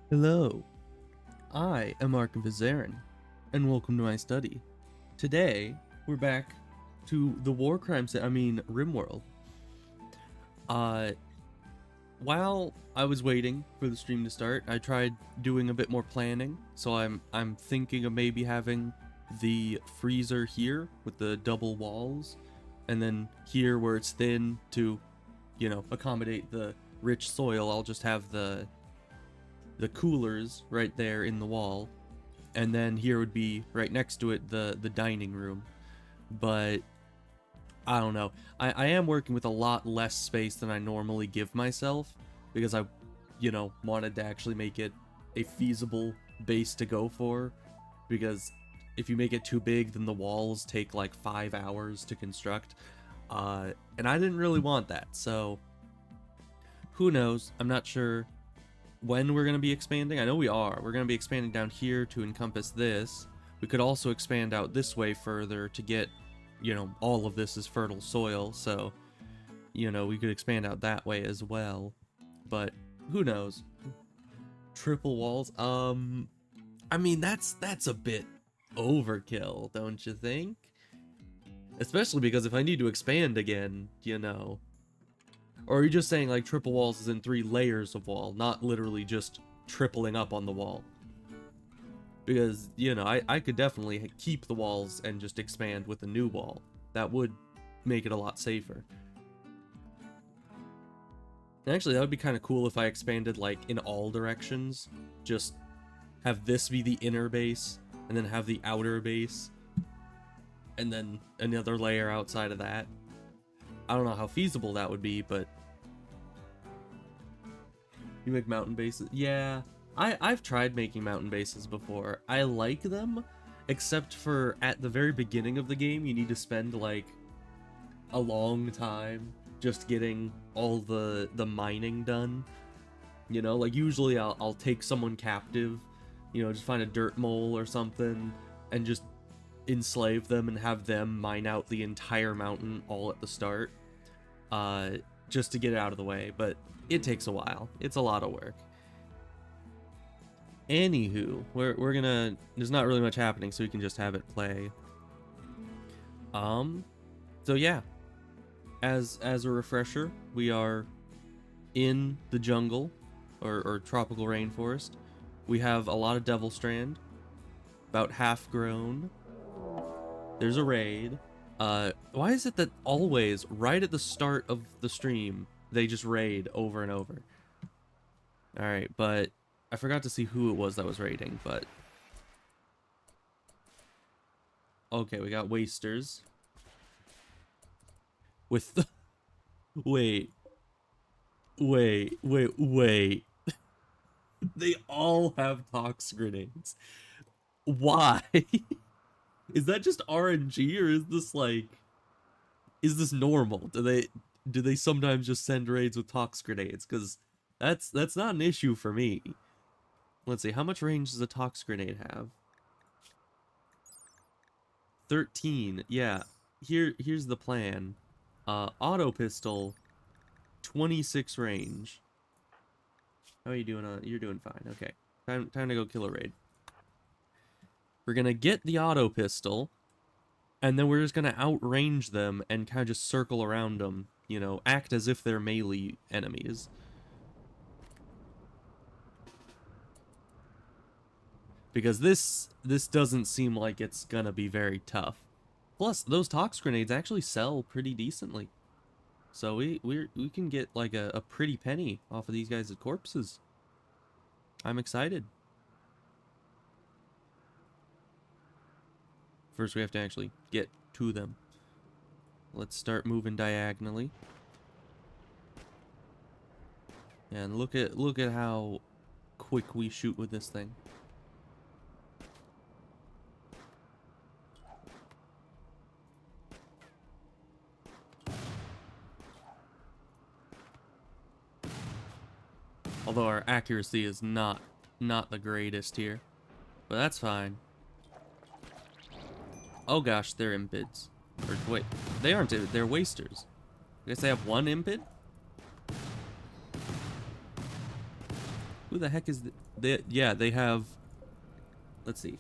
Hello, I am Archivist Aaron, and welcome to my study. Today, we're back to the war crimes, Rimworld. While I was waiting for the stream to start, I tried doing a bit more planning, so I'm thinking of maybe having the freezer here with the double walls, and then here where it's thin to, accommodate the rich soil, I'll just have the coolers right there in the wall, and then here would be right next to it the dining room. But I don't know, I am working with a lot less space than I normally give myself, because I wanted to actually make it a feasible base to go for, because if you make it too big, then the walls take like 5 hours to construct, and I didn't really want that. So who knows, I'm not sure when we're going to be expanding. I know we're going to be expanding down here to encompass this. We could also expand out this way further to get, all of this is fertile soil, so, we could expand out that way as well. But who knows? Triple walls, that's a bit overkill, don't you think? Especially because if I need to expand again, Or are you just saying like triple walls is in 3 layers of wall, not literally just tripling up on the wall? Because, I could definitely keep the walls and just expand with a new wall. That would make it a lot safer. And actually, that would be kind of cool if I expanded like in all directions. Just have this be the inner base, and then have the outer base, and then another layer outside of that. I don't know how feasible that would be, but you make mountain bases? Yeah, I've tried making mountain bases before. I like them, except for at the very beginning of the game, you need to spend like a long time just getting all the mining done. Like usually I'll take someone captive, just find a dirt mole or something, and just enslave them and have them mine out the entire mountain all at the start, just to get it out of the way. But it takes a while. It's a lot of work. Anywho, we're gonna, there's not really much happening, so we can just have it play. So yeah, as a refresher, we are in the jungle or tropical rainforest. We have a lot of devil strand, about half grown. There's a raid. Why is it that always, right at the start of the stream, they just raid over and over? Alright, but I forgot to see who it was that was raiding, but... Okay, we got wasters. With the... Wait. They all have tox grenades. Why? Is that just RNG, or is this like... Is this normal? Do they sometimes just send raids with tox grenades? Because that's not an issue for me. Let's see, how much range does a tox grenade have? 13. Yeah. Here's the plan. Auto pistol, 26 range. How are you doing? You're doing fine. Okay. Time to go kill a raid. We're gonna get the auto pistol, and then we're just gonna outrange them and kind of just circle around them, act as if they're melee enemies. Because this doesn't seem like it's gonna be very tough. Plus, those tox grenades actually sell pretty decently. So we can get like a pretty penny off of these guys' corpses. I'm excited. First, we have to actually get to them. Let's start moving diagonally. And look at how quick we shoot with this thing. Although our accuracy is not the greatest here. But that's fine. Oh gosh, they're impids. Or wait, they aren't, they're wasters. I guess they have one impid? Who the heck is yeah, they have, let's see.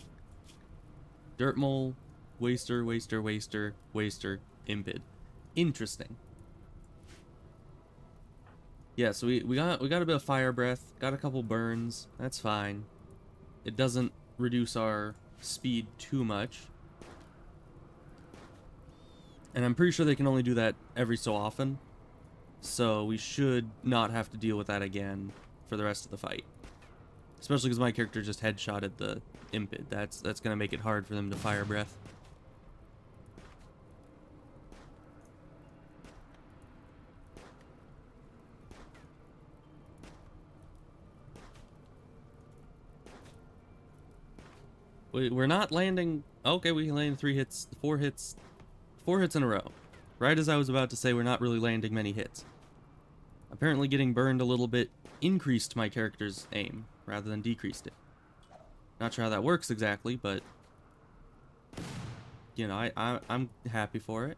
Dirt Mole, Waster, Waster, Waster, Waster, Impid. Interesting. Yeah, so we got a bit of fire breath, got a couple burns. That's fine. It doesn't reduce our speed too much. And I'm pretty sure they can only do that every so often. So we should not have to deal with that again for the rest of the fight. Especially because my character just headshotted the Impid. That's going to make it hard for them to fire breath. We're not landing... Okay, we landed 4 hits in a row. Right as I was about to say, we're not really landing many hits. Apparently getting burned a little bit increased my character's aim, rather than decreased it. Not sure how that works exactly, but... You know, I'm happy for it.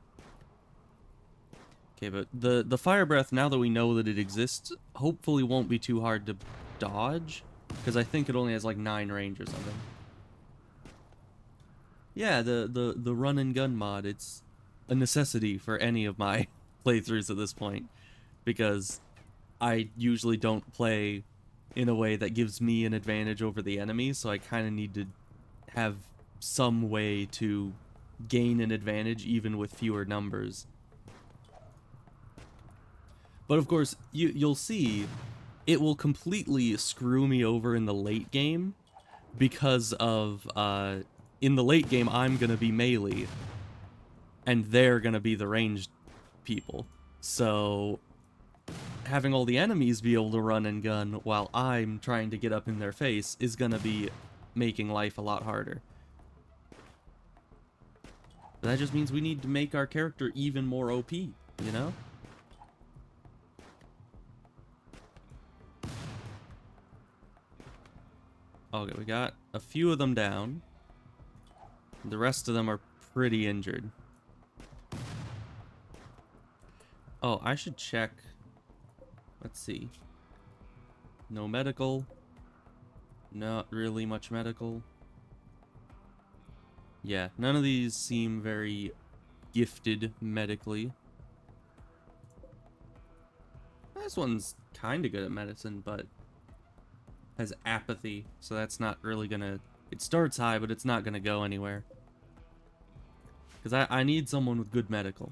Okay, but the fire breath, now that we know that it exists, hopefully won't be too hard to dodge. Because I think it only has like 9 range or something. Yeah, the run and gun mod, it's a necessity for any of my playthroughs at this point, because I usually don't play in a way that gives me an advantage over the enemy, so I kind of need to have some way to gain an advantage even with fewer numbers. But of course, you'll see it will completely screw me over in the late game because of in the late game, I'm going to be melee, and they're going to be the ranged people. So, having all the enemies be able to run and gun while I'm trying to get up in their face is going to be making life a lot harder. But that just means we need to make our character even more OP, you know? Okay, we got a few of them down. The rest of them are pretty injured. Oh, I should check. Let's see. No medical. Not really much medical. Yeah, none of these seem very gifted medically. This one's kind of good at medicine, but has apathy, so that's not really gonna... It starts high, but it's not gonna go anywhere. Because I need someone with good medical.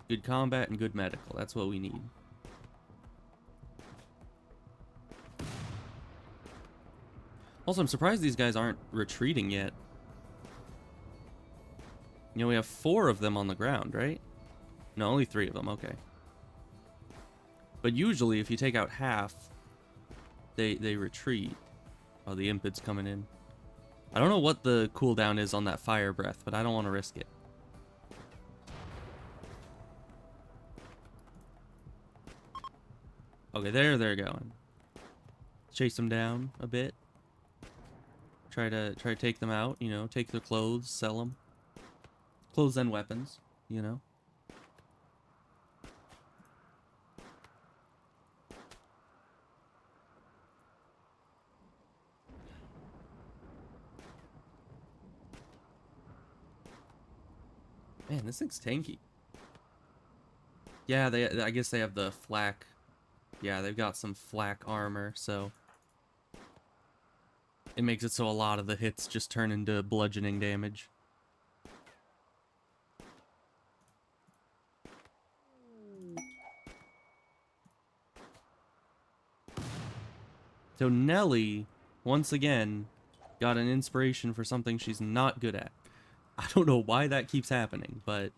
Good combat and good medical. That's what we need. Also, I'm surprised these guys aren't retreating yet. You know, we have 4 of them on the ground, right? No, only 3 of them. Okay. But usually, if you take out half, they retreat. Oh, the Impid's coming in. I don't know what the cooldown is on that fire breath, but I don't want to risk it. Okay, there they're going. Chase them down a bit. Try to take them out, you know, take their clothes, sell them. Clothes and weapons, you know. Man, this thing's tanky. Yeah, I guess they have the flak. Yeah, they've got some flak armor, so it makes it so a lot of the hits just turn into bludgeoning damage. So Nelly, once again, got an inspiration for something she's not good at. I don't know why that keeps happening, but...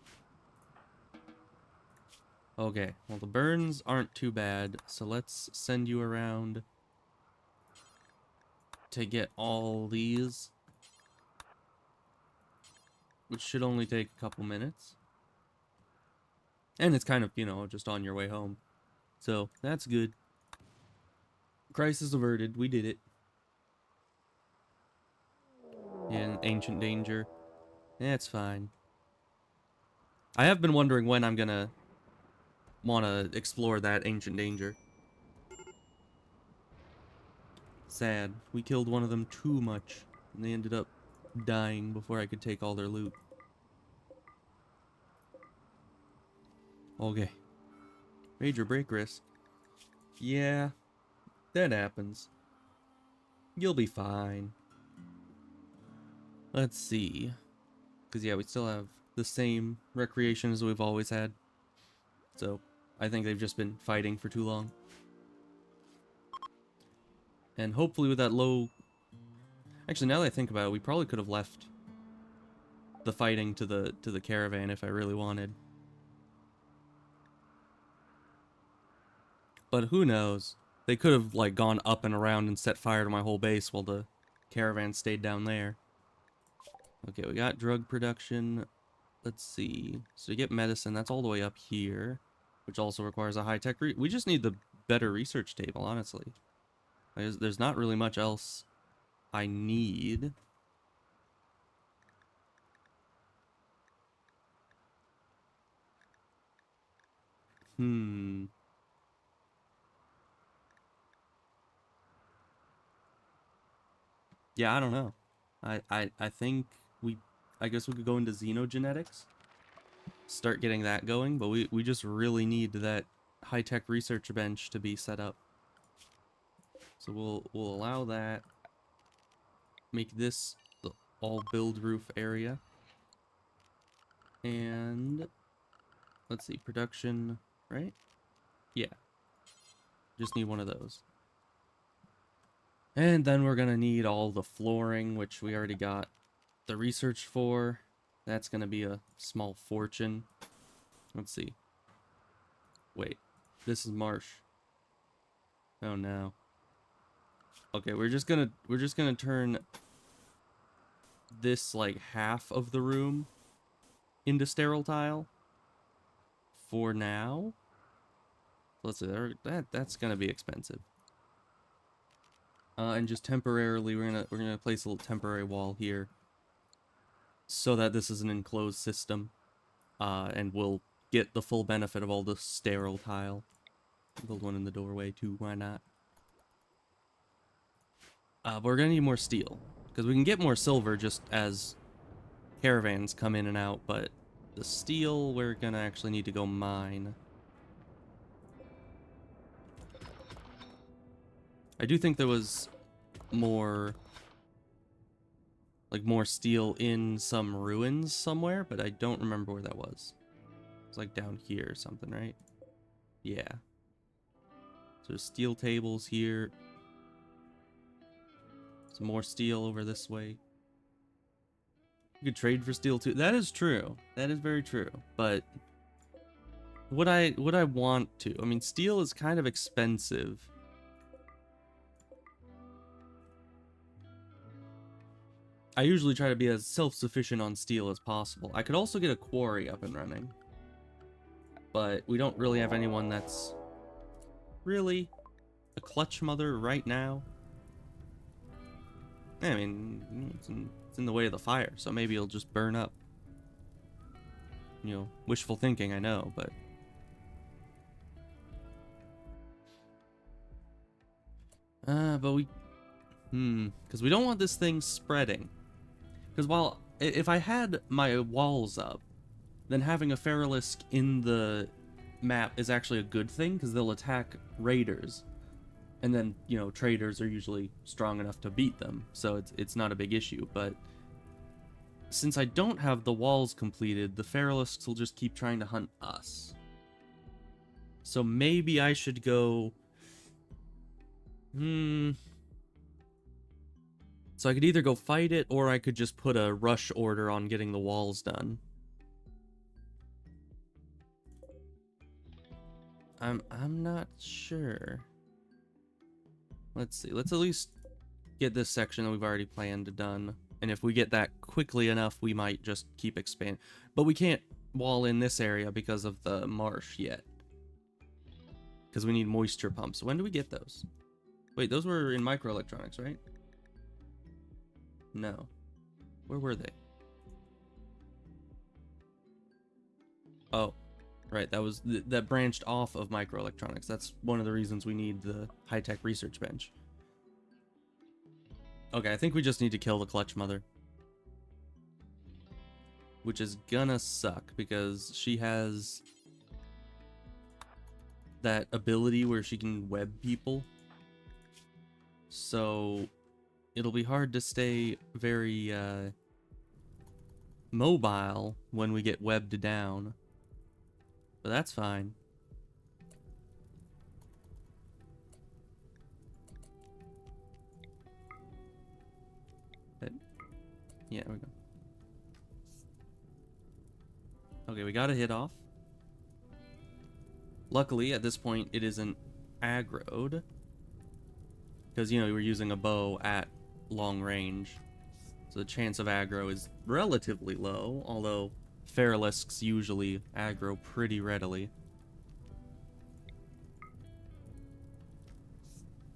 Okay, well the burns aren't too bad, so let's send you around to get all these. Which should only take a couple minutes. And it's kind of, you know, just on your way home. So, that's good. Crisis averted, we did it. Yeah, ancient danger. That's fine. I have been wondering when I'm gonna want to explore that ancient danger. Sad. We killed one of them too much, and they ended up dying before I could take all their loot. Okay. Major break risk. Yeah, that happens. You'll be fine. Let's see. Because, yeah, we still have the same recreation as we've always had. So, I think they've just been fighting for too long. And hopefully with that low... Actually, now that I think about it, we probably could have left the fighting to the caravan if I really wanted. But who knows? They could have, like, gone up and around and set fire to my whole base while the caravan stayed down there. Okay, we got drug production. Let's see. So to get medicine, that's all the way up here, which also requires a high-tech... We just need the better research table, honestly. There's not really much else I need. Yeah, I don't know. I think I guess we could go into xenogenetics. Start getting that going, but we just really need that high-tech research bench to be set up. So we'll allow that. Make this the all build roof area. And let's see, production, right? Yeah. Just need one of those. And then we're gonna need all the flooring, which we already got the research for. That's gonna be a small fortune. Let's see. Wait, this is marsh. Oh no. Okay, we're just gonna turn this like half of the room into sterile tile for now. Let's see, that's gonna be expensive. And just temporarily, we're gonna place a little temporary wall here, so that this is an enclosed system, and we'll get the full benefit of all the sterile tile. Build one in the doorway too. Why not? But we're gonna need more steel because we can get more silver just as caravans come in and out. But the steel, we're gonna actually need to go mine. I do think there was more steel in some ruins somewhere, but I don't remember where that was. It's like down here or something, right? Yeah. So there's steel tables here. Some more steel over this way. You could trade for steel too. That is true. That is very true. But would I want to? I mean, steel is kind of expensive. I usually try to be as self-sufficient on steel as possible. I could also get a quarry up and running. But we don't really have anyone that's really a clutch mother right now. I mean, it's in the way of the fire, so maybe it'll just burn up. You know, wishful thinking, I know, but... but we... because we don't want this thing spreading. Because while, if I had my walls up, then having a Feralisk in the map is actually a good thing, because they'll attack raiders. And then, you know, traders are usually strong enough to beat them, so it's not a big issue. But since I don't have the walls completed, the Feralisks will just keep trying to hunt us. So maybe I should go... So I could either go fight it, or I could just put a rush order on getting the walls done. I'm not sure. Let's see. Let's at least get this section that we've already planned done. And if we get that quickly enough, we might just keep expanding. But we can't wall in this area because of the marsh yet. Because we need moisture pumps. When do we get those? Wait, those were in microelectronics, right? No. Where were they? Oh, right. That was that branched off of microelectronics. That's one of the reasons we need the high-tech research bench. Okay, I think we just need to kill the Clutch Mother. Which is gonna suck, because she has that ability where she can web people. So it'll be hard to stay very mobile when we get webbed down. But that's fine. Yeah, there we go. Okay, we got a hit off. Luckily, at this point, it isn't aggroed. Because, you know, we're using a bow at long range. So the chance of aggro is relatively low, although Feralisks usually aggro pretty readily.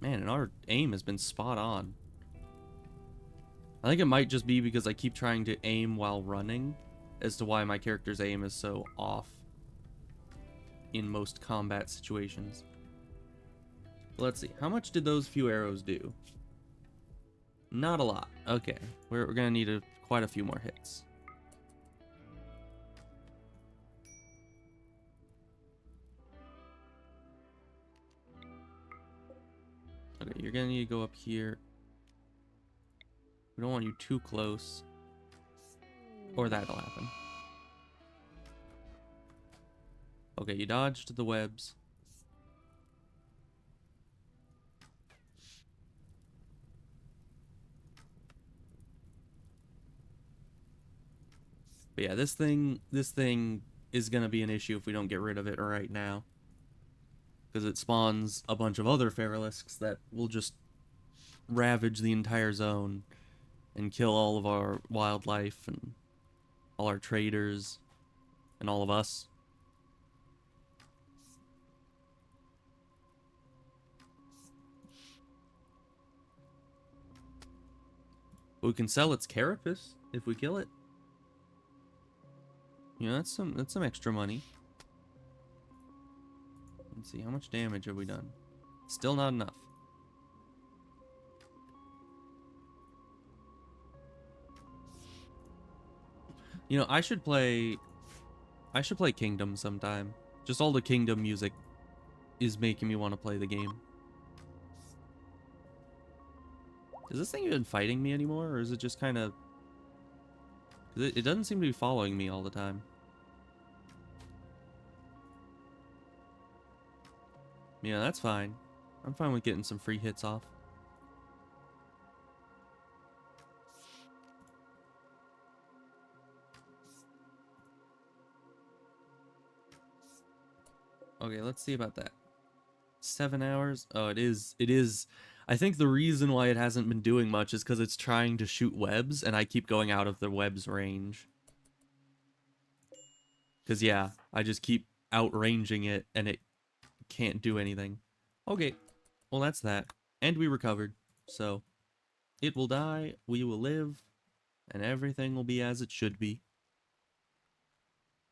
Man, and our aim has been spot on. I think it might just be because I keep trying to aim while running as to why my character's aim is so off in most combat situations. Let's see, how much did those few arrows do? Not a lot. Okay, we're gonna need quite a few more hits. Okay, you're gonna need to go up here. We don't want you too close, or that'll happen. Okay, you dodged the webs. But yeah, this thing is gonna be an issue if we don't get rid of it right now. Because it spawns a bunch of other Feralisks that will just ravage the entire zone and kill all of our wildlife and all our traders and all of us. But we can sell its carapace if we kill it. You know, that's some extra money. Let's see, how much damage have we done? Still not enough. You know, I should play Kingdom sometime. Just all the Kingdom music is making me want to play the game. Is this thing even fighting me anymore, or is it just kind of... It doesn't seem to be following me all the time. Yeah, that's fine. I'm fine with getting some free hits off. Okay, let's see about that. 7 hours? Oh, it is. I think the reason why it hasn't been doing much is because it's trying to shoot webs, and I keep going out of the web's range. Because, yeah, I just keep outranging it, and it can't do anything. Okay, well, that's that. And we recovered, so it will die, we will live, and everything will be as it should be.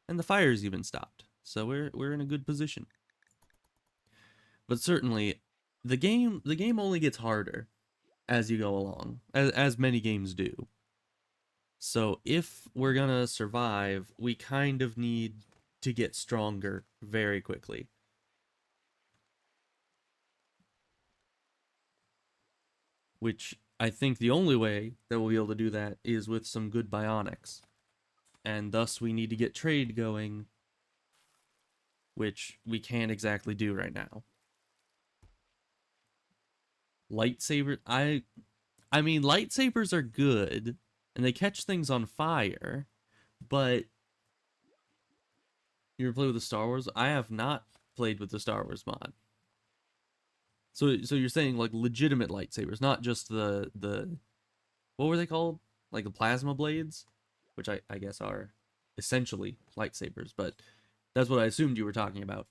And the fire's even stopped, so we're in a good position. But certainly, the game only gets harder as you go along, as many games do. So if we're gonna survive, we kind of need to get stronger very quickly. Which I think the only way that we'll be able to do that is with some good bionics. And thus we need to get trade going, which we can't exactly do right now. Lightsaber, I mean, lightsabers are good, and they catch things on fire, but you ever play with the Star Wars? I have not played with the Star Wars mod. So you're saying like legitimate lightsabers, not just the what were they called? Like the plasma blades, which I guess are essentially lightsabers, but that's what I assumed you were talking about.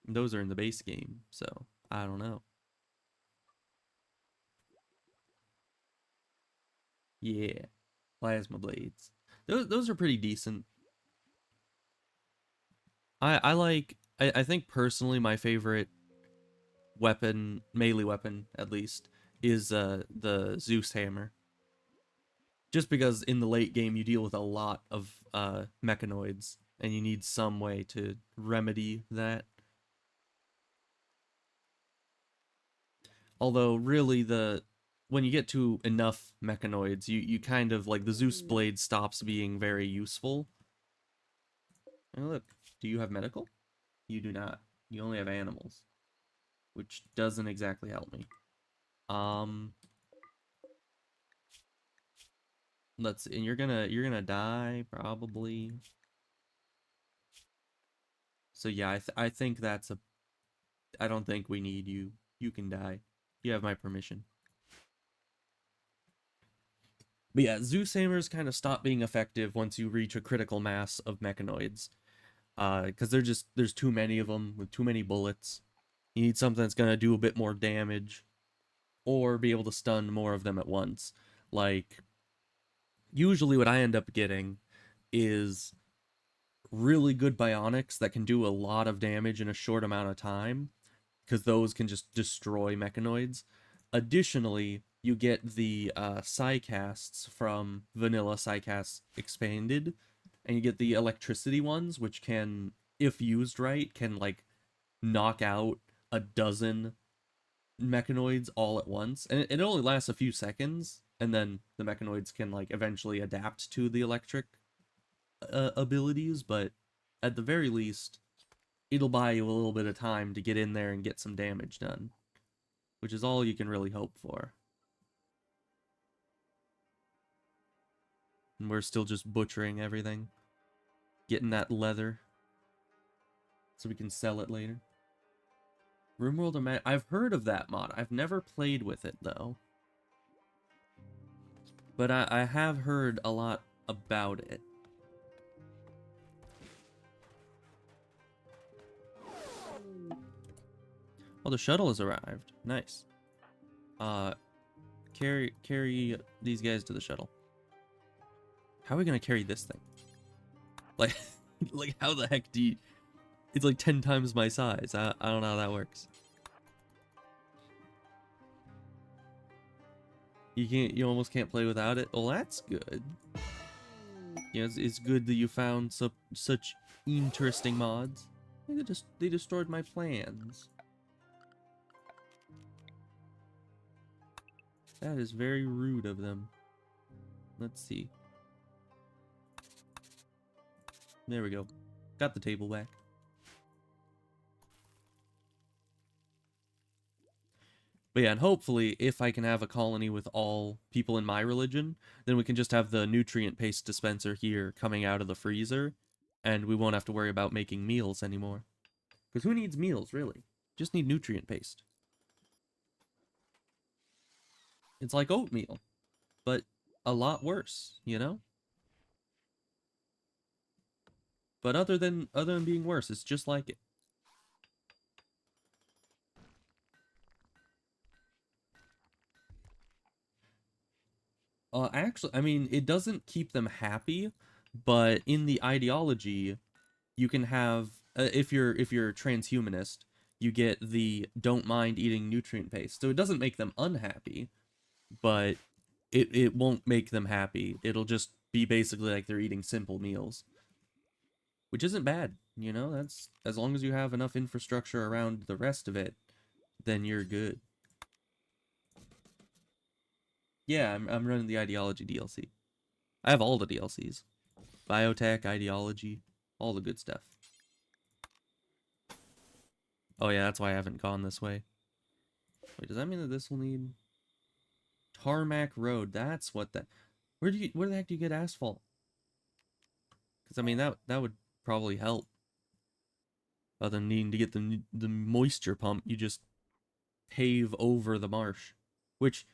Those are in the base game, so I don't know. Yeah, plasma blades. Those are pretty decent. I think personally my favorite weapon, melee weapon at least, is the Zeus hammer. Just because in the late game you deal with a lot of mechanoids, and you need some way to remedy that. Although really when you get to enough mechanoids, you kind of like the Zeus blade stops being very useful. And look, do you have medical? You do not. You only have animals, which doesn't exactly help me. Let's see, and you're gonna die probably. So yeah, I think that's a. I don't think we need you. You can die. You have my permission. But yeah, Zeus hammers kind of stop being effective once you reach a critical mass of mechanoids. Because there's too many of them with too many bullets. You need something that's gonna do a bit more damage, or be able to stun more of them at once. Like, usually what I end up getting is really good bionics that can do a lot of damage in a short amount of time, because those can just destroy mechanoids. Additionally, you get the psycasts from Vanilla Psycast Expanded, and you get the electricity ones, which can, if used right, can like knock out a dozen mechanoids all at once. And it only lasts a few seconds, and then the mechanoids can like eventually adapt to the electric abilities, but at the very least, it'll buy you a little bit of time to get in there and get some damage done, which is all you can really hope for. And we're still just butchering everything, getting that leather so we can sell it later. Rimworld, I've heard of that mod. I've never played with it though, but I have heard a lot about it. Oh, the shuttle has arrived. Nice. Carry these guys to the shuttle. How are we gonna carry this thing? Like, like how the heck do you... It's like 10 times my size. I don't know how that works. You almost can't play without it. Well, that's good. Yeah, it's good that you found such interesting mods. They destroyed my plans. That is very rude of them. Let's see. There we go. Got the table back. But yeah, and hopefully, if I can have a colony with all people in my religion, then we can just have the nutrient paste dispenser here coming out of the freezer, and we won't have to worry about making meals anymore. Because who needs meals, really? Just need nutrient paste. It's like oatmeal, but a lot worse, you know? But other than being worse, it's just like it. Actually, I mean, it doesn't keep them happy, but in the ideology, you can have if you're a transhumanist, you get the don't mind eating nutrient paste. So it doesn't make them unhappy, but it won't make them happy. It'll just be basically like they're eating simple meals, which isn't bad, you know? That's as long as you have enough infrastructure around the rest of it, then you're good. Yeah, I'm running the ideology DLC. I have all the DLCs. Biotech, ideology, all the good stuff. Oh yeah, that's why I haven't gone this way. Wait, does that mean that this will need tarmac road? That's what that. Where the heck do you get asphalt? Because I mean that would probably help. Other than needing to get the moisture pump, you just pave over the marsh. Which,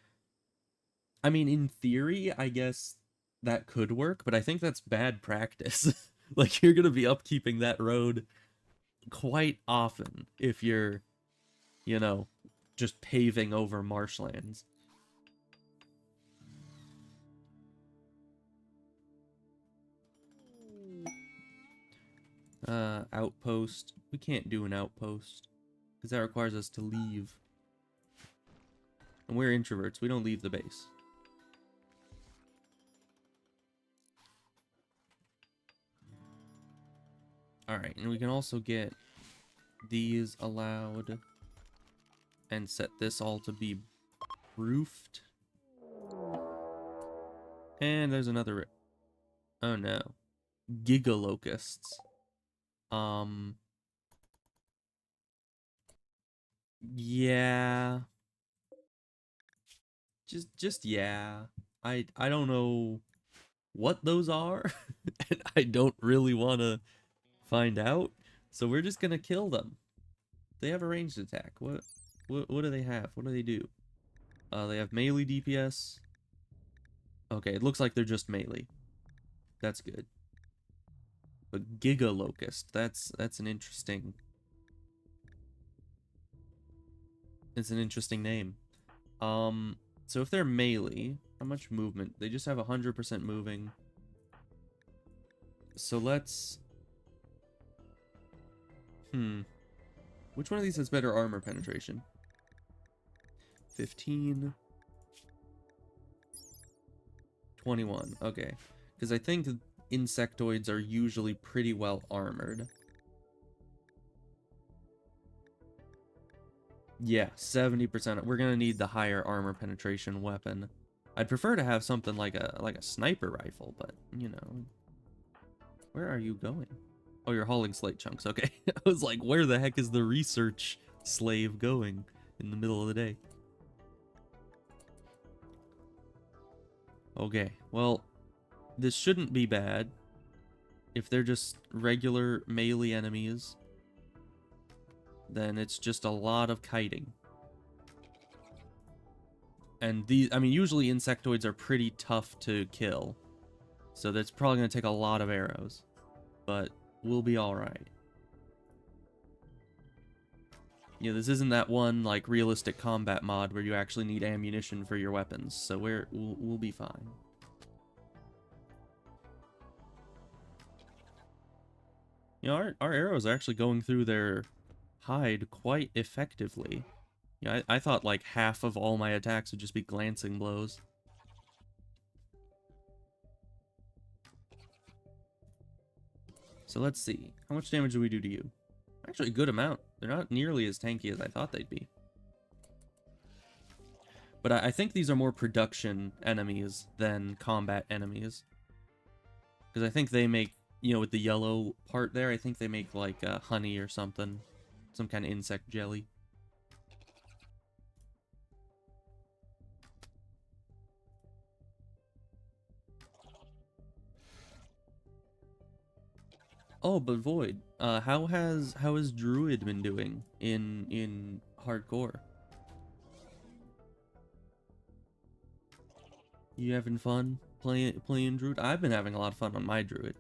I mean, in theory, I guess that could work, but I think that's bad practice. Like, you're gonna be upkeeping that road quite often if you're, you know, just paving over marshlands. Outpost. We can't do an outpost, because that requires us to leave. And we're introverts. We don't leave the base. Alright, and we can also get these allowed and set this all to be roofed. And there's another... Oh no. Giga locusts. Yeah. Just yeah. I don't know what those are, and I don't really want to find out. So we're just gonna kill them. They have a ranged attack. What do they have? What do they do? They have melee DPS. Okay, it looks like they're just melee. That's good. But Giga Locust, that's an interesting... It's an interesting name. So if they're melee, how much movement? They just have 100% moving. So let's... Which one of these has better armor penetration? 15. 21. Okay. Because I think insectoids are usually pretty well armored. Yeah, 70%. We're gonna need the higher armor penetration weapon. I'd prefer to have something like a sniper rifle, but you know. Where are you going? Oh, you're hauling slate chunks. Okay. I was like, where the heck is the research slave going in the middle of the day? Okay, well, this shouldn't be bad if they're just regular melee enemies. Then it's just a lot of kiting. And these, I mean, usually insectoids are pretty tough to kill. So that's probably going to take a lot of arrows. But we'll be alright. Yeah, this isn't that one, like, realistic combat mod where you actually need ammunition for your weapons. So we'll be fine. You know, our arrows are actually going through their hide quite effectively. Yeah, I thought like half of all my attacks would just be glancing blows. So let's see. How much damage do we do to you? Actually, a good amount. They're not nearly as tanky as I thought they'd be. But I think these are more production enemies than combat enemies. Because I think they make, you know, with the yellow part there, I think they make like honey or something. Some kind of insect jelly. Oh, but Void, how has Druid been doing in hardcore? You having fun playing Druid? I've been having a lot of fun on my Druid.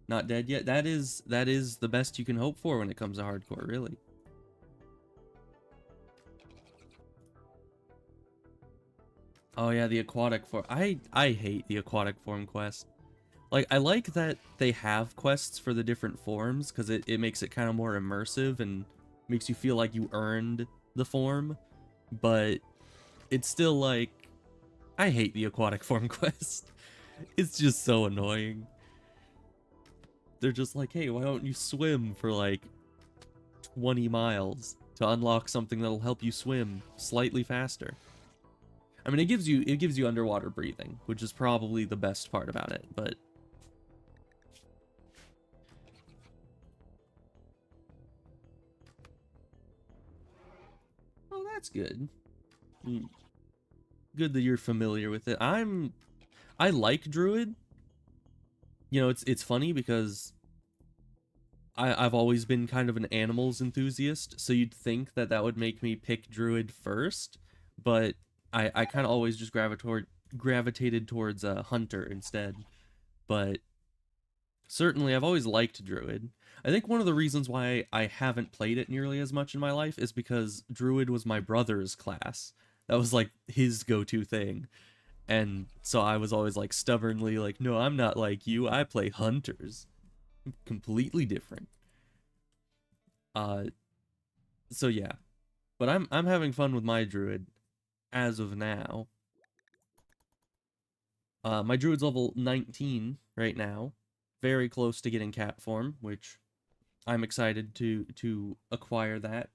Not dead yet. That is the best you can hope for when it comes to hardcore, really. Oh yeah, the aquatic form. I hate the aquatic form quest. Like, I like that they have quests for the different forms, because it makes it kind of more immersive and makes you feel like you earned the form, but it's still like, I hate the aquatic form quest. It's just so annoying. They're just like, hey, why don't you swim for like 20 miles to unlock something that'll help you swim slightly faster? I mean, it gives you underwater breathing, which is probably the best part about it, but oh, that's good. Good that you're familiar with it. I like Druid. You know, it's funny because I've always been kind of an animals enthusiast, so you'd think that that would make me pick Druid first, but I kind of always just gravitated towards Hunter instead. But certainly, I've always liked Druid. I think one of the reasons why I haven't played it nearly as much in my life is because Druid was my brother's class. That was like his go-to thing. And so I was always like stubbornly like, no, I'm not like you. I play Hunters. Completely different. So yeah. But I'm having fun with my druid as of now. My druid's level 19 right now, very close to getting cat form, which I'm excited to acquire that.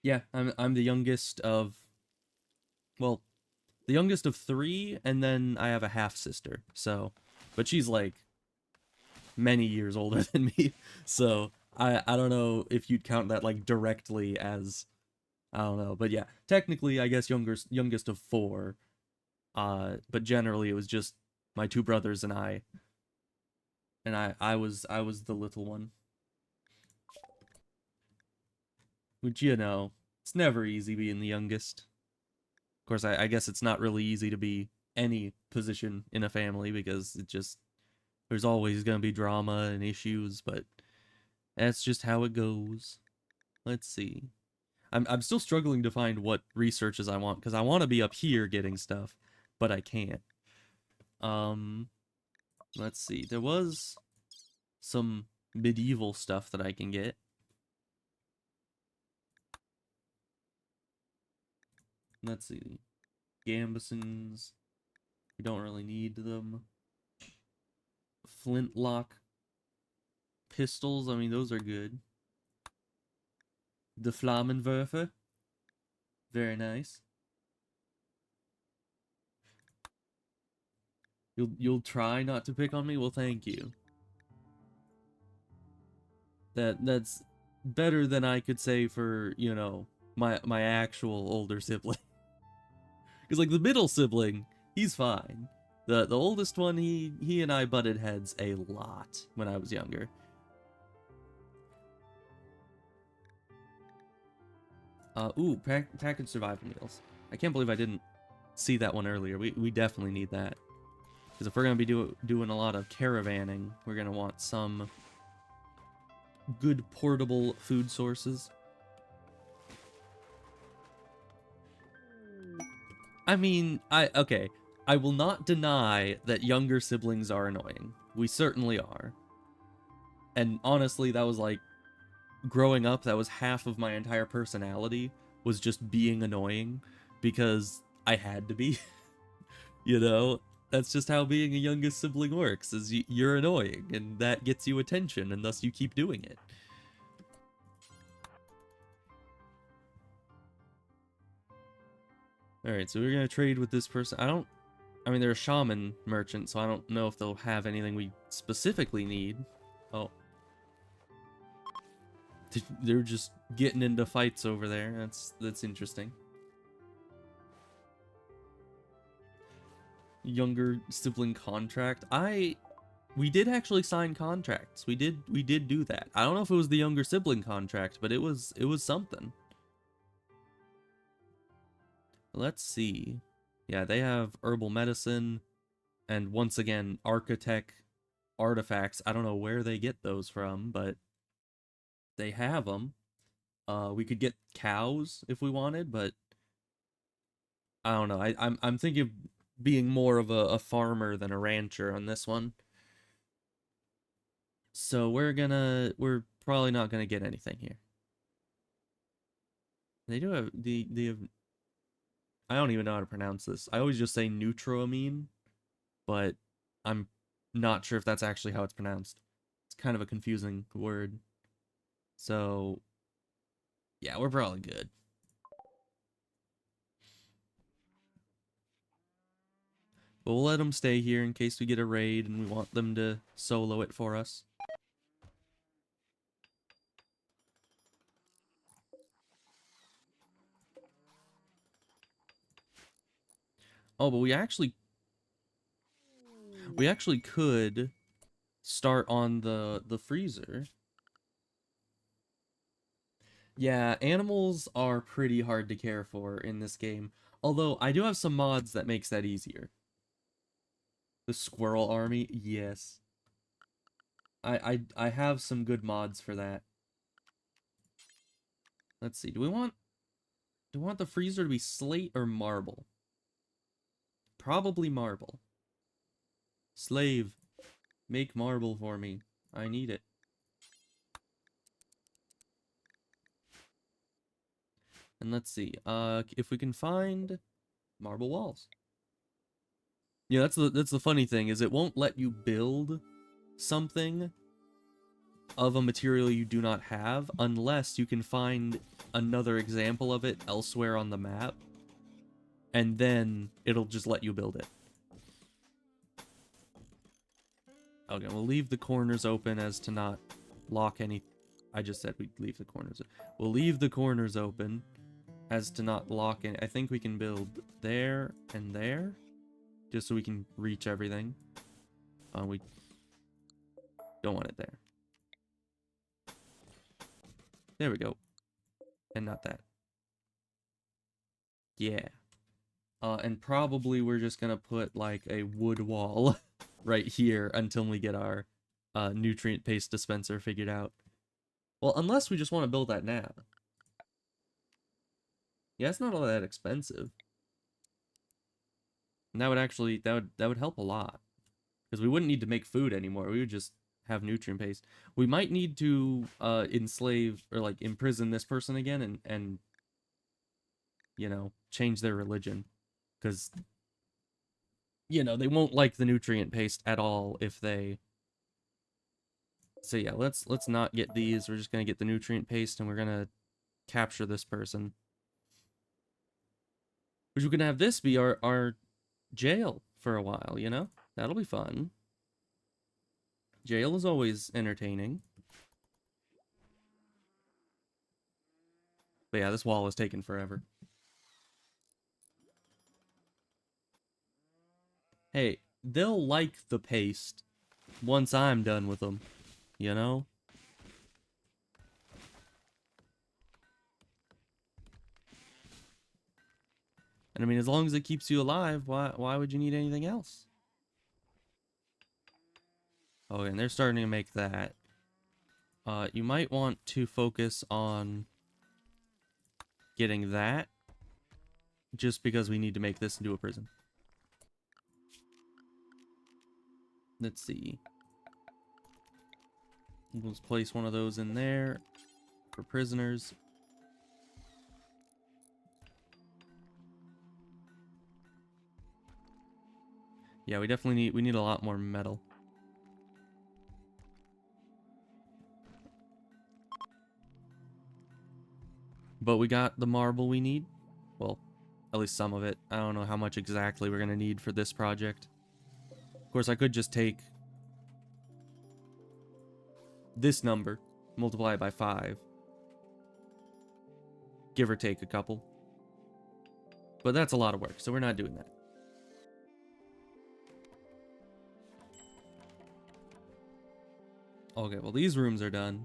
Yeah, I'm the youngest of, well, the youngest of three, and then I have a half sister. So, but she's like many years older than me. So I don't know if you'd count that like directly as, I don't know, but yeah, technically I guess youngest of four. But generally it was just my two brothers and I, and I was the little one. Which, you know, it's never easy being the youngest. Of course, I guess it's not really easy to be any position in a family because it just, there's always gonna be drama and issues, but that's just how it goes. Let's see. I'm still struggling to find what researches I want because I want to be up here getting stuff, but I can't. Um, let's see. There was some medieval stuff that I can get. Let's see. Gambesons. We don't really need them. Flintlock pistols. I mean, those are good. The Flammenwerfer. Very nice. You'll try not to pick on me? Well, thank you. That's better than I could say for, you know, my actual older sibling. Because like the middle sibling, he's fine. The oldest one, he and I butted heads a lot when I was younger. Ooh, packaged survival meals. I can't believe I didn't see that one earlier. We definitely need that. Because if we're gonna be doing a lot of caravanning, we're gonna want some good portable food sources. I mean, okay. I will not deny that younger siblings are annoying. We certainly are. And honestly, that was like, growing up, that was half of my entire personality, was just being annoying because I had to be. You know, that's just how being a youngest sibling works, is you're annoying and that gets you attention and thus you keep doing it. All right, so we're gonna trade with this person. I mean, they're a shaman merchant, so I don't know if they'll have anything we specifically need. Oh, they're just getting into fights over there. That's interesting. Younger sibling contract. We did actually sign contracts. We did do that. I don't know if it was the younger sibling contract, but it was something. Let's see. Yeah, they have herbal medicine and once again Archotech artifacts. I don't know where they get those from, but they have them. We could get cows if we wanted, but I don't know. I'm thinking of being more of a farmer than a rancher on this one. So we're probably not gonna get anything here. They do have they have, I don't even know how to pronounce this. I always just say neutroamine, but I'm not sure if that's actually how it's pronounced. It's kind of a confusing word. So yeah, we're probably good. But we'll let them stay here in case we get a raid and we want them to solo it for us. Oh, but we actually could start on the freezer. Yeah, animals are pretty hard to care for in this game. Although I do have some mods that makes that easier. The squirrel army, yes. I have some good mods for that. Let's see. Do we want the freezer to be slate or marble? Probably marble. Slave, make marble for me. I need it. And let's see, if we can find marble walls. Yeah, that's the funny thing, is it won't let you build something of a material you do not have unless you can find another example of it elsewhere on the map, and then it'll just let you build it. Okay, we'll leave the corners open as to not lock any... I just said we'd leave the corners. We'll leave the corners open as to not lock any... I think we can build there and there, just so we can reach everything. We don't want it there. There we go. And not that. Yeah. And probably we're just gonna put, like, a wood wall right here until we get our nutrient paste dispenser figured out. Well, unless we just want to build that now. Yeah, it's not all that expensive. And that would actually, that would help a lot. Because we wouldn't need to make food anymore. We would just have nutrient paste. We might need to enslave, or, like, imprison this person again and you know, change their religion. Because, you know, they won't like the nutrient paste at all if they... So yeah, let's not get these. We're just gonna get the nutrient paste, and we're gonna capture this person. Which we're gonna have this be our jail for a while, you know? That'll be fun. Jail is always entertaining. But yeah, this wall is taking forever. Hey, they'll like the paste once I'm done with them, you know? And I mean, as long as it keeps you alive, why would you need anything else? Oh, and they're starting to make that. You might want to focus on getting that, just because we need to make this into a prison. Let's see. Let's place one of those in there for prisoners. Yeah, we definitely need a lot more metal. But we got the marble we need. Well, at least some of it. I don't know how much exactly we're gonna need for this project. Of course, I could just take this number, multiply it by 5. Give or take a couple. But that's a lot of work, so we're not doing that. Okay, well, these rooms are done.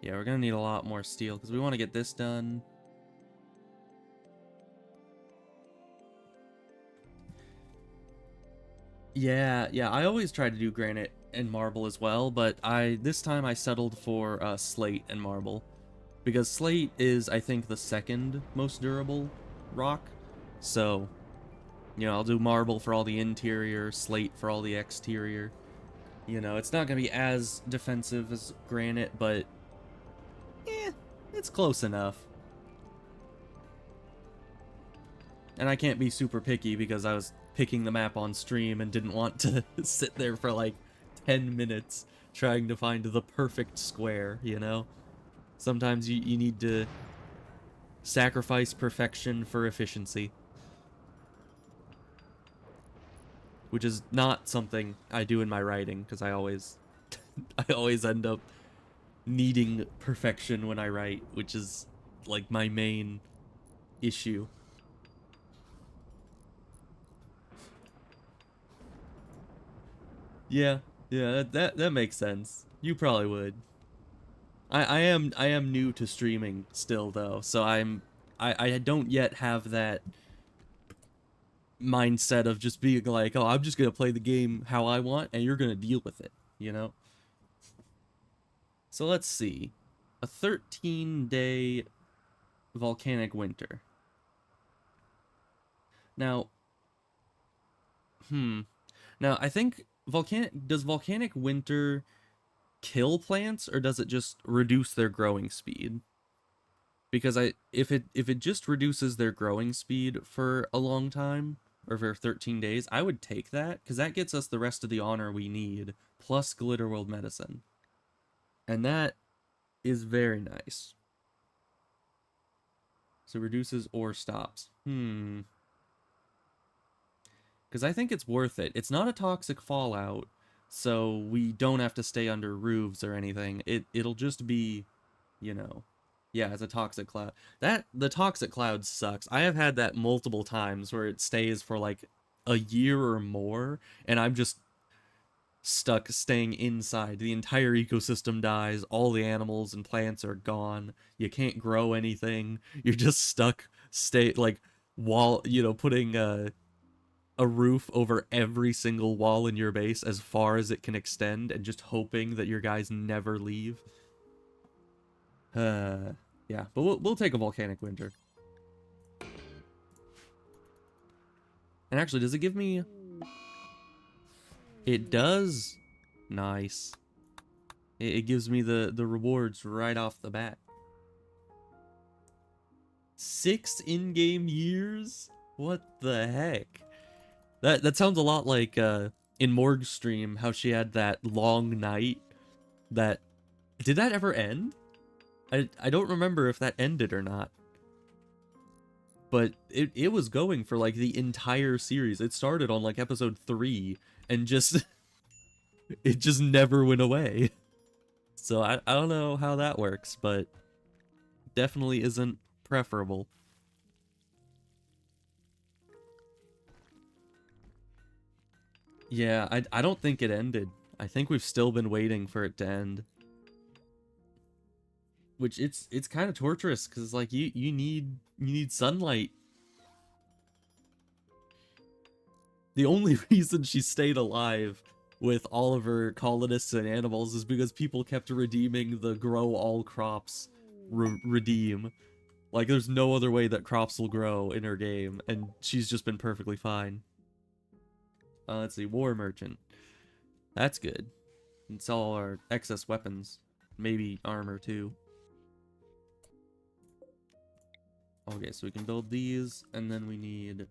Yeah, we're gonna need a lot more steel, because we want to get this done. Yeah, I always try to do granite and marble as well, but this time I settled for slate and marble. Because slate is, I think, the second most durable rock. So, you know, I'll do marble for all the interior, slate for all the exterior. You know, it's not going to be as defensive as granite, but it's close enough. And I can't be super picky because I was picking the map on stream and didn't want to sit there for like 10 minutes trying to find the perfect square, you know? Sometimes you need to sacrifice perfection for efficiency. Which is not something I do in my writing, because I always end up needing perfection when I write, which is like my main issue. Yeah, that makes sense. You probably would. I am new to streaming still though, so I don't yet have that mindset of just being like, oh, I'm just gonna play the game how I want and you're gonna deal with it, you know? So let's see. A 13-day volcanic winter. Now, now I think does volcanic winter kill plants, or does it just reduce their growing speed? Because if it just reduces their growing speed for a long time, or for 13 days, I would take that, because that gets us the rest of the honor we need, plus Glitterworld medicine. And that is very nice. So reduces or stops. Because I think it's worth it. It's not a toxic fallout, so we don't have to stay under roofs or anything. It'll just be, you know, yeah, it's a toxic cloud. The toxic cloud sucks. I have had that multiple times where it stays for like a year or more, and I'm just stuck staying inside. The entire ecosystem dies. All the animals and plants are gone. You can't grow anything. You're just stuck like putting a roof over every single wall in your base as far as it can extend, and just hoping that your guys never leave. Yeah, but we'll take a volcanic winter. And actually, does it give me... It does. Nice. It gives me the rewards right off the bat. 6 in-game years? What the heck? That sounds a lot like in Morg's stream, how she had that long night. Did that ever end? I don't remember if that ended or not. But it was going for like the entire series. It started on like episode 3 and just it just never went away. So I don't know how that works, but definitely isn't preferable. Yeah, I don't think it ended. I think we've still been waiting for it to end. Which it's kind of torturous, because like you need sunlight. The only reason she stayed alive with all of her colonists and animals is because people kept redeeming the grow all crops redeem. Like, there's no other way that crops will grow in her game, and she's just been perfectly fine. Let's see, war merchant. That's good. And sell all our excess weapons. Maybe armor too. Okay, so we can build these, and then we need...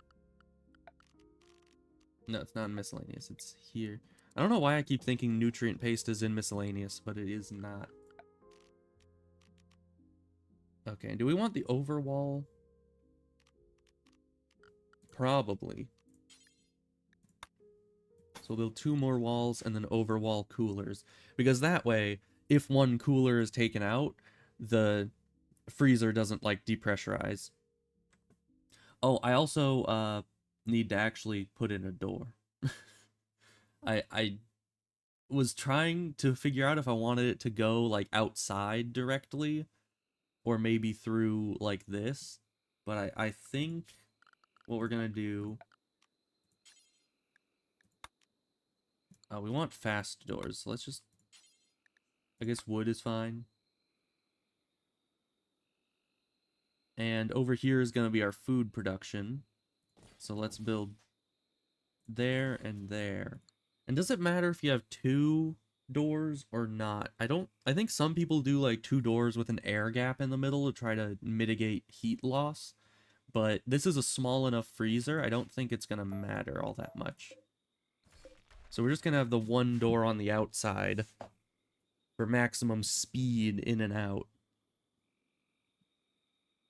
No, it's not in miscellaneous, it's here. I don't know why I keep thinking nutrient paste is in miscellaneous, but it is not. Okay, do we want the overwall? Probably. So we'll build 2 more walls and then overwall coolers. Because that way, if one cooler is taken out, the freezer doesn't, like, depressurize. Oh, I also need to actually put in a door. I was trying to figure out if I wanted it to go, like, outside directly, or maybe through, like, this. But I think what we're gonna do... we want fast doors. So let's just... I guess wood is fine. And over here is going to be our food production. So let's build there and there. And does it matter if you have 2 doors or not? I think some people do like 2 doors with an air gap in the middle to try to mitigate heat loss. But this is a small enough freezer, I don't think it's going to matter all that much. So we're just going to have the 1 door on the outside for maximum speed in and out.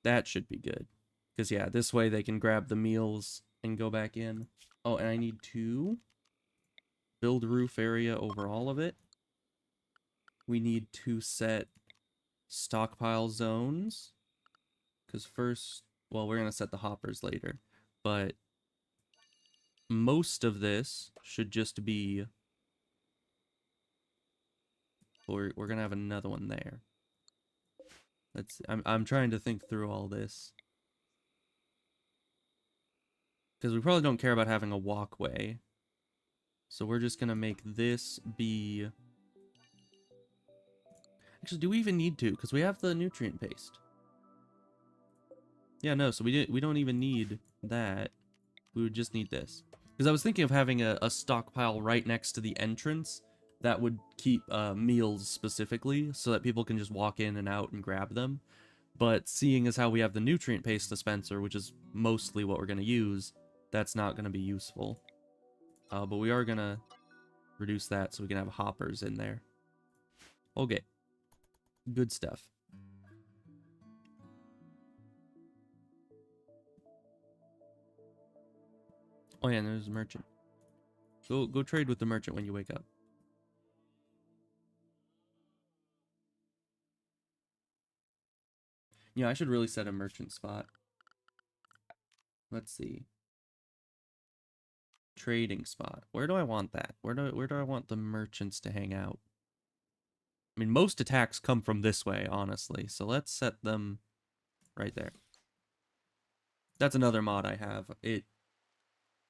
That should be good. Because, yeah, this way they can grab the meals and go back in. Oh, and I need to build roof area over all of it. We need to set stockpile zones. Because first, well, we're going to set the hoppers later. But most of this should just be... We're going to have another one there. I'm trying to think through all this. Because we probably don't care about having a walkway. So we're just going to make this be... Actually, do we even need to? Because we have the nutrient paste. Yeah, no, so we don't even need that. We would just need this. Because I was thinking of having a stockpile right next to the entrance that would keep meals specifically, so that people can just walk in and out and grab them. But seeing as how we have the nutrient paste dispenser, which is mostly what we're going to use, that's not going to be useful. But we are going to reduce that so we can have hoppers in there. Okay. Good stuff. Oh yeah, and there's a merchant. Go trade with the merchant when you wake up. Yeah, I should really set a merchant spot. Let's see. Trading spot. Where do I want that? Where do I want the merchants to hang out? I mean, most attacks come from this way, honestly. So let's set them right there. That's another mod I have. It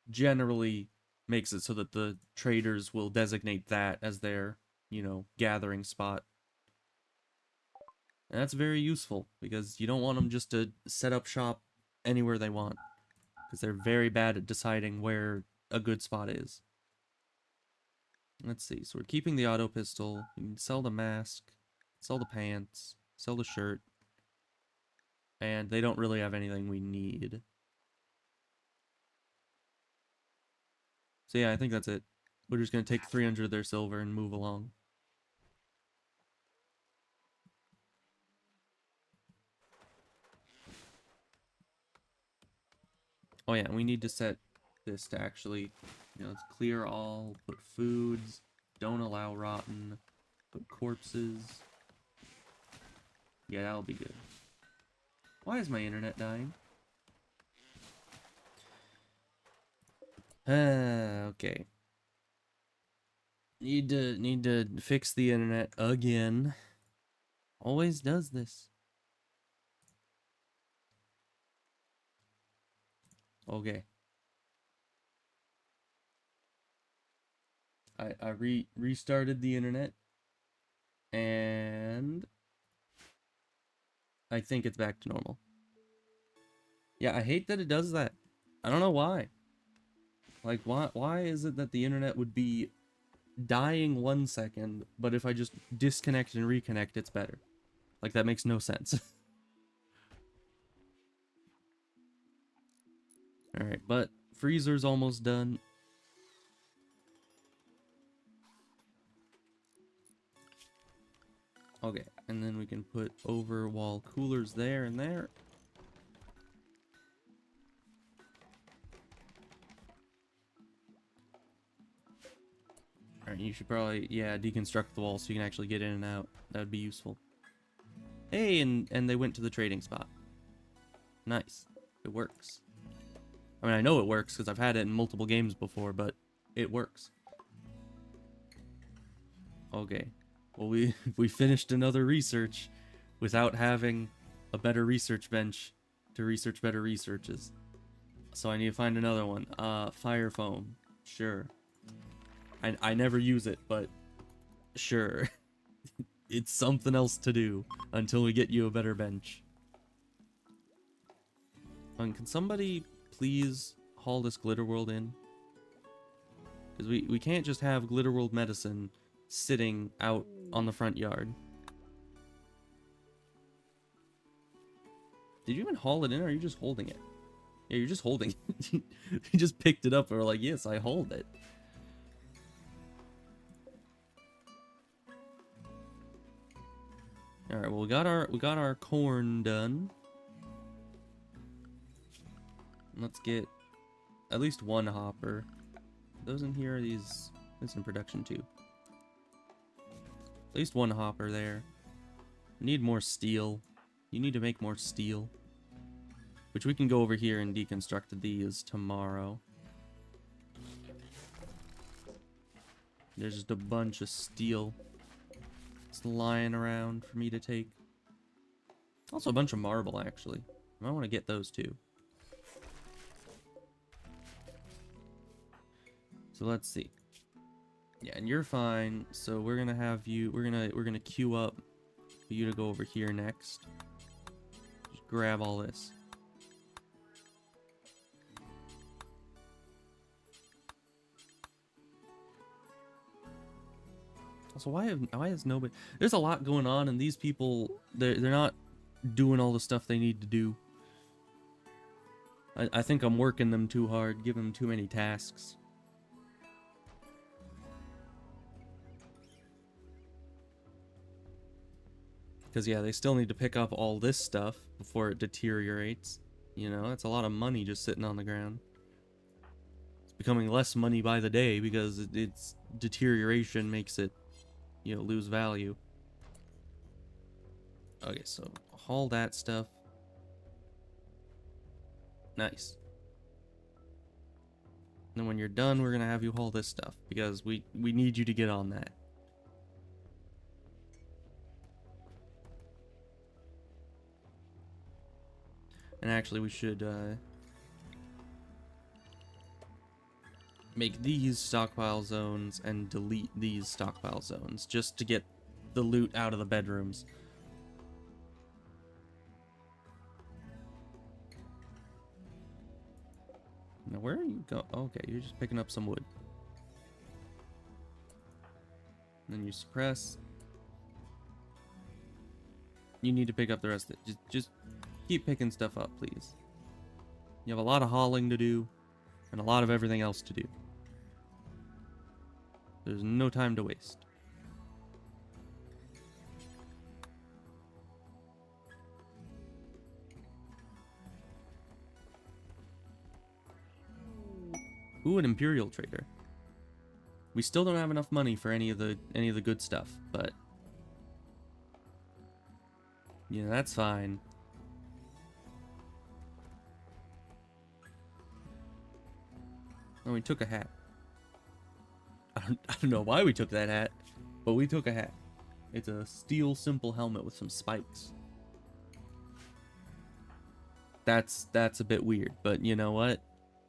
generally makes it so that the traders will designate that as their, you know, gathering spot. And that's very useful, because you don't want them just to set up shop anywhere they want, because they're very bad at deciding where a good spot is. Let's see, so we're keeping the auto pistol. We can sell the mask, sell the pants, sell the shirt, and they don't really have anything we need. So yeah, I think that's it. We're just going to take 300 of their silver and move along. Oh yeah, and we need to set this to actually, you know, let's clear all, put foods, don't allow rotten, put corpses. Yeah, that'll be good. Why is my internet dying? Okay. Need to fix the internet again. Always does this. Okay. I restarted the internet, and I think it's back to normal. Yeah, I hate that it does that. I don't know why. Like, why is it that the internet would be dying 1 second, but if I just disconnect and reconnect, it's better? Like, that makes no sense. Alright, but freezer's almost done. Okay, and then we can put over wall coolers there and there. Alright, you should probably, yeah, deconstruct the wall so you can actually get in and out. That would be useful. Hey, and they went to the trading spot. Nice. It works. I mean, I know it works because I've had it in multiple games before, but it works. Okay. Well, we finished another research without having a better research bench to research better researches. So I need to find another one. Fire foam. Sure. I never use it, but sure. It's something else to do until we get you a better bench. Can somebody please haul this Glitterworld in? Because we can't just have Glitterworld medicine sitting out on the front yard. Did you even haul it in, or are you just holding it? Yeah, you're just holding it. You just picked it up and were like, yes, I hauled it. Alright, well we got our corn done. Let's get at least one hopper. Those in here are these in production too. At least one hopper there. We need more steel. You need to make more steel. Which we can go over here and deconstruct these tomorrow. There's just a bunch of steel just lying around for me to take. Also a bunch of marble, actually. I want to get those too. So let's see. Yeah, and you're fine. So we're gonna have you. We're gonna queue up for you to go over here next. Just grab all this. So why is nobody? There's a lot going on, and these people they're not doing all the stuff they need to do. I think I'm working them too hard, giving them too many tasks. Because yeah, they still need to pick up all this stuff before it deteriorates. You know, that's a lot of money just sitting on the ground. It's becoming less money by the day because its deterioration makes it, you know, lose value. Okay, so haul that stuff. Nice. And then when you're done, we're gonna have you haul this stuff because we need you to get on that. And actually, we should make these stockpile zones and delete these stockpile zones just to get the loot out of the bedrooms. Now, where are you going? Okay, you're just picking up some wood. And then you suppress. You need to pick up the rest of it. Just keep picking stuff up, please. You have a lot of hauling to do, and a lot of everything else to do. There's no time to waste. Ooh, an Imperial Trader. We still don't have enough money for any of the good stuff, but yeah, that's fine. Oh, we took a hat. I don't know why we took that hat, but we took a hat. It's a steel simple helmet with some spikes. That's a bit weird, but you know what?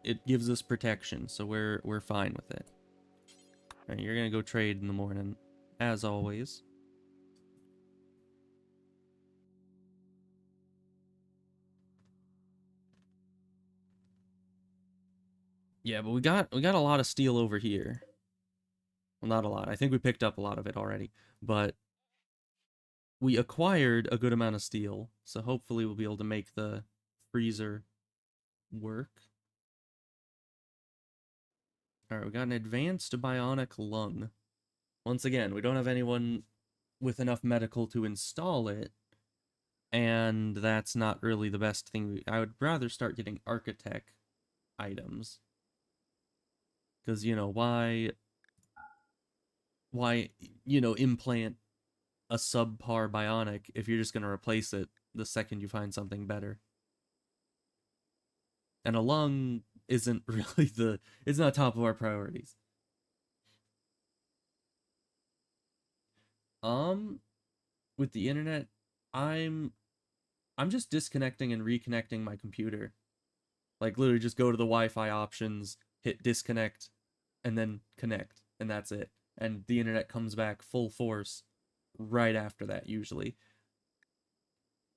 It gives us protection, so we're fine with it. All right, you're gonna go trade in the morning, as always. Yeah, but we got a lot of steel over here. Well, not a lot. I think we picked up a lot of it already, but we acquired a good amount of steel, so hopefully we'll be able to make the freezer work. All right, we got an advanced bionic lung. Once again, we don't have anyone with enough medical to install it, and that's not really the best thing. I would rather start getting Archotech items. Because, you know, why, you know, implant a subpar bionic if you're just going to replace it the second you find something better? And a lung isn't really it's not top of our priorities. With the internet, I'm just disconnecting and reconnecting my computer. Like literally just go to the Wi-Fi options, hit disconnect, and then connect, and that's it. And the internet comes back full force right after that usually.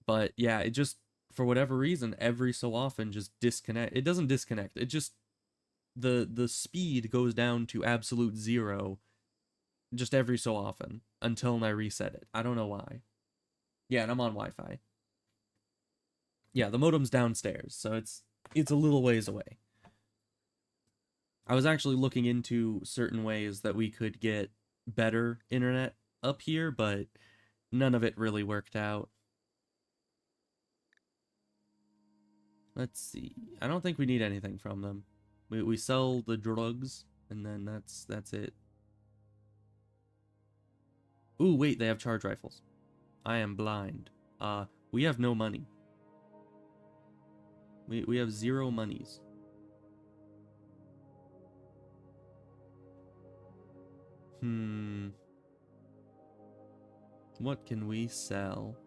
But yeah, it just for whatever reason every so often just disconnect. It doesn't disconnect. It just the speed goes down to absolute zero just every so often until I reset it. I don't know why. Yeah, and I'm on Wi-Fi. Yeah, the modem's downstairs, so it's a little ways away. I was actually looking into certain ways that we could get better internet up here, but none of it really worked out. Let's see. I don't think we need anything from them. We sell the drugs, and then that's it. Ooh, wait, they have charge rifles. I am blind. We have no money. We have zero monies. What can we sell?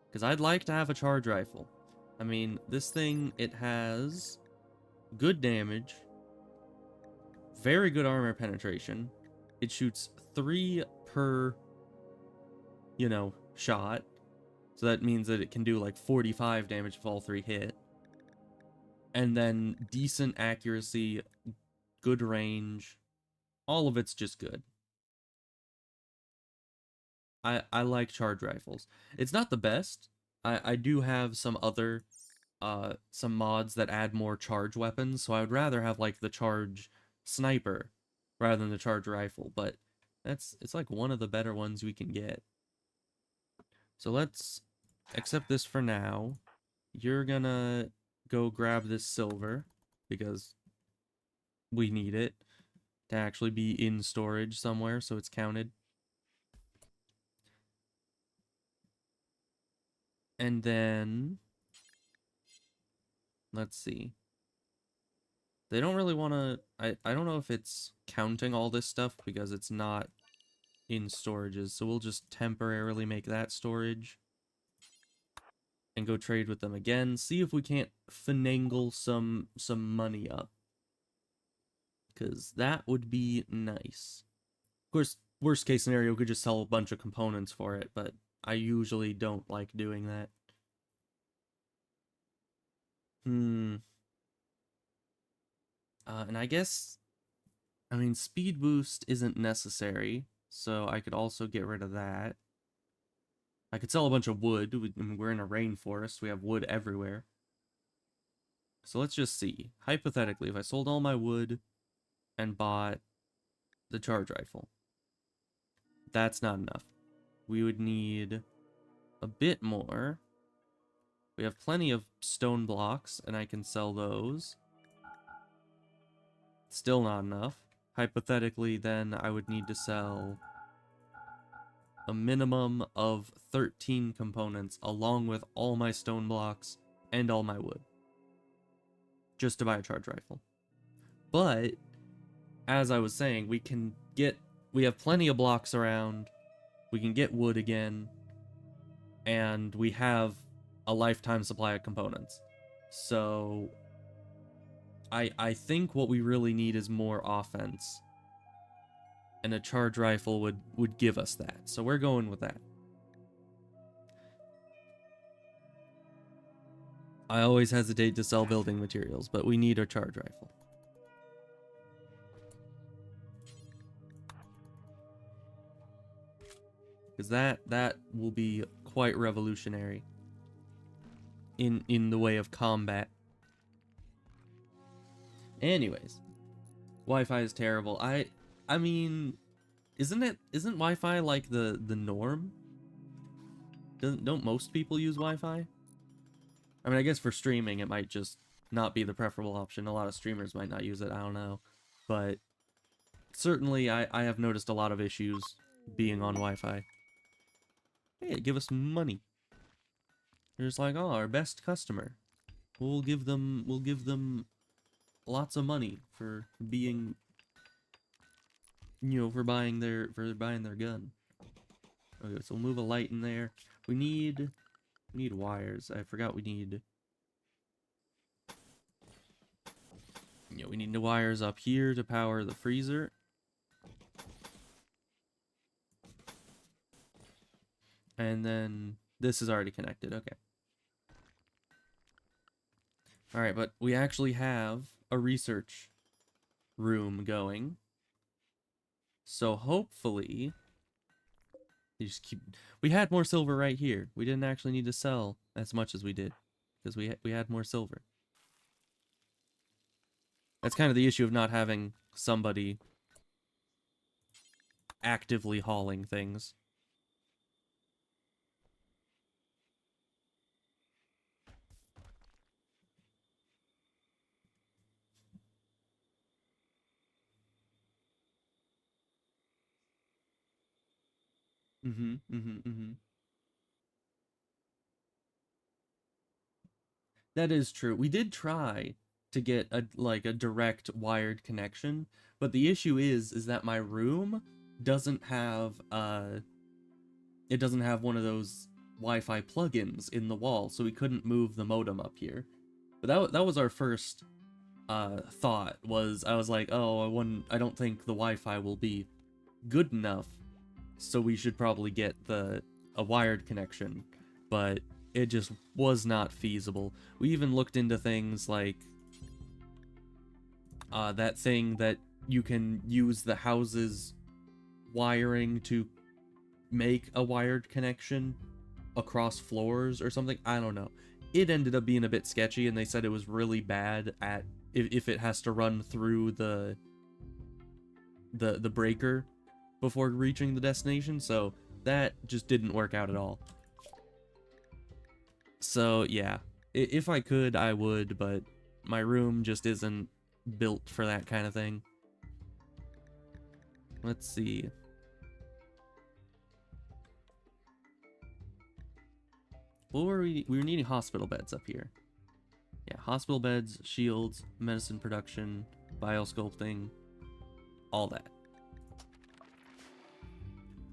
Because I'd like to have a charge rifle. I mean, this thing, it has good damage, very good armor penetration. It shoots 3 per, you know, shot. So that means that it can do like 45 damage if all 3 hit. And then decent accuracy, good range. All of it's just good. I like charge rifles. It's not the best. I do have some mods that add more charge weapons, so I would rather have like the charge sniper rather than the charge rifle, but it's like one of the better ones we can get. So let's accept this for now. You're gonna go grab this silver because we need it to actually be in storage somewhere so it's counted. And then let's see. They don't really want to... I don't know if it's counting all this stuff because it's not in storages, so we'll just temporarily make that storage and go trade with them again. See if we can't finagle some money up, because that would be nice. Of course, worst case scenario, we could just sell a bunch of components for it, but I usually don't like doing that. And I guess, I mean, speed boost isn't necessary, so I could also get rid of that. I could sell a bunch of wood. We're in a rainforest. We have wood everywhere. So let's just see. Hypothetically, if I sold all my wood and bought the charge rifle, that's not enough. We would need a bit more. We have plenty of stone blocks, and I can sell those. Still not enough. Hypothetically, then, I would need to sell a minimum of 13 components along with all my stone blocks and all my wood, just to buy a charge rifle. But as I was saying, we have plenty of blocks around, we can get wood again, and we have a lifetime supply of components. So I think what we really need is more offense, and a charge rifle would give us that. So we're going with that. I always hesitate to sell building materials, but we need a charge rifle. Because that will be quite revolutionary in the way of combat. Anyways, Wi-Fi is terrible. I mean, isn't Wi-Fi like the norm? Don't most people use Wi-Fi? I mean, I guess for streaming it might just not be the preferable option. A lot of streamers might not use it, I don't know. But certainly I have noticed a lot of issues being on Wi-Fi. Hey, give us money. They're just like, oh, our best customer. We'll give them lots of money for being, you know, for buying their gun. Okay, so we'll move a light in there. We need wires. I forgot we need, you know, we need the wires up here to power the freezer. And then this is already connected. Okay. All right, but we actually have a research room going. So hopefully you just keep... We had more silver right here. We didn't actually need to sell as much as we did because we had more silver. That's kind of the issue of not having somebody actively hauling things. That is true. We did try to get a direct wired connection, but the issue is that my room doesn't have it doesn't have one of those Wi-Fi plugins in the wall, so we couldn't move the modem up here. But that was our first thought. I was like, oh, I don't think the Wi-Fi will be good enough, so we should probably get a wired connection. But it just was not feasible. We even looked into things like that thing that you can use the house's wiring to make a wired connection across floors or something. I don't know. It ended up being a bit sketchy, and they said it was really bad at if it has to run through the breaker before reaching the destination, so that just didn't work out at all. So yeah, if I could, I would, but my room just isn't built for that kind of thing. Let's see. What were we were needing hospital beds up here. Yeah, hospital beds, shields, medicine production, biosculpting, all that.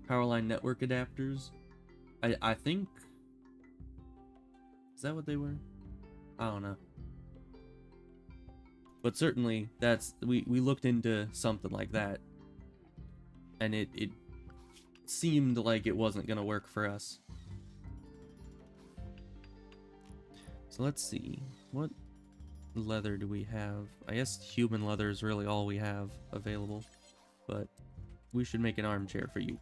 Powerline network adapters. I think... Is that what they were? I don't know. But certainly, that's... We looked into something like that. And it seemed like it wasn't going to work for us. So let's see. What leather do we have? I guess human leather is really all we have available. But we should make an armchair for you.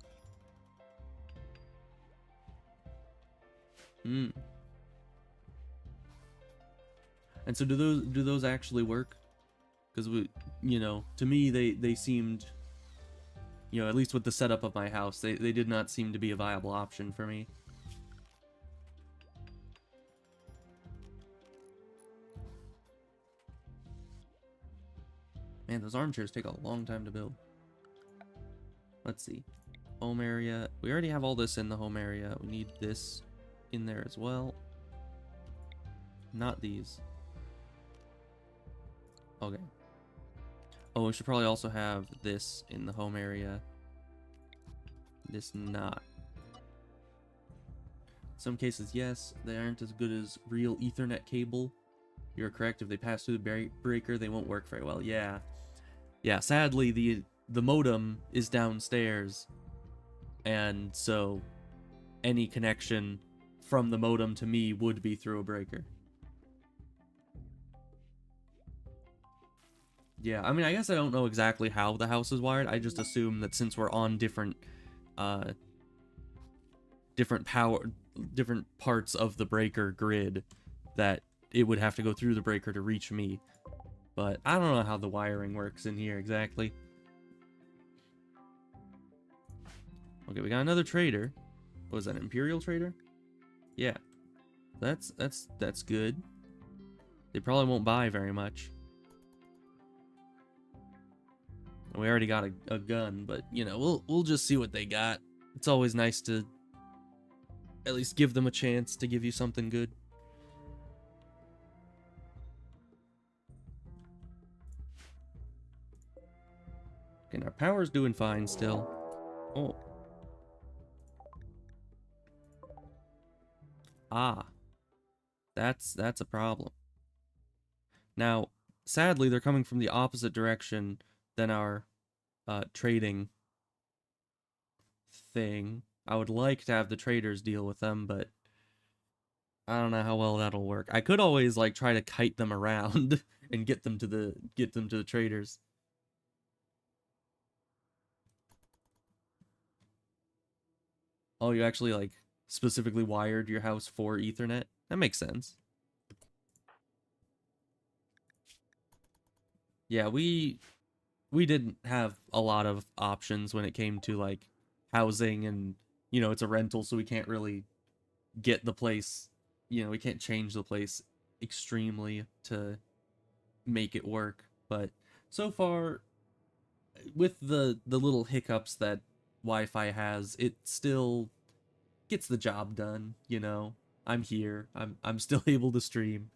And so do those actually work? Because to me they seemed, at least with the setup of my house, they did not seem to be a viable option for me. Man, those armchairs take a long time to build. Let's see. Home area. We already have all this in the home area. We need this in there as well. Not these. Okay. Oh, we should probably also have this in the home area. This not. Some cases, yes, they aren't as good as real Ethernet cable. You're correct. If they pass through the breaker, they won't work very well. Yeah. Yeah, sadly, the modem is downstairs. And so any connection from the modem to me would be through a breaker. Yeah, I mean, I guess I don't know exactly how the house is wired. I just assume that since we're on different parts of the breaker grid, that it would have to go through the breaker to reach me. But I don't know how the wiring works in here exactly. Okay, we got another trader. What was that, an Imperial trader? Yeah. That's good. They probably won't buy very much. We already got a gun, but we'll just see what they got. It's always nice to at least give them a chance to give you something good. Okay, our power's doing fine still. Oh. Ah. That's a problem. Now, sadly, they're coming from the opposite direction than our trading thing. I would like to have the traders deal with them, but I don't know how well that'll work. I could always try to kite them around and get them to the traders. Oh, you actually specifically wired your house for Ethernet? That makes sense. Yeah, we didn't have a lot of options when it came to housing, and it's a rental, so we can't really get the place, we can't change the place extremely to make it work. But so far, with the little hiccups that Wi-Fi has, it still gets the job done. I'm here. I'm still able to stream.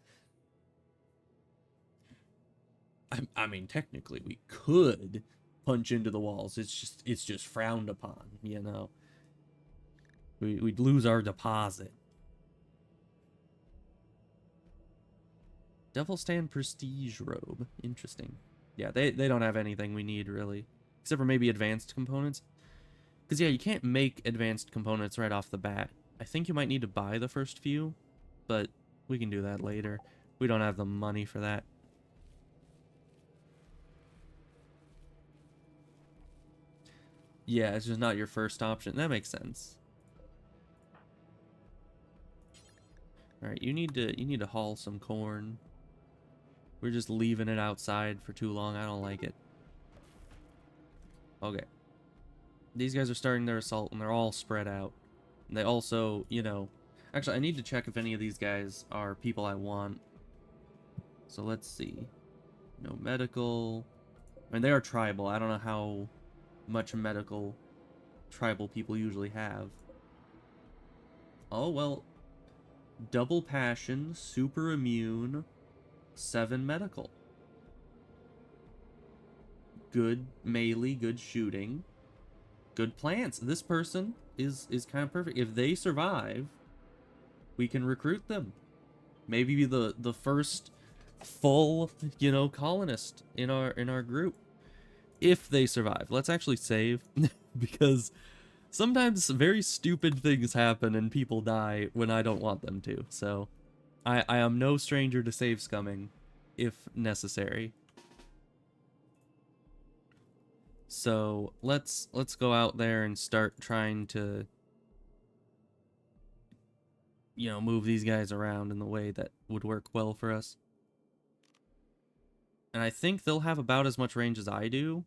I mean, technically, we could punch into the walls. It's just frowned upon. We'd lose our deposit. Devil Stand Prestige Robe. Interesting. Yeah, they don't have anything we need, really. Except for maybe advanced components. Because, yeah, you can't make advanced components right off the bat. I think you might need to buy the first few, but we can do that later. We don't have the money for that. Yeah, it's just not your first option. That makes sense. All right, you need to haul some corn. We're just leaving it outside for too long. I don't like it. Okay. These guys are starting their assault, and they're all spread out. And they also, you know... Actually, I need to check if any of these guys are people I want. So let's see. No medical. I mean, they are tribal. I don't know how much medical tribal people usually have. Oh, well. Double passion, super immune, 7 medical. Good melee, good shooting, good plants. This person is kind of perfect. If they survive, we can recruit them. Maybe be the first full, you know, colonist in our group. If they survive. Let's actually save because sometimes very stupid things happen and people die when I don't want them to. So I am no stranger to save scumming if necessary. So let's go out there and start trying to, you know, move these guys around in the way that would work well for us. And I think they'll have about as much range as I do,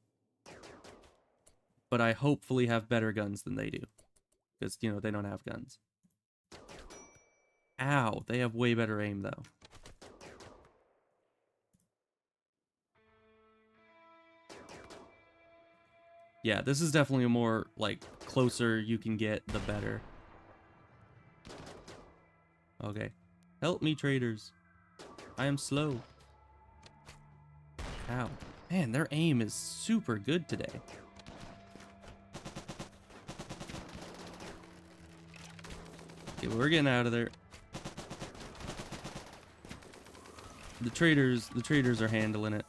but I hopefully have better guns than they do. Because, you know, they don't have guns. Ow, they have way better aim, though. Yeah, this is definitely a more, like, closer you can get, the better. Okay. Help me, traders. I am slow. Ow. Man, their aim is super good today. Okay, we're getting out of there. The traders are handling it.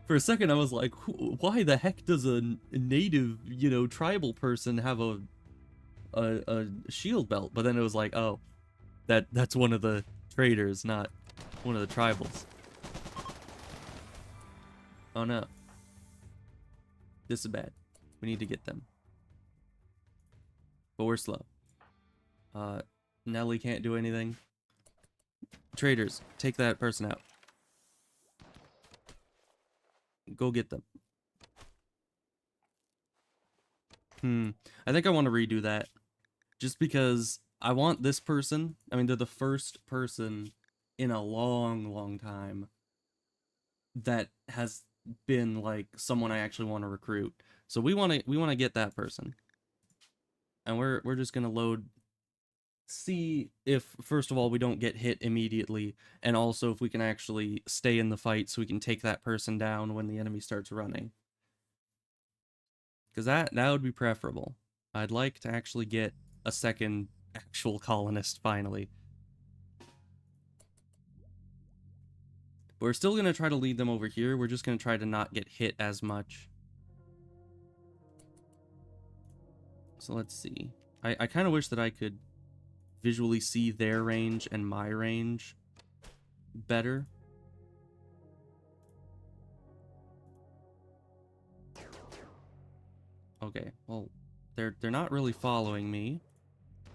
For a second, I was like, why the heck does a native, you know, tribal person have a shield belt? But then it was like, oh, that's one of the traders, not one of the tribals. Oh no. This is bad. We need to get them. But we're slow. Nelly can't do anything. Traders, take that person out. Go get them. I think I want to redo that. Just because I want this person. I mean, they're the first person in a long time that has been like someone I actually want to recruit. So we want to get that person. And we're just going to load, see if first of all we don't get hit immediately, and also if we can actually stay in the fight so we can take that person down when the enemy starts running. Cuz that would be preferable. I'd like to actually get a second actual colonist finally. But we're still going to try to lead them over here. We're just going to try to not get hit as much. So let's see. I kind of wish that I could visually see their range and my range better. Okay, well, they're not really following me.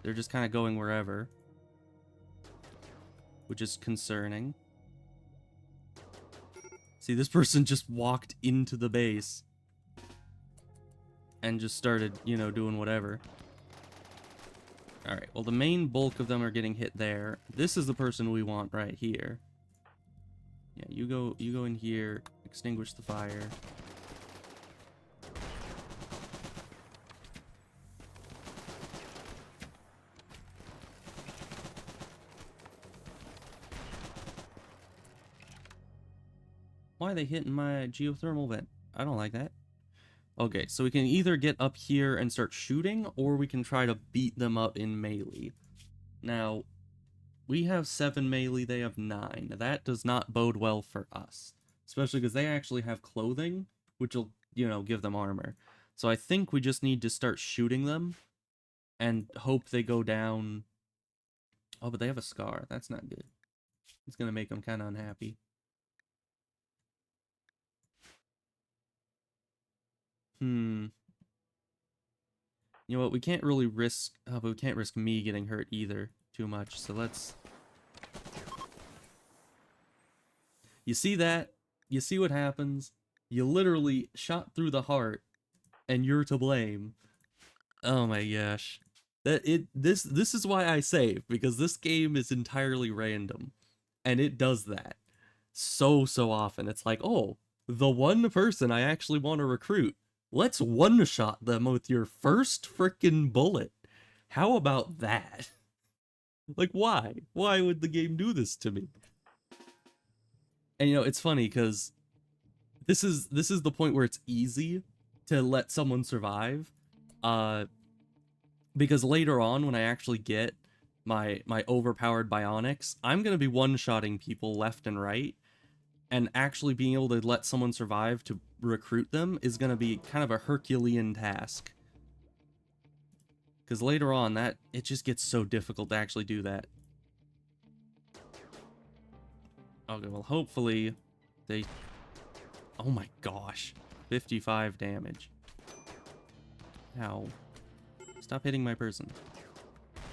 They're just kind of going wherever, which is concerning. See, this person just walked into the base and just started, you know, doing whatever. All right, well, the main bulk of them are getting hit there. This is the person we want right here. Yeah, you go in here, extinguish the fire. Why are they hitting my geothermal vent? I don't like that. Okay, so we can either get up here and start shooting, or we can try to beat them up in melee. Now, we have 7 melee, they have 9. That does not bode well for us. Especially because they actually have clothing, which will, you know, give them armor. So I think we just need to start shooting them and hope they go down. Oh, but they have a scar. That's not good. It's going to make them kind of unhappy. You know what? We can't really risk... Oh, but we can't risk me getting hurt either too much. So let's... You see that? You see what happens? You literally shot through the heart, and you're to blame. Oh my gosh. This is why I save, because this game is entirely random. And it does that so often. It's like, oh, the one person I actually want to recruit, let's one-shot them with your first frickin' bullet. How about that? Like, why? Why would the game do this to me? And you know, it's funny because this is the point where it's easy to let someone survive. Because later on, when I actually get my overpowered bionics, I'm gonna be one-shotting people left and right, and actually being able to let someone survive to recruit them is gonna be kind of a Herculean task. Because later on, it just gets so difficult to actually do that. Okay, well, hopefully they... Oh my gosh. 55 damage. Ow. Stop hitting my person.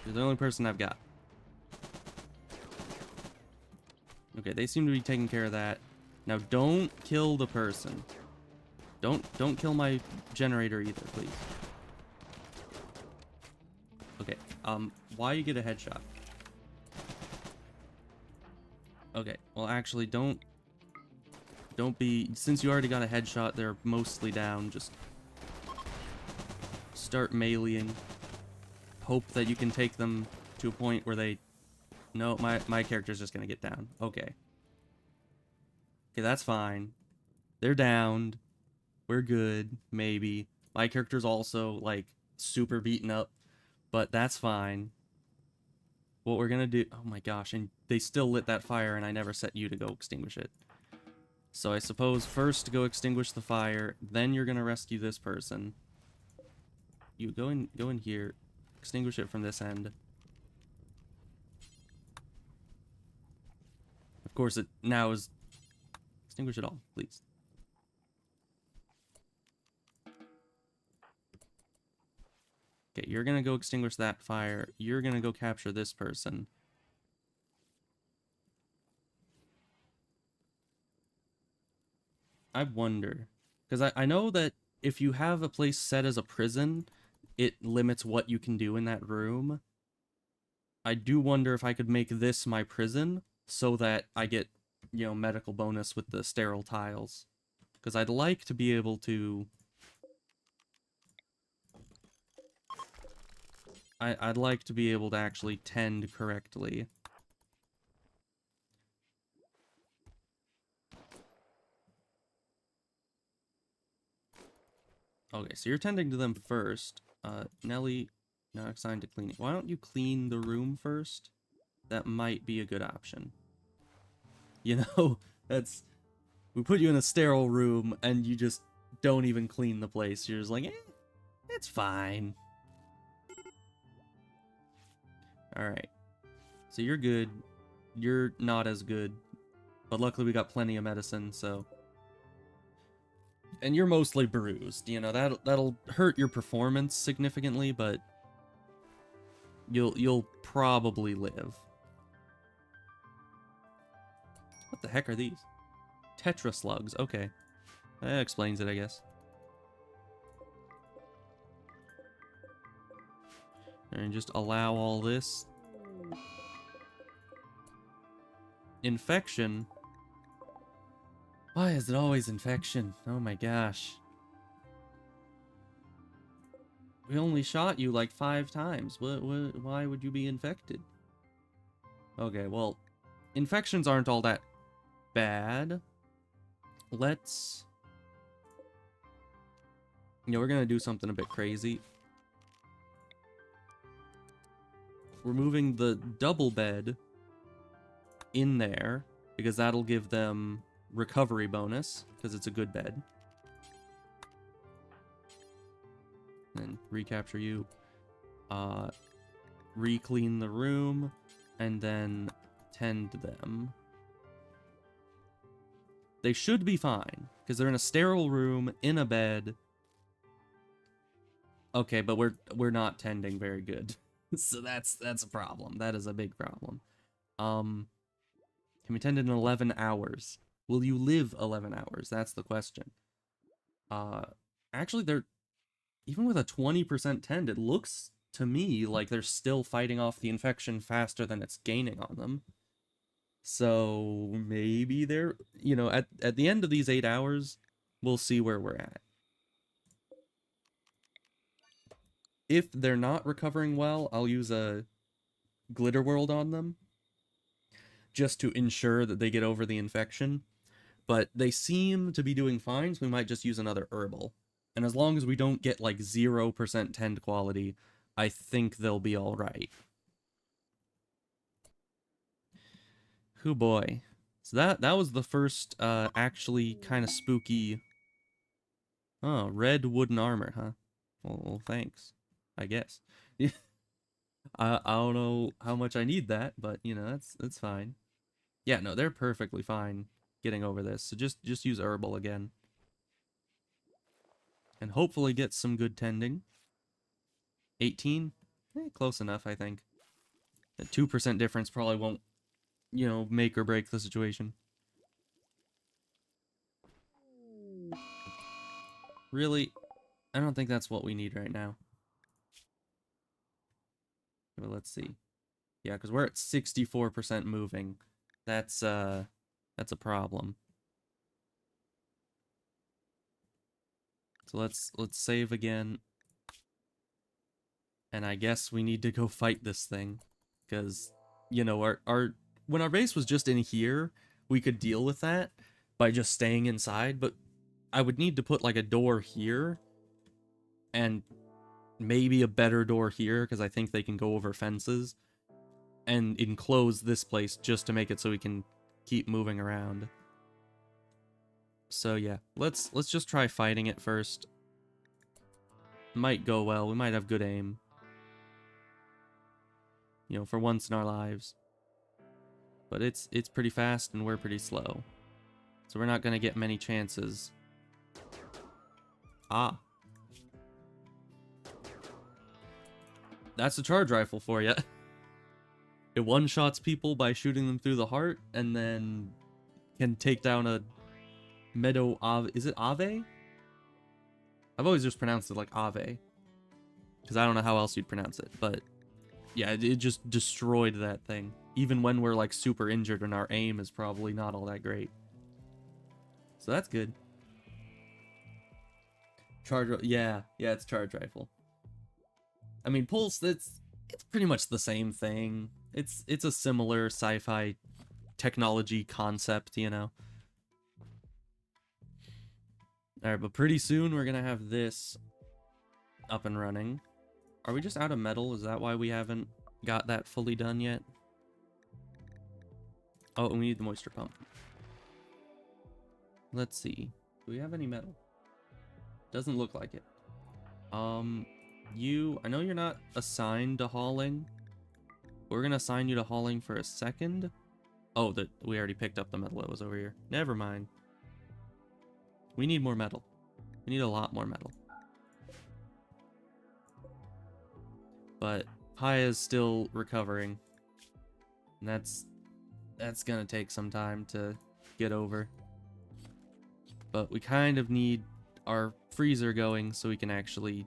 You're the only person I've got. Okay, they seem to be taking care of that. Now don't kill the person. Don't kill my generator either, please. Okay, why you get a headshot? Okay, well actually don't be, since you already got a headshot, they're mostly down, just start meleeing. Hope that you can take them to a point where they... No, my character's just gonna get down. Okay. Okay, that's fine. They're downed. We're good, maybe. My character's also, like, super beaten up, but that's fine. What we're gonna do... Oh my gosh, and they still lit that fire, and I never set you to go extinguish it. So I suppose first go extinguish the fire, then you're gonna rescue this person. You go in here, extinguish it from this end. Of course, it now is... Extinguish it all, please. Okay, you're gonna go extinguish that fire. You're gonna go capture this person. I wonder, because I know that if you have a place set as a prison, it limits what you can do in that room. I do wonder if I could make this my prison so that I get, you know, medical bonus with the sterile tiles. Because I'd like to be able to... I'd like to be able to actually tend correctly. Okay, so you're tending to them first. Nelly, not assigned to cleaning. Why don't you clean the room first? That might be a good option. You know, that's... We put you in a sterile room, and you just don't even clean the place. You're just like, eh, it's fine. Alright. So you're good. You're not as good. But luckily we got plenty of medicine, so... And you're mostly bruised, you know, that'll hurt your performance significantly, but you'll probably live. What the heck are these? Tetra slugs, okay. That explains it, I guess. And just allow all this. Infection? Why is it always infection? Oh my gosh. We only shot you like 5 times. Why would you be infected? Okay, well, infections aren't all that bad. Let's... You know, we're gonna do something a bit crazy. We're moving the double bed in there, because that'll give them recovery bonus, because it's a good bed. And recapture you. Re-clean the room, and then tend them. They should be fine, because they're in a sterile room, in a bed. Okay, but we're not tending very good. So that's a problem. That is a big problem. Um, can we tend in 11 hours? Will you live 11 hours? That's the question. Uh, actually, they're even with a 20% tend, it looks to me like they're still fighting off the infection faster than it's gaining on them. So maybe they're, at the end of these 8 hours, we'll see where we're at. If they're not recovering well, I'll use a glitter world on them just to ensure that they get over the infection. But they seem to be doing fine, so we might just use another herbal. And as long as we don't get like 0% tend quality, I think they'll be all right. Hoo boy. So that was the first actually kind of spooky. Oh, red wooden armor, huh? Well, thanks. I guess. I don't know how much I need that, but that's fine. Yeah, no, they're perfectly fine getting over this. So just use herbal again. And hopefully get some good tending. 18? Close enough, I think. A 2% difference probably won't, make or break the situation. Really? I don't think that's what we need right now. But let's see. Yeah, because we're at 64% moving. That's a problem. So let's save again. And I guess we need to go fight this thing. Because, our when our base was just in here, we could deal with that by just staying inside, but I would need to put like a door here and maybe a better door here because I think they can go over fences and enclose this place just to make it so we can keep moving around. So yeah, let's just try fighting it first. Might go well. We might have good aim. For once in our lives. But it's pretty fast and we're pretty slow. So we're not going to get many chances. Ah. That's a charge rifle for you. It one-shots people by shooting them through the heart, and then can take down a meadow ave. Is it ave? I've always just pronounced it like ave. Because I don't know how else you'd pronounce it, but yeah, it just destroyed that thing. Even when we're like super injured and our aim is probably not all that great. So that's good. Yeah, it's charge rifle. I mean, pulse, it's pretty much the same thing. It's a similar sci-fi technology concept, Alright, but pretty soon we're gonna have this up and running. Are we just out of metal? Is that why we haven't got that fully done yet? Oh, and we need the moisture pump. Let's see. Do we have any metal? Doesn't look like it. I know you're not assigned to hauling. We're gonna assign you to hauling for a second. Oh, we already picked up the metal that was over here. Never mind. We need more metal. We need a lot more metal. But Paya's still recovering. And that's gonna take some time to get over. But we kind of need our freezer going so we can actually,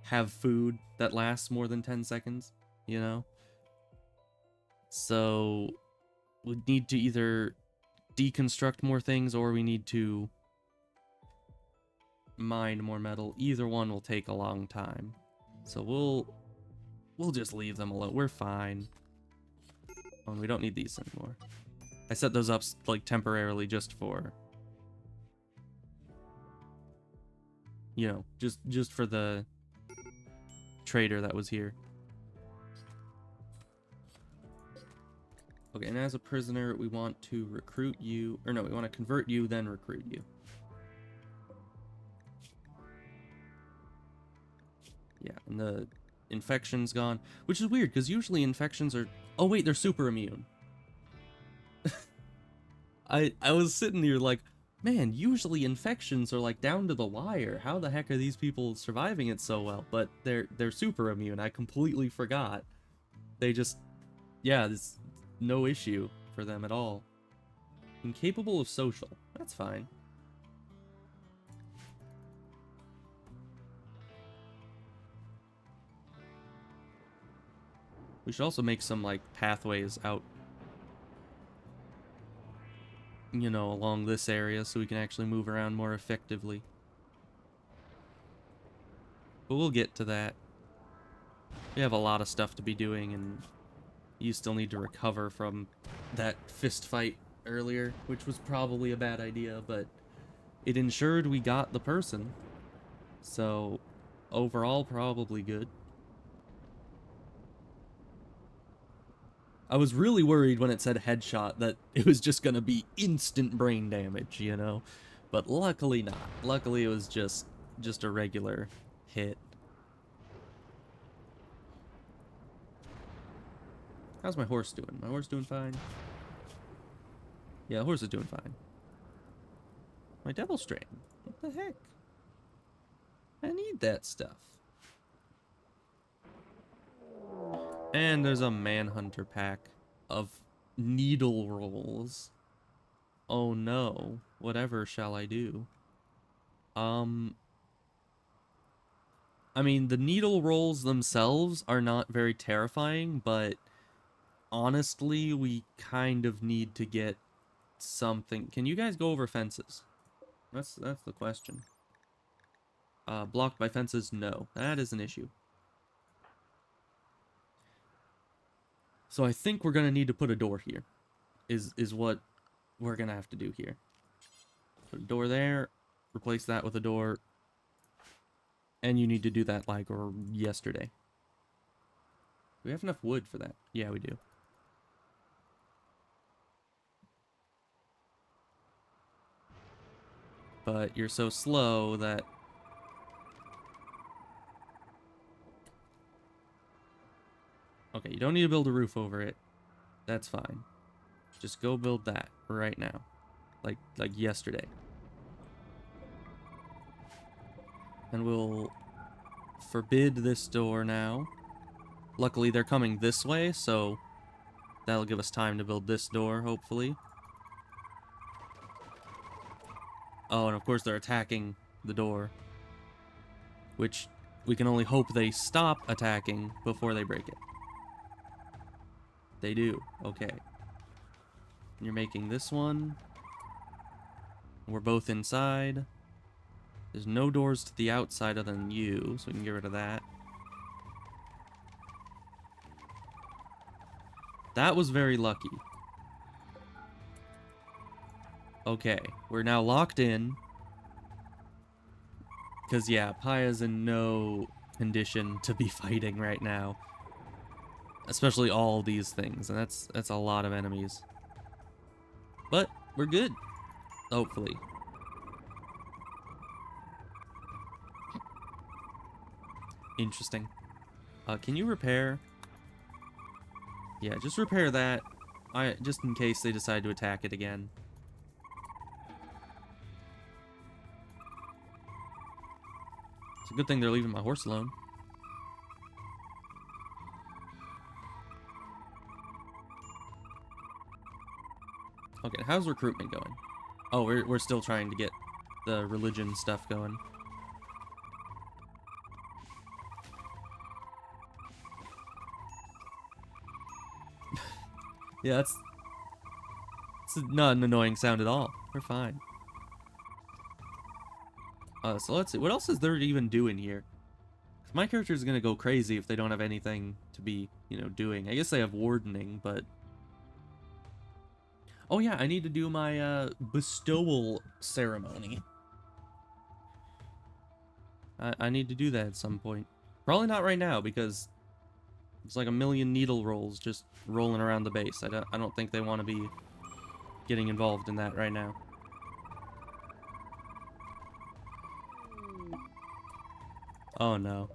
have food that lasts more than 10 seconds, So we need to either deconstruct more things or we need to mine more metal. Either one will take a long time. So we'll just leave them alone. We're fine. Oh, and we don't need these anymore. I set those up like temporarily just for just for the trader that was here. Okay, and as a prisoner, we want to recruit you, or no, we want to convert you, then recruit you. Yeah, and the infection's gone, which is weird, because usually infections are... Oh, wait, they're super immune. I was sitting here like, Man, usually infections are like down to the wire. How the heck are these people surviving it so well? But they're super immune. I completely forgot. They just, yeah, there's no issue for them at all. Incapable of social. That's fine. We should also make some like pathways out, you know, along this area so we can actually move around more effectively. But we'll get to that. We have a lot of stuff to be doing, and you still need to recover from that fist fight earlier, which was probably a bad idea, but it ensured we got the person. So, overall, probably good. I was really worried when it said headshot that it was just gonna be instant brain damage, you know? But luckily not. Luckily it was just a regular hit. How's my horse doing? My horse doing fine? Yeah, the horse is doing fine. My devil strain. What the heck? I need that stuff. And there's a manhunter pack of needle rolls. Oh no. Whatever shall I do? I mean, the needle rolls themselves are not very terrifying, but honestly, we kind of need to get something. Can you guys go over fences? That's the question. Blocked by fences? No. That is an issue. So I think we're gonna need to put a door here. Is what we're gonna have to do here. Put a door there, replace that with a door, and you need to do that like or yesterday. Do we have enough wood for that? Yeah, we do. But you're so slow that... Okay, you don't need to build a roof over it. That's fine. Just go build that right now. Like yesterday. And we'll forbid this door now. Luckily, they're coming this way, so that'll give us time to build this door, hopefully. Oh, and of course they're attacking the door. Which we can only hope they stop attacking before they break it. They do. Okay. You're making this one. We're both inside. There's no doors to the outside other than you, so we can get rid of that. That was very lucky. Okay, we're now locked in. Because, yeah, Paya's in no condition to be fighting right now. Especially all these things, and that's a lot of enemies. But, we're good. Hopefully. Interesting. Can you repair? Yeah, just repair that. Just in case they decide to attack it again. It's a good thing they're leaving my horse alone. Okay, how's recruitment going? Oh, we're still trying to get the religion stuff going. Yeah, it's not an annoying sound at all. We're fine. So let's see. What else is there to even do in here? 'Cause my character is gonna go crazy if they don't have anything to be, you know, doing. I guess they have wardening, but... Oh yeah, I need to do my bestowal ceremony. I need to do that at some point. Probably not right now, because it's like a million needle rolls just rolling around the base. I don't think they want to be getting involved in that right now. Oh no.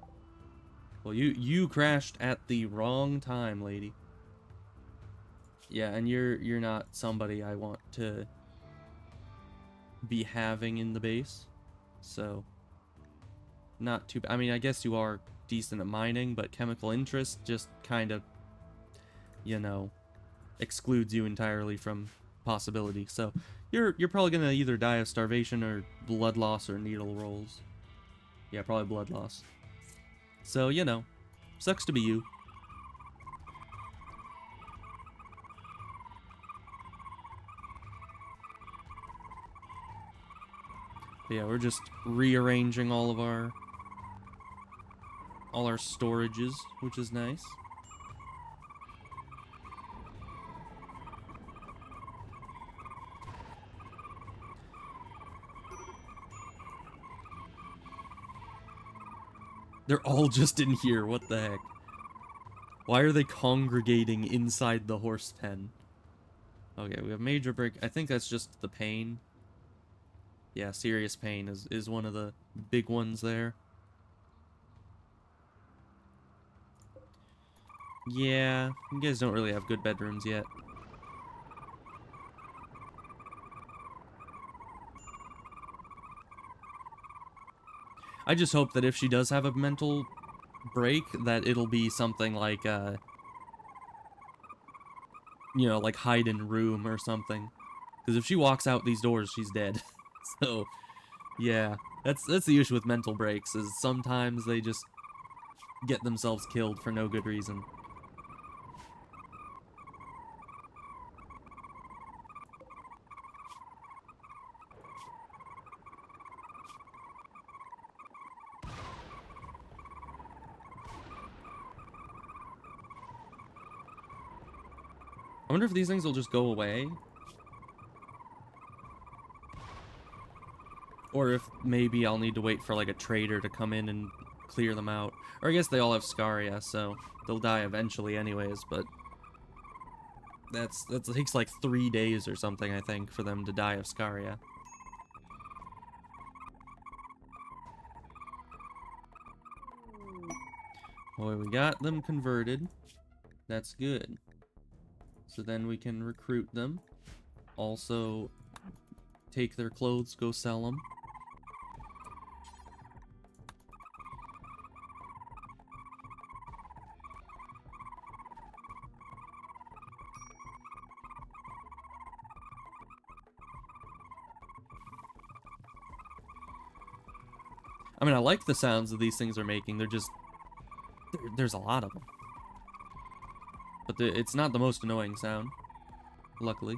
Well, you crashed at the wrong time, lady. Yeah, and you're not somebody I want to be having in the base. So, not too bad. I mean, I guess you are decent at mining, but chemical interest just kind of, you know, excludes you entirely from possibility. So, you're probably gonna either die of starvation or blood loss or needle rolls. Yeah, probably blood loss. So, you know, sucks to be you. But yeah, we're just rearranging all our storages, which is nice. They're all just in here, what the heck? Why are they congregating inside the horse pen? Okay, we have major break. I think that's just the pain. Yeah, serious pain is one of the big ones there. Yeah, you guys don't really have good bedrooms yet. I just hope that if she does have a mental break, that it'll be something like, you know, like hide in room or something. Because if she walks out these doors, she's dead. So, yeah, that's the issue with mental breaks, is sometimes they just get themselves killed for no good reason. I wonder if these things will just go away. Or if maybe I'll need to wait for like a trader to come in and clear them out. Or I guess they all have Scaria, so they'll die eventually anyways, but that takes like 3 days or something, I think, for them to die of Scaria. Boy, we got them converted. That's good. So then we can recruit them. Also, take their clothes, go sell them. I mean, I like the sounds that these things are making. They're just... there's a lot of them. But it's not the most annoying sound, luckily.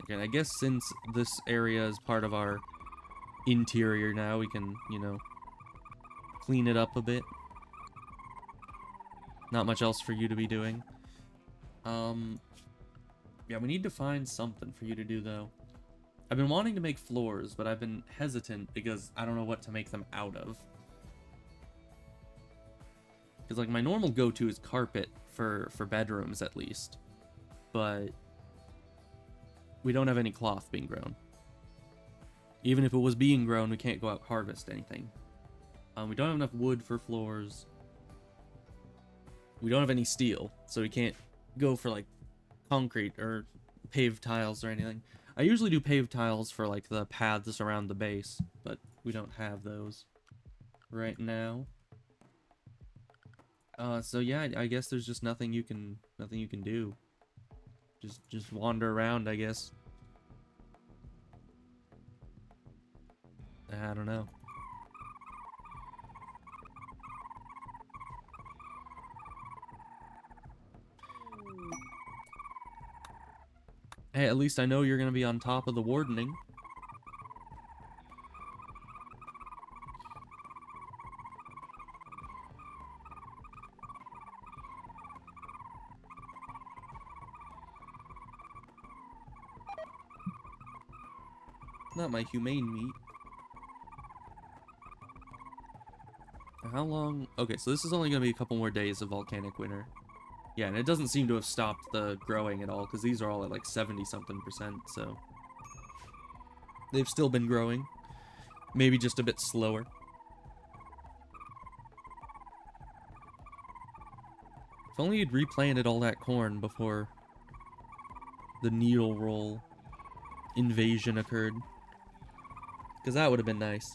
Again, I guess since this area is part of our interior now, we can, you know, clean it up a bit. Not much else for you to be doing. Yeah, we need to find something for you to do, though. I've been wanting to make floors, but I've been hesitant because I don't know what to make them out of. Because, like, my normal go-to is carpet for bedrooms, at least. But we don't have any cloth being grown. Even if it was being grown, we can't go out harvest anything. We don't have enough wood for floors. We don't have any steel, so we can't go for, like, concrete or paved tiles or anything. I usually do paved tiles for, like, the paths around the base, but we don't have those right now. So yeah, I guess there's just nothing you can do. Just wander around, I guess. I don't know. Hey, at least I know you're gonna be on top of the wardening. Not my humane meat. How long? Okay, so this is only gonna be a couple more days of volcanic winter. Yeah, and it doesn't seem to have stopped the growing at all, because these are all at like 70-something%, so... they've still been growing. Maybe just a bit slower. If only you'd replanted all that corn before the needle roll invasion occurred. Because that would have been nice.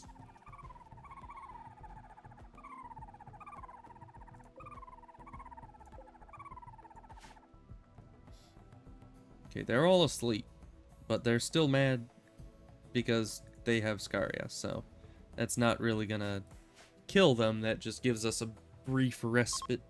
Okay, they're all asleep, but they're still mad because they have Scaria, so that's not really gonna kill them. That just gives us a brief respite.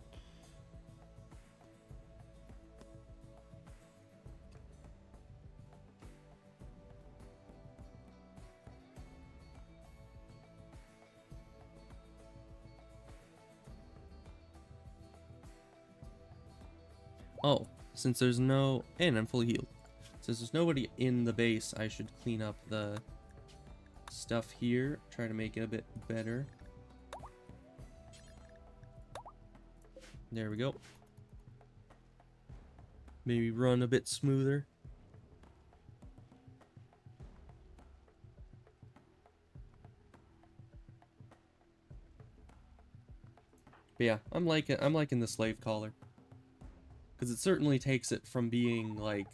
Oh, since there's no... And I'm fully healed. Since there's nobody in the base, I should clean up the stuff here. Try to make it a bit better. There we go. Maybe run a bit smoother. But yeah, I'm liking the slave collar. Because it certainly takes it from being, like,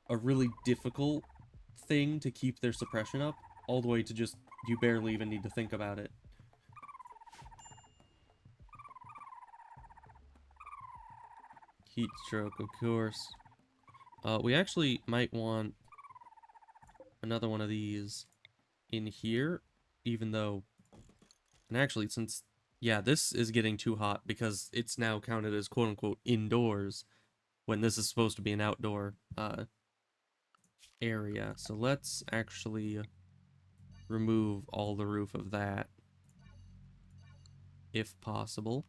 a really difficult thing to keep their suppression up, all the way to just, you barely even need to think about it. Heat stroke, of course. We actually might want another one of these in here, even though... And actually, since... Yeah, this is getting too hot because it's now counted as quote-unquote indoors, when this is supposed to be an outdoor area. So let's actually remove all the roof of that, if possible.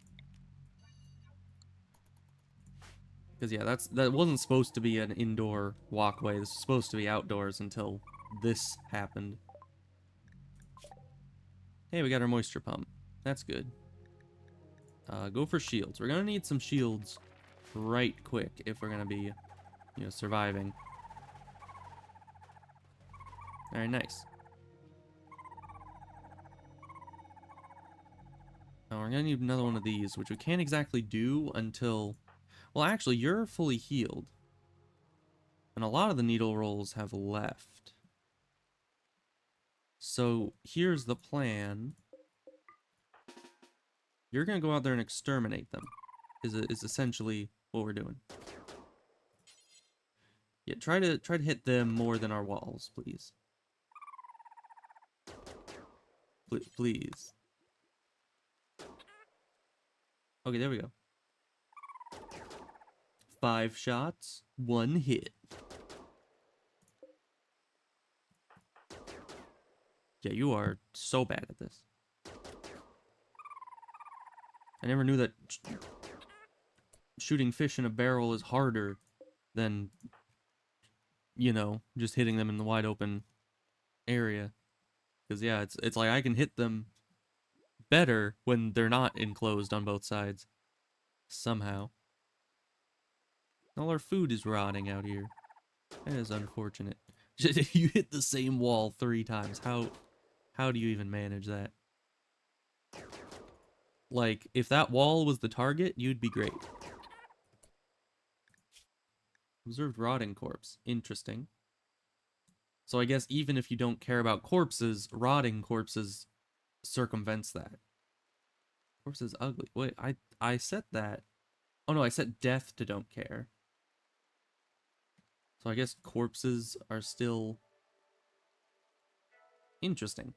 Because yeah, that wasn't supposed to be an indoor walkway. This was supposed to be outdoors until this happened. Hey, we got our moisture pump. That's good. Go for shields. We're gonna need some shields right quick if we're gonna be, you know, surviving. Alright, nice. Now we're gonna need another one of these, which we can't exactly do until... Well, actually, you're fully healed. And a lot of the needle rolls have left. So, here's the plan. You're gonna go out there and exterminate them. Is essentially what we're doing. Yeah, try to hit them more than our walls, please. Please. Okay, there we go. 5 shots, 1 hit. Yeah, you are so bad at this. I never knew that shooting fish in a barrel is harder than, you know, just hitting them in the wide open area. Because yeah, it's like I can hit them better when they're not enclosed on both sides. Somehow. All our food is rotting out here. That is unfortunate. You hit the same wall 3 times. How do you even manage that? Like, if that wall was the target, you'd be great. Observed rotting corpse. Interesting. So I guess even if you don't care about corpses, rotting corpses circumvents that. Corpse is ugly. Wait, I set that. Oh no, I set death to don't care. So I guess corpses are still interesting.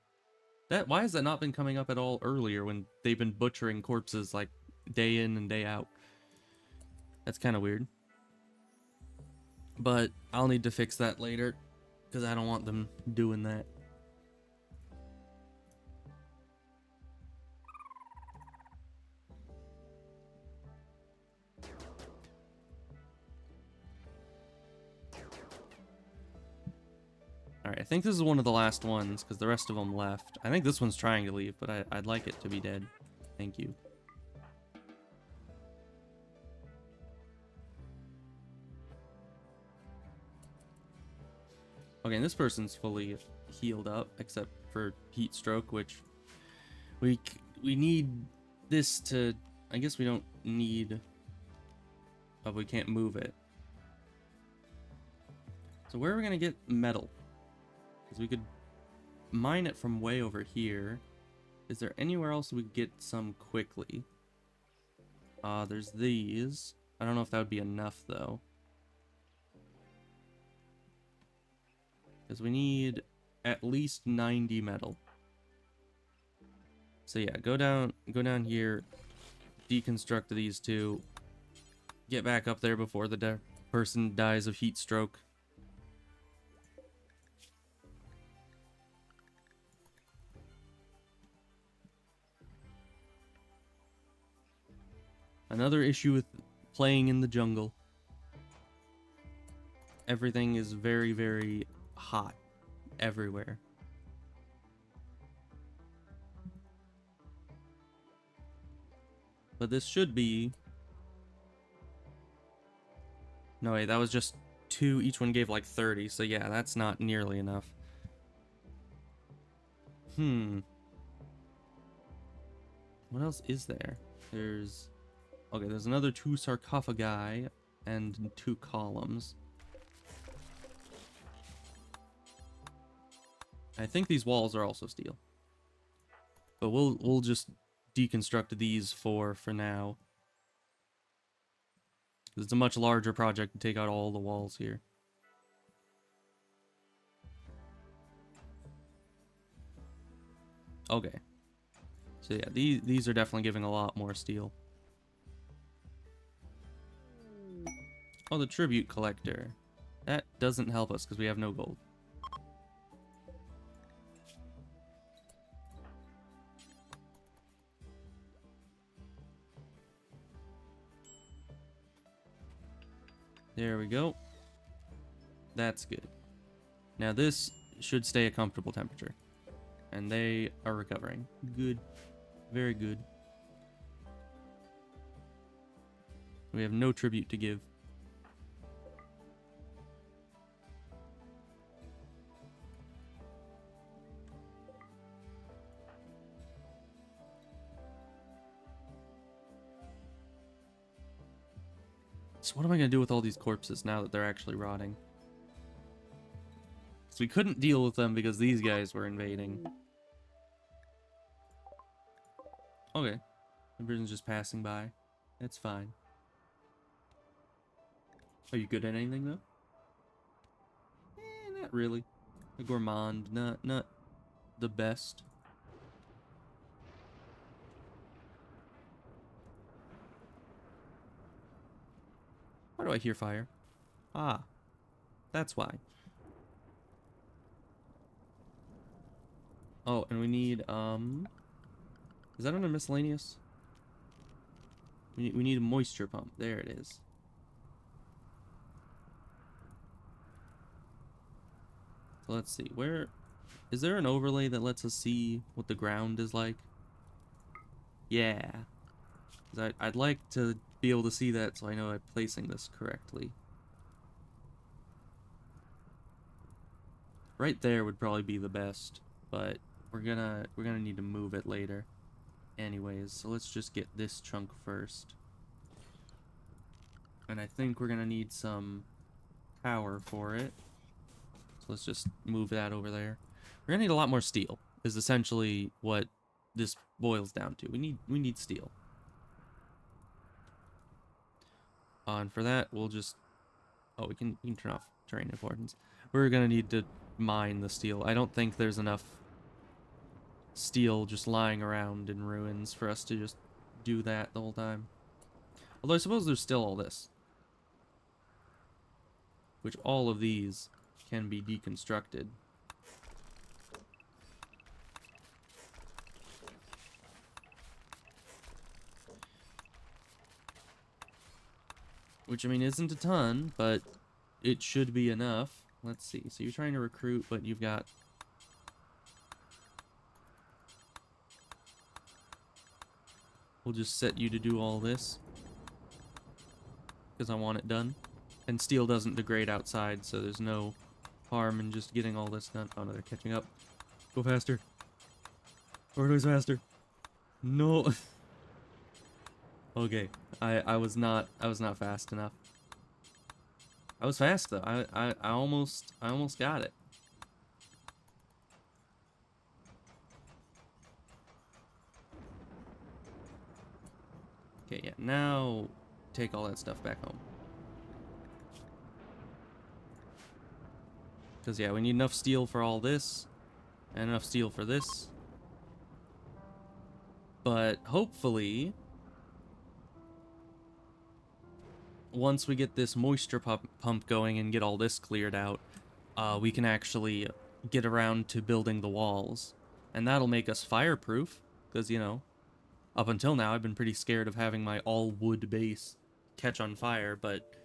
Why has that not been coming up at all earlier when they've been butchering corpses like day in and day out? That's kind of weird. But I'll need to fix that later because I don't want them doing that. Alright, I think this is one of the last ones, because the rest of them left. I think this one's trying to leave, but I'd like it to be dead. Thank you. Okay, and this person's fully healed up, except for heat stroke, which... We need this to... I guess we don't need... Oh, we can't move it. So where are we gonna get metal? Because we could mine it from way over here. Is there anywhere else we could get some quickly? There's these. I don't know if that would be enough though. Because we need at least 90 metal. So yeah, go down here, deconstruct these two, get back up there before the person dies of heat stroke. Another issue with playing in the jungle. Everything is very, very hot everywhere. But this should be... No, wait, that was just 2. Each one gave like 30, so yeah, that's not nearly enough. What else is there? There's... Okay, there's another 2 sarcophagi and 2 columns. I think these walls are also steel. But we'll just deconstruct these for now. It's a much larger project to take out all the walls here. Okay. So yeah, these are definitely giving a lot more steel. Oh, the tribute collector. That doesn't help us because we have no gold. There we go. That's good. Now this should stay a comfortable temperature. And they are recovering. Good. Very good. We have no tribute to give. So what am I going to do with all these corpses now that they're actually rotting? So we couldn't deal with them because these guys were invading. Okay. The person's just passing by. That's fine. Are you good at anything though? Not really. A gourmand, not the best. Why do I hear fire? Ah, that's why. Oh, and we need, is that under miscellaneous? We need a moisture pump. There it is. So let's see, where, is there an overlay that lets us see what the ground is like? Yeah. 'Cause I'd like to be able to see that so I know I'm placing this correctly. Right there would probably be the best, but we're gonna need to move it later. Anyways, so let's just get this chunk first. And I think we're gonna need some power for it. So let's just move that over there. We're gonna need a lot more steel, is essentially what this boils down to. We need steel. And for that, we'll just... Oh, we can turn off terrain importance. We're gonna need to mine the steel. I don't think there's enough steel just lying around in ruins for us to just do that the whole time. Although I suppose there's still all this. Which all of these can be deconstructed. Which, I mean, isn't a ton, but it should be enough. Let's see. So you're trying to recruit, but you've got... We'll just set you to do all this. Because I want it done. And steel doesn't degrade outside, so there's no harm in just getting all this done. Oh no, they're catching up. Go faster. Always faster. No. Okay. I was not fast enough. I was fast though. I almost got it. Okay, yeah, now take all that stuff back home. Because, yeah, we need enough steel for all this, and enough steel for this. But hopefully, once we get this moisture pump going and get all this cleared out, we can actually get around to building the walls. And that'll make us fireproof, because, you know, up until now I've been pretty scared of having my all-wood base catch on fire, but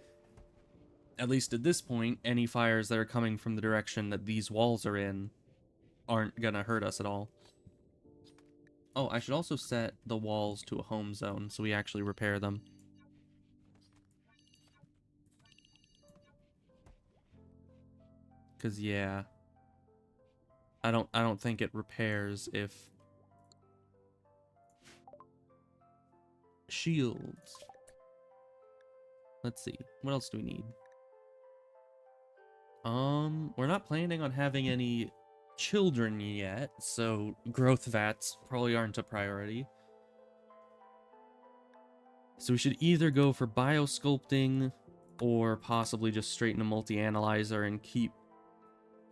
at least at this point, any fires that are coming from the direction that these walls are in aren't gonna hurt us at all. Oh, I should also set the walls to a home zone so we actually repair them. Cause yeah, I don't think it repairs if shields. Let's see, what else do we need? We're not planning on having any children yet, so growth vats probably aren't a priority. So we should either go for biosculpting or possibly just straighten a multi-analyzer and keep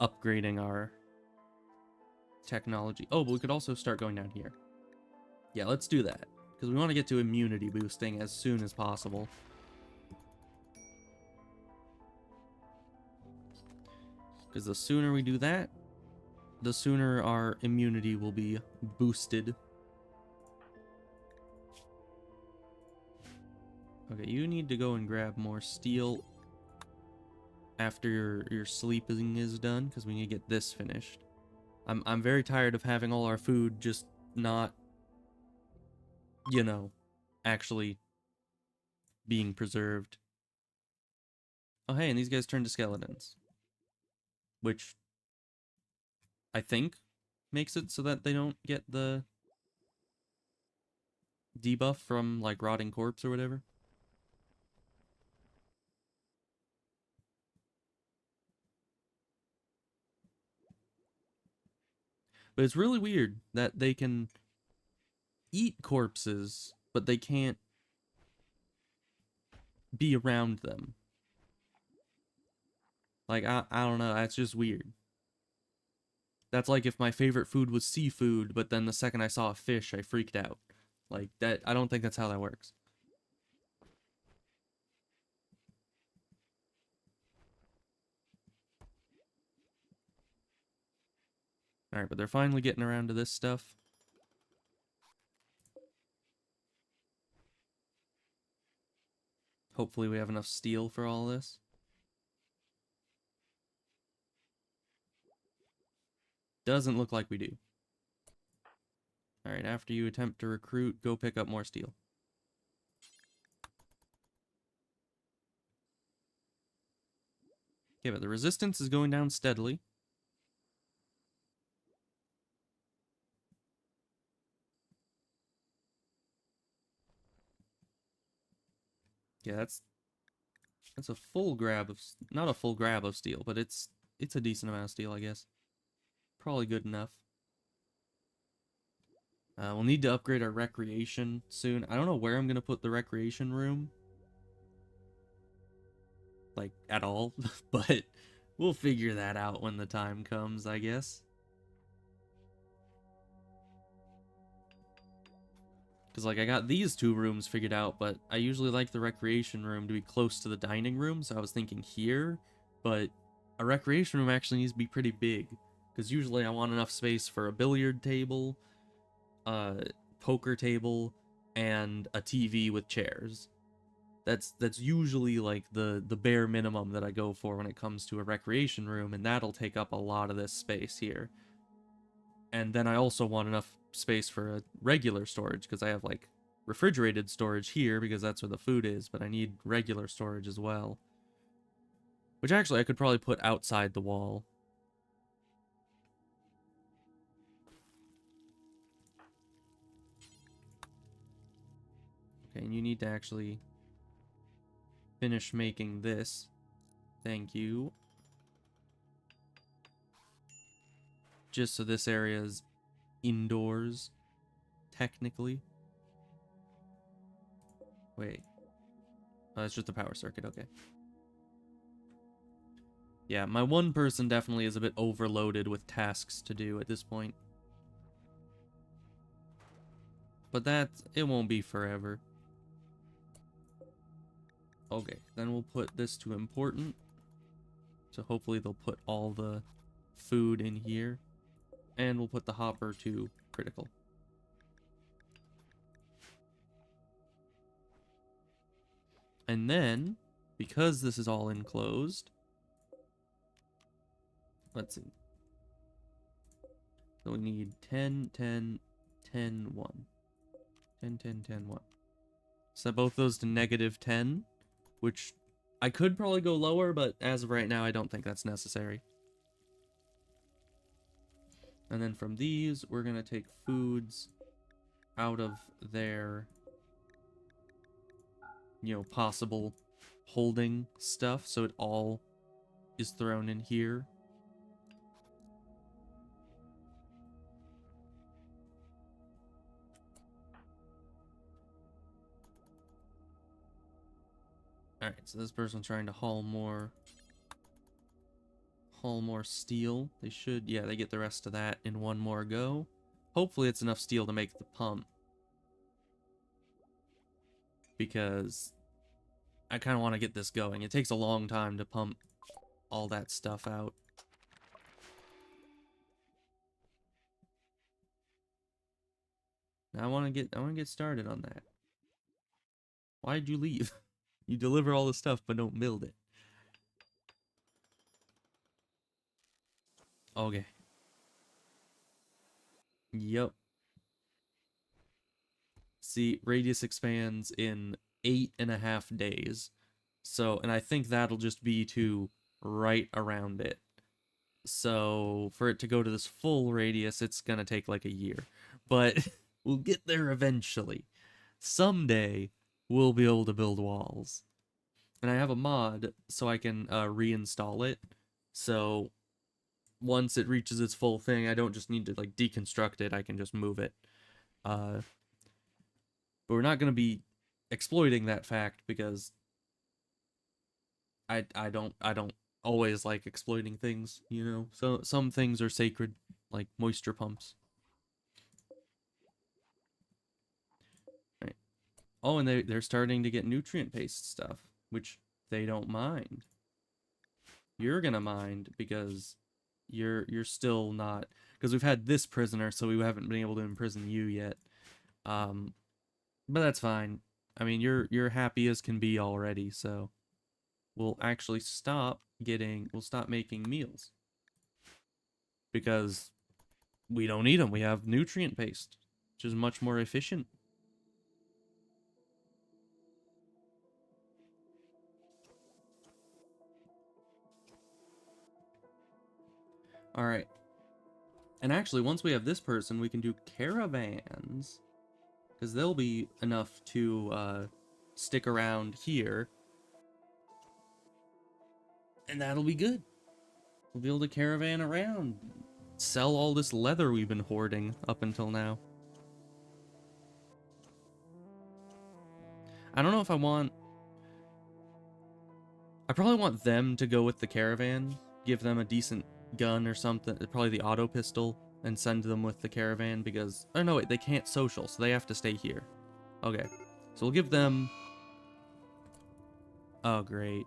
upgrading our technology. Oh, but we could also start going down here. Yeah, let's do that, because we want to get to immunity boosting as soon as possible. Because the sooner we do that, the sooner our immunity will be boosted. Okay, you need to go and grab more steel after your sleeping is done, because we need to get this finished. I'm very tired of having all our food just not, you know, actually being preserved. Oh hey, and these guys turn to skeletons. Which I think makes it so that they don't get the debuff from, like, rotting corpse or whatever. But it's really weird that they can eat corpses, but they can't be around them. Like, I don't know, that's just weird. That's like if my favorite food was seafood, but then the second I saw a fish, I freaked out. Like, that, I don't think that's how that works. Alright, but they're finally getting around to this stuff. Hopefully we have enough steel for all this. Doesn't look like we do. Alright, after you attempt to recruit, go pick up more steel. Okay, but the resistance is going down steadily. Yeah, that's a full grab of, not a full grab of steel, but it's a decent amount of steel, I guess. Probably good enough. We'll need to upgrade our recreation soon. I don't know where I'm gonna put the recreation room, like, at all, but we'll figure that out when the time comes, I guess. Because, like, I got these two rooms figured out, but I usually like the recreation room to be close to the dining room, so I was thinking here, but a recreation room actually needs to be pretty big, because usually I want enough space for a billiard table, a poker table, and a TV with chairs. That's usually, like, the bare minimum that I go for when it comes to a recreation room, and that'll take up a lot of this space here. And then I also want enough space for a regular storage, because I have, like, refrigerated storage here because that's where the food is, but I need regular storage as well. Which actually I could probably put outside the wall. Okay, and you need to actually finish making this. Thank you. Just so this area is indoors, technically. Wait. Oh, it's just the power circuit, okay. Yeah, my one person definitely is a bit overloaded with tasks to do at this point. But it won't be forever. Okay, then we'll put this to important. So hopefully they'll put all the food in here. And we'll put the hopper to critical. And then, because this is all enclosed, let's see. So we need 10, 10, 10, 1. 10, 10, 10, 1. Set both those to -10, which I could probably go lower, but as of right now, I don't think that's necessary. And then from these, we're going to take foods out of their, possible holding stuff, so it all is thrown in here. Alright, so this person's trying to haul more steel. They should, yeah, they get the rest of that in one more go. Hopefully it's enough steel to make the pump. Because I kind of want to get this going. It takes a long time to pump all that stuff out. Now I want to get started on that. Why'd you leave? You deliver all the stuff but don't build it. Okay. Yep. See, radius expands in 8.5 days. So, and I think that'll just be to right around it. So, for it to go to this full radius, it's gonna take like a year. But we'll get there eventually. Someday, we'll be able to build walls. And I have a mod, so I can reinstall it. So, once it reaches its full thing, I don't just need to like deconstruct it, I can just move it. But we're not going to be exploiting that fact because I don't always like exploiting things, you know. So some things are sacred, like moisture pumps. Right. Oh, and they're starting to get nutrient paste stuff, which they don't mind. You're gonna mind because you're still not, because we've had this prisoner, so we haven't been able to imprison you yet. But that's fine. I mean, you're happy as can be already, so we'll actually stop making meals. Because we don't need them. We have nutrient paste, which is much more efficient. Alright. And actually, once we have this person, we can do caravans. Because they'll be enough to stick around here. And that'll be good. We'll be able to caravan around. Sell all this leather we've been hoarding up until now. I don't know if I probably want them to go with the caravan. Give them a decent gun or something. Probably the auto pistol. And send them with the caravan because... Oh, no, wait. They can't social, so they have to stay here. Okay. So we'll give them... Oh, great.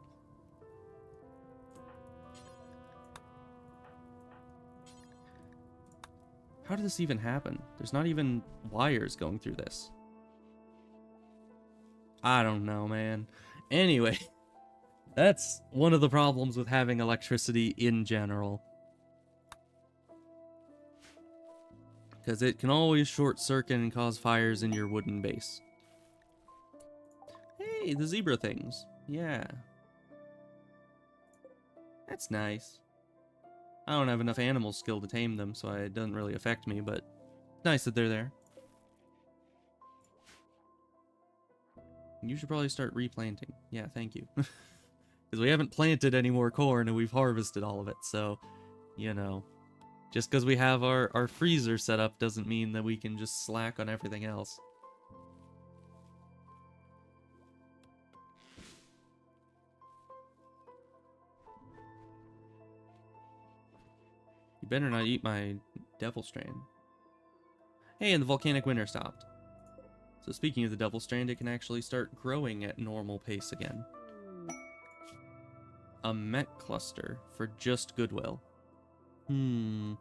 How did this even happen? There's not even wires going through this. I don't know, man. Anyway, that's one of the problems with having electricity in general. Because it can always short circuit and cause fires in your wooden base. Hey, the zebra things. Yeah. That's nice. I don't have enough animal skill to tame them, so it doesn't really affect me, but nice that they're there. You should probably start replanting. Yeah, thank you. Because we haven't planted any more corn and we've harvested all of it, so, you know. Just because we have our freezer set up doesn't mean that we can just slack on everything else. You better not eat my devil strand. Hey, and the volcanic winter stopped. So speaking of the devil strand, it can actually start growing at normal pace again. A mech cluster for just goodwill. No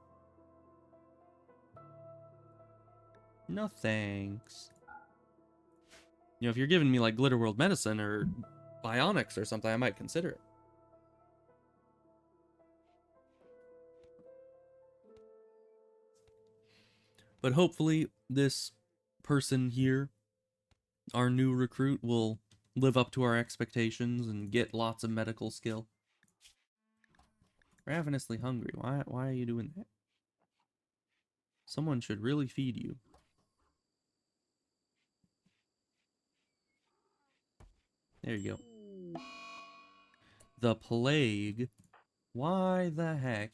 thanks. You know, if you're giving me like Glitterworld medicine or bionics or something, I might consider it. But hopefully this person here, our new recruit, will live up to our expectations and get lots of medical skill. Ravenously hungry. Why are you doing that? Someone should really feed you. There you go. The plague. Why the heck?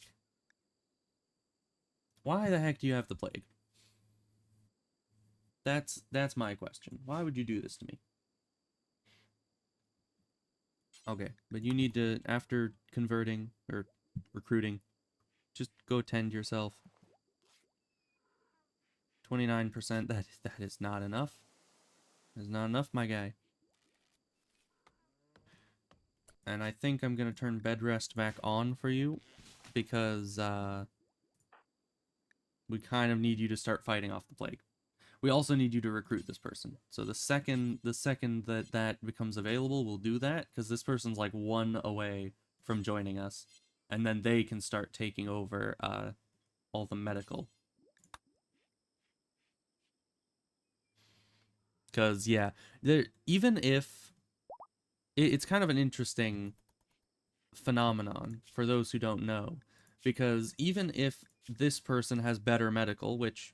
Why the heck do you have the plague? That's my question. Why would you do this to me? Okay, but you need to, after converting or recruiting, just go tend yourself. 29%, that is not enough. That is not enough, my guy. And I think I'm gonna turn bed rest back on for you, because we kind of need you to start fighting off the plague. We also need you to recruit this person. So the second that becomes available, we'll do that, because this person's like 1 away from joining us, and then they can start taking over all the medical. Because yeah, even if it's kind of an interesting phenomenon for those who don't know, because even if this person has better medical, which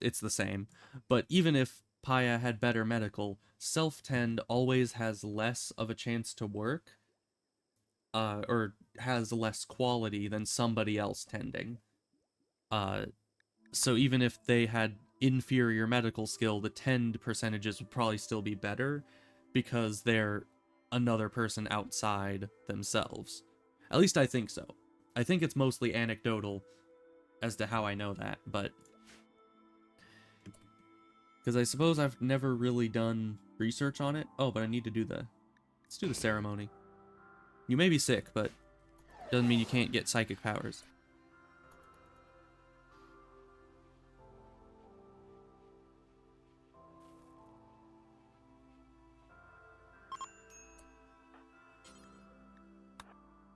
it's the same, but even if Paya had better medical, self-tend always has less of a chance to work, or has less quality than somebody else tending. So even if they had inferior medical skill, the tend percentages would probably still be better, because they're another person outside themselves. At least I think so. I think it's mostly anecdotal as to how I know that, but because I suppose I've never really done research on it. Oh, but I need to do let's do the ceremony. You may be sick, but doesn't mean you can't get psychic powers.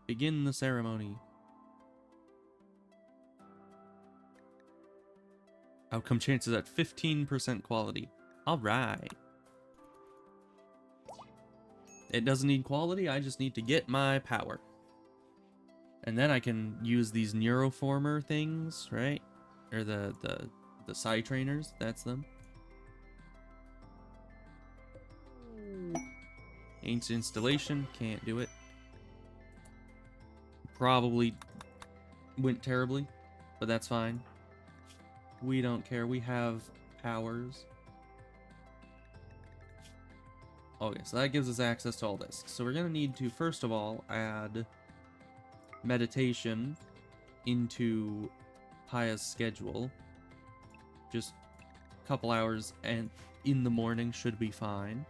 Begin the ceremony. Outcome chances at 15% quality. Alright. It doesn't need quality, I just need to get my power. And then I can use these neuroformer things, right? Or the psi trainers, that's them. Ancient installation, can't do it. Probably went terribly, but that's fine. We don't care, we have powers. Okay, so that gives us access to all this. So we're gonna need to, first of all, add meditation into Paya's schedule. Just a couple hours and in the morning should be fine.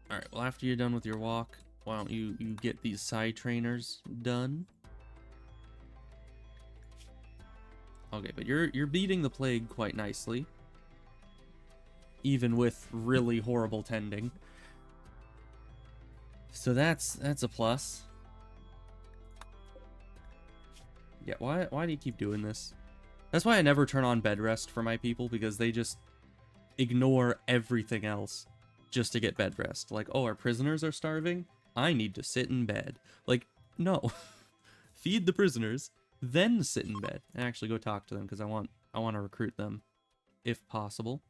Alright, well after you're done with your walk, why don't you get these psi trainers done? Okay, but you're beating the plague quite nicely. Even with really horrible tending. So that's a plus. Yeah, why do you keep doing this? That's why I never turn on bed rest for my people, because they just ignore everything else just to get bed rest. Like, oh, our prisoners are starving? I need to sit in bed. Like, no. feed the prisoners, then sit in bed and actually go talk to them because I want to recruit them if possible.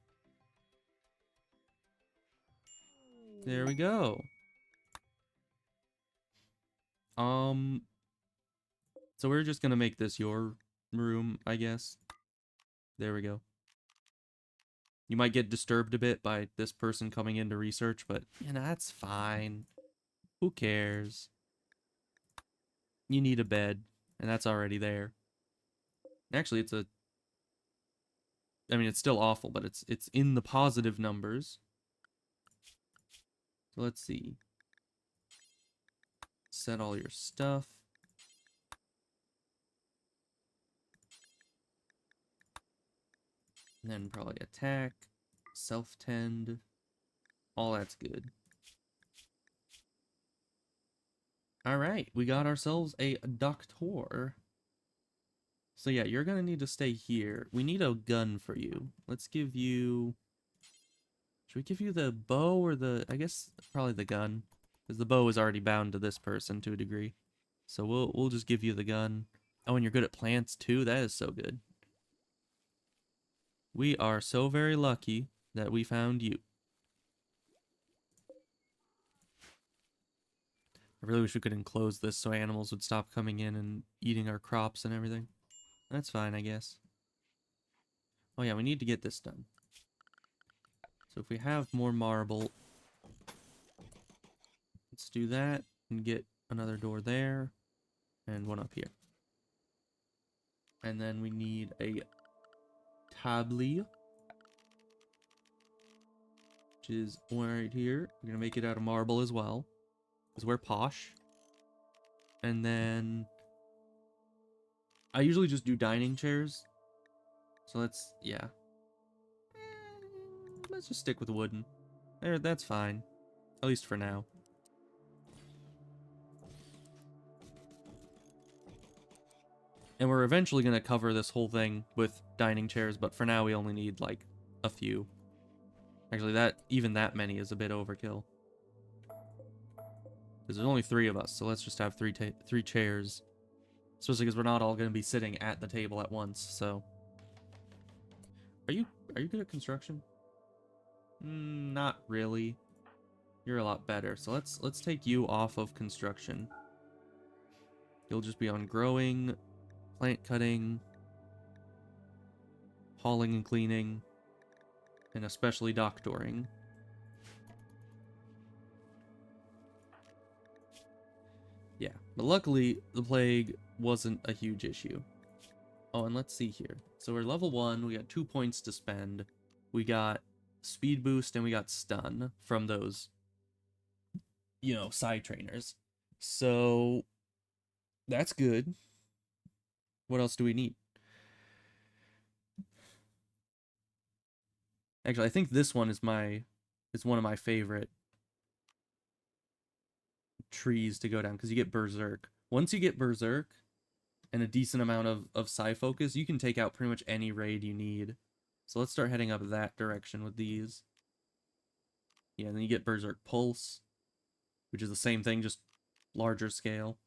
There we go. So we're just gonna make this your room, I guess. There we go. You might get disturbed a bit by this person coming in to research, but you know, that's fine. Who cares? You need a bed, and that's already there. Actually, I mean, it's still awful, but it's in the positive numbers. So let's see. Set all your stuff. And then probably attack, self-tend. All that's good. Alright, we got ourselves a doctor. So yeah, you're gonna need to stay here. We need a gun for you. Let's give you... Should we give you the bow or the... I guess probably the gun. Because the bow is already bound to this person to a degree. So we'll just give you the gun. Oh, and you're good at plants too? That is so good. We are so very lucky that we found you. I really wish we could enclose this so animals would stop coming in and eating our crops and everything. That's fine, I guess. Oh yeah, we need to get this done. So if we have more marble, let's do that and get another door there and one up here. And then we need a tabli, which is right here. We're gonna make it out of marble as well, because we're posh. And then I usually just do dining chairs. So let's, yeah. Let's just stick with wooden. There, that's fine. At least for now. And we're eventually going to cover this whole thing with dining chairs, but for now we only need, like, a few. Actually, even that many is a bit overkill. Because there's only 3 of us, so let's just have three chairs. Especially because we're not all going to be sitting at the table at once, so... Are you good at construction? Not really. You're a lot better, so let's take you off of construction. You'll just be on growing, plant cutting, hauling and cleaning, and especially doctoring. Yeah, but luckily the plague wasn't a huge issue. Oh, and let's see here. So we're level 1, we got 2 points to spend. We got speed boost and we got stun from those, you know, side trainers. So that's good. What else do we need? Actually, I think this one is one of my favorite trees to go down because you get Berserk. Once you get Berserk and a decent amount of Psi Focus, you can take out pretty much any raid you need. So let's start heading up that direction with these. Yeah, and then you get Berserk Pulse, which is the same thing, just larger scale.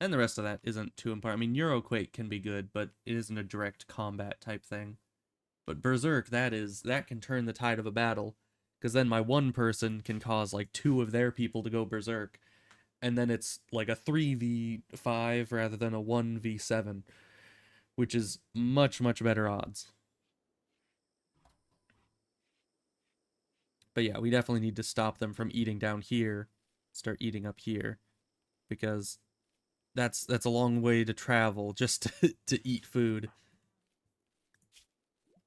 And the rest of that isn't too important. I mean, Neuroquake can be good, but it isn't a direct combat type thing. But Berserk, that can turn the tide of a battle. Because then my one person can cause like 2 of their people to go Berserk. And then it's like a 3v5 rather than a 1v7. Which is much, much better odds. But yeah, we definitely need to stop them from eating down here. Start eating up here. Because that's a long way to travel just to eat food.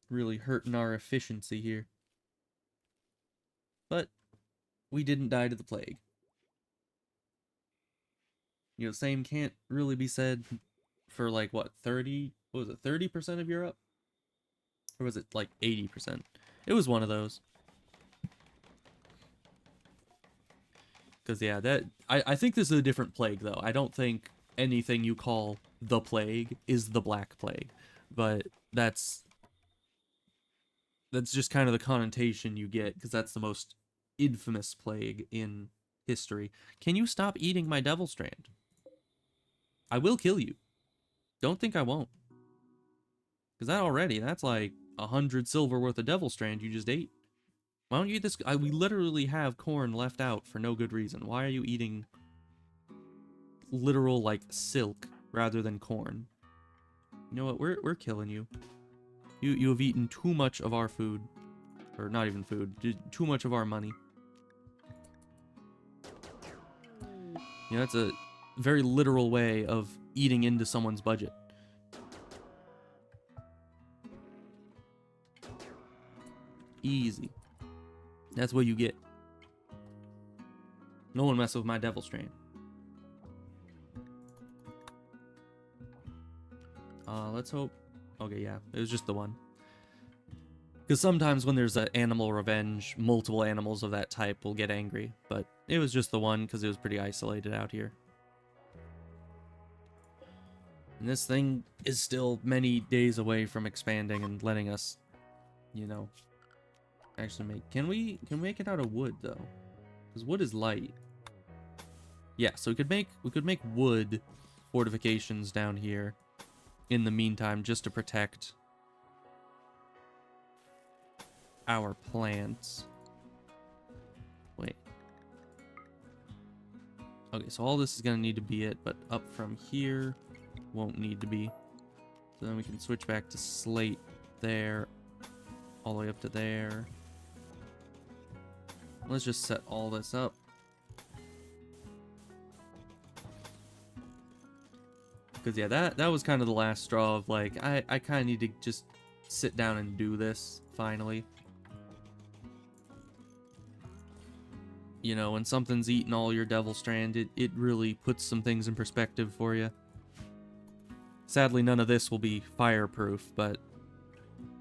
Really hurting our efficiency here. But we didn't die to the plague. You know, same can't really be said for like what, 30? What was it, 30% of Europe? Or was it like 80%? It was one of those. Because yeah, I think this is a different plague though. I don't think anything you call the plague is the Black Plague. But that's just kind of the connotation you get, because that's the most infamous plague in history. Can you stop eating my Devil Strand? I will kill you. Don't think I won't. Because that's like 100 silver worth of devil strand you just ate. Why don't you eat this? We literally have corn left out for no good reason. Why are you eating literal, like, silk rather than corn? You know what? We're killing you. You have eaten too much of our food. Or not even food. Too much of our money. You know, that's a very literal way of eating into someone's budget. Easy. That's what you get. No one messes with my devil strand. Let's hope. Okay, yeah, it was just the one. Because sometimes when there's an animal revenge, multiple animals of that type will get angry. But it was just the one because it was pretty isolated out here. And this thing is still many days away from expanding and letting us, you know, actually make... Can we make it out of wood, though? Because wood is light. Yeah, so we could make wood fortifications down here in the meantime, just to protect our plants. Wait. Okay, so all this is gonna need to be it, but up from here won't need to be. So then we can switch back to slate there, all the way up to there. Let's just set all this up. Because yeah, that was kind of the last straw of like, I kind of need to just sit down and do this, finally. You know, when something's eaten all your devil strand, it really puts some things in perspective for you. Sadly, none of this will be fireproof, but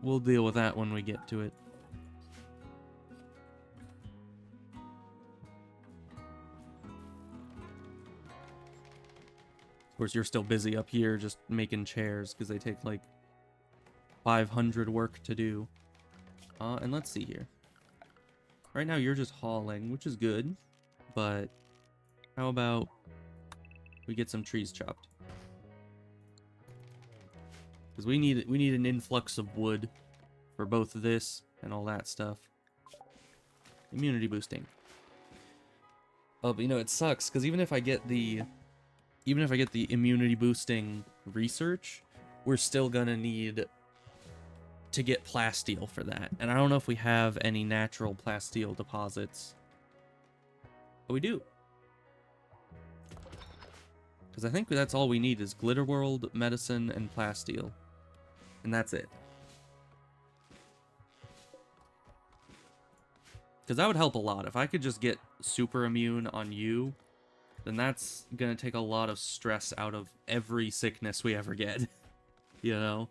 we'll deal with that when we get to it. Of course, you're still busy up here just making chairs because they take like 500 work to do. And let's see here. Right now you're just hauling, which is good, but how about we get some trees chopped? Because we need an influx of wood for both this and all that stuff. Immunity boosting. Oh, but you know, it sucks because even if I get the immunity boosting research, we're still gonna need to get plasteel for that. And I don't know if we have any natural plasteel deposits. But we do. Because I think that's all we need is Glitterworld, medicine, and plasteel. And that's it. Because that would help a lot. If I could just get super immune on you, then that's gonna take a lot of stress out of every sickness we ever get. You know?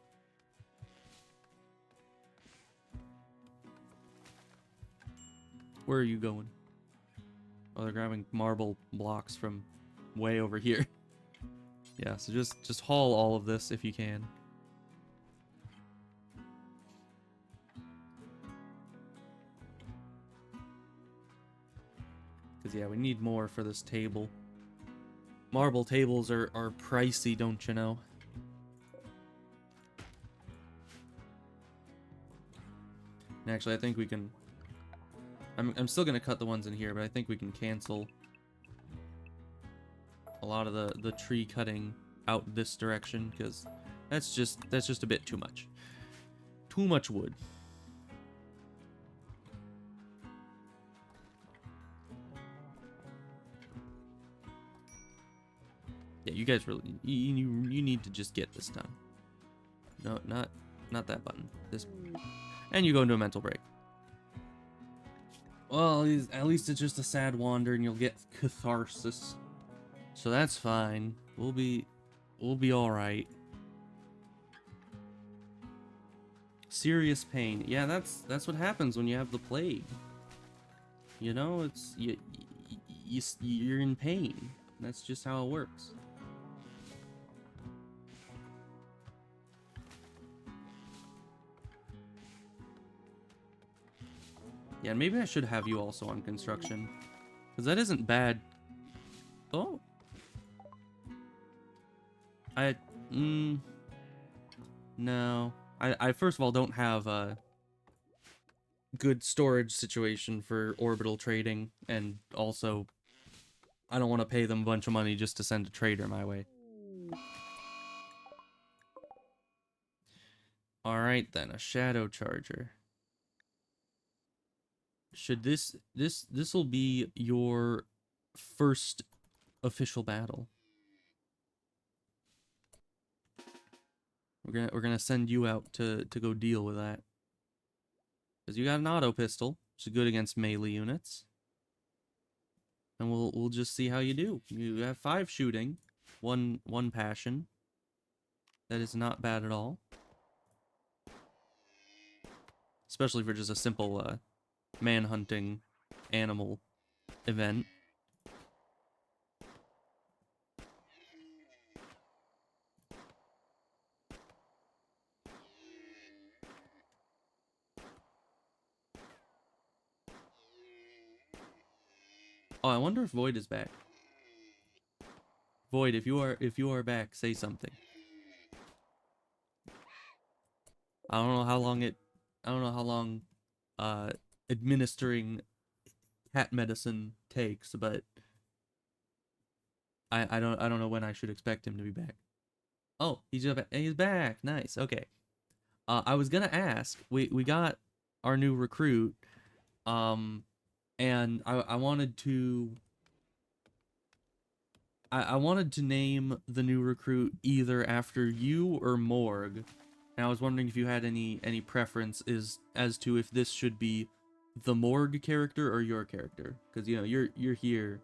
Where are you going? Oh, they're grabbing marble blocks from way over here. Yeah, so just haul all of this if you can. Because, yeah, we need more for this table. Marble tables are pricey, don't you know? And actually, I think we can... I'm still going to cut the ones in here, but I think we can cancel a lot of the tree cutting out this direction, because that's just a bit too much. Too much wood. Yeah, you guys really you need to just get this done. No, not that button. This, and you go into a mental break. Well, at least it's just a sad wander, and you'll get catharsis. So that's fine. We'll be all right. Serious pain. Yeah, that's what happens when you have the plague. You know, it's you're in pain. That's just how it works. Yeah, and maybe I should have you also on construction. Because that isn't bad. Oh. I, no. I first of all don't have a good storage situation for orbital trading, and also I don't want to pay them a bunch of money just to send a trader my way. Alright then, a shadow charger. Should this will be your first official battle. We're gonna send you out to go deal with that. Because you got an auto pistol, which is good against melee units. And we'll just see how you do. You have 5 shooting, one passion. That is not bad at all. Especially for just a simple man-hunting animal event. Oh, I wonder if Void is back. Void, if you are back, say something. I don't know how long administering cat medicine takes, but I don't know when I should expect him to be back. Oh, he's back. Nice. Okay. I was gonna ask. We got our new recruit. And I wanted to I wanted to name the new recruit either after you or Morg. And I was wondering if you had any preference as to if this should be the Morg character or your character, because you know you're here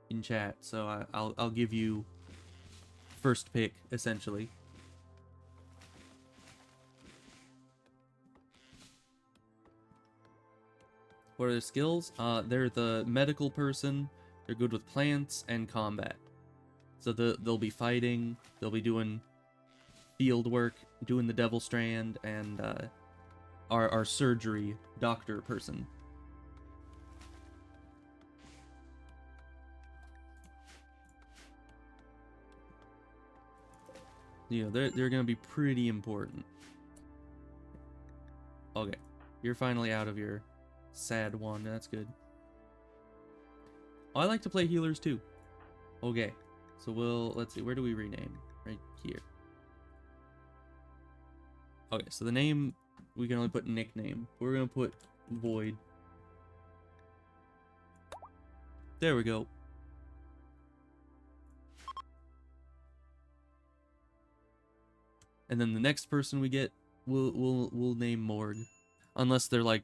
in chat, so I'll give you first pick essentially. What are their skills? They're the medical person. They're good with plants and combat. So they'll be fighting. They'll be doing field work, doing the Devil Strand, and our surgery doctor person. You know, they're gonna be pretty important. Okay, you're finally out of your sad one. That's good. Oh, I like to play healers too. Okay, so let's see. Where do we rename? Right here. Okay, so the name we can only put nickname. We're gonna put Void. There we go. And then the next person we get, we'll name Morg, unless they're like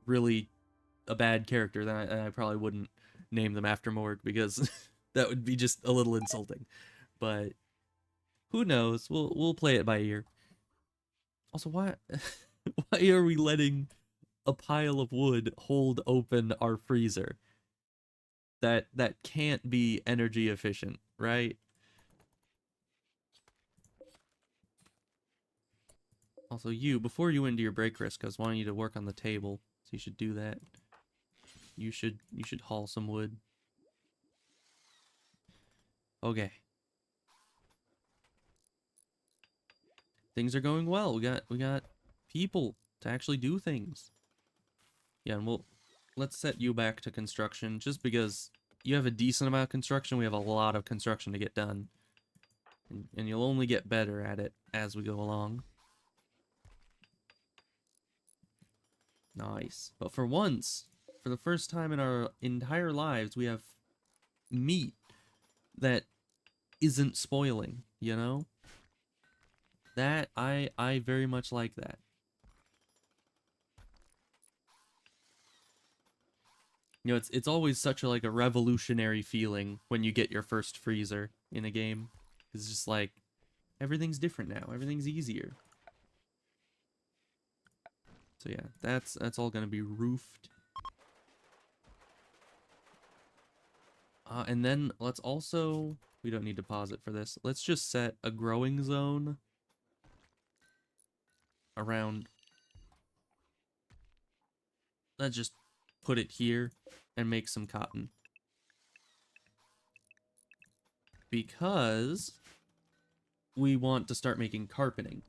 really a bad character. Then I probably wouldn't name them after Morg because that would be just a little insulting. But who knows? We'll play it by ear. Also, why why are we letting a pile of wood hold open our freezer? That can't be energy efficient, right? Also, before you into your break risk, I was wanting you to work on the table, so you should do that. You should haul some wood. Okay. Things are going well. We got people to actually do things. Yeah, and let's set you back to construction just because you have a decent amount of construction. We have a lot of construction to get done. And you'll only get better at it as we go along. Nice. But for once, for the first time in our entire lives, we have meat that isn't spoiling, you know? That I very much like that. You know, it's always such a like a revolutionary feeling when you get your first freezer in a game. It's just like everything's different now. Everything's easier. So yeah, that's all gonna be roofed. And then let's also, we don't need to pause it for this. Let's just set a growing zone around, let's just put it here and make some cotton. Because we want to start making carpeting.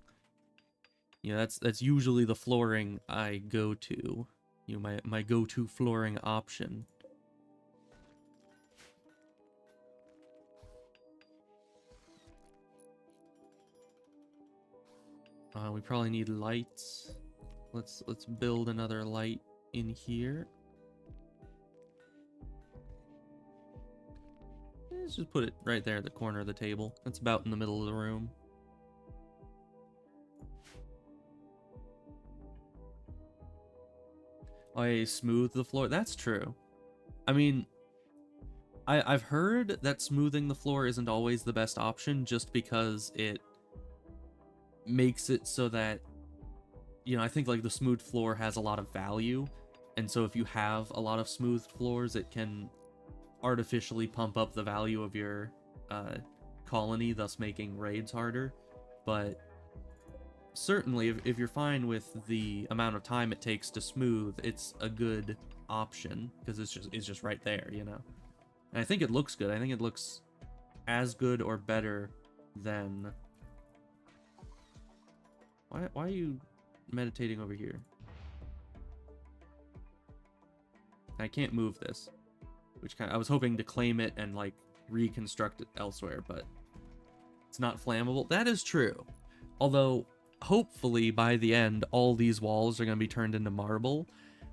You know, that's usually the flooring I go to. You know, my go-to flooring option. We probably need lights. Let's build another light in here. Let's just put it right there at the corner of the table. That's about in the middle of the room. I smooth the floor. That's true. I mean, I've heard that smoothing the floor isn't always the best option just because it makes it so that, you know, I think like the smooth floor has a lot of value. And so if you have a lot of smooth floors, it can artificially pump up the value of your colony, thus making raids harder. But certainly if you're fine with the amount of time it takes to smooth, it's a good option because it's just right there, you know. And I think it looks good. I think it looks as good or better than... Why are you meditating over here? I can't move this, which I was hoping to claim it and like reconstruct it elsewhere, but it's not flammable. That is true. Although hopefully by the end all these walls are going to be turned into marble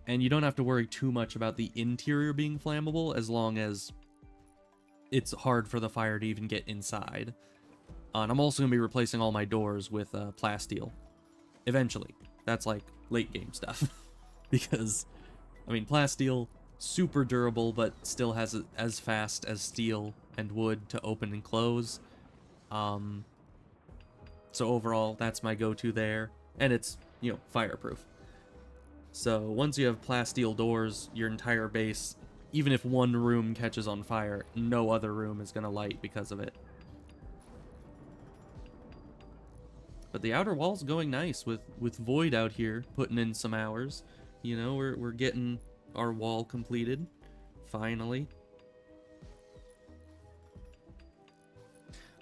and you don't have to worry too much about the interior being flammable as long as it's hard for the fire to even get inside. And I'm also going to be replacing all my doors with plasteel eventually. That's like late game stuff because I mean plasteel super durable but still has it as fast as steel and wood to open and close. So overall that's my go-to there, and it's, you know, fireproof. So once you have plasteel doors, your entire base, even if one room catches on fire, no other room is gonna light because of it. But the outer wall's going nice with Void out here putting in some hours. You know, we're getting our wall completed finally.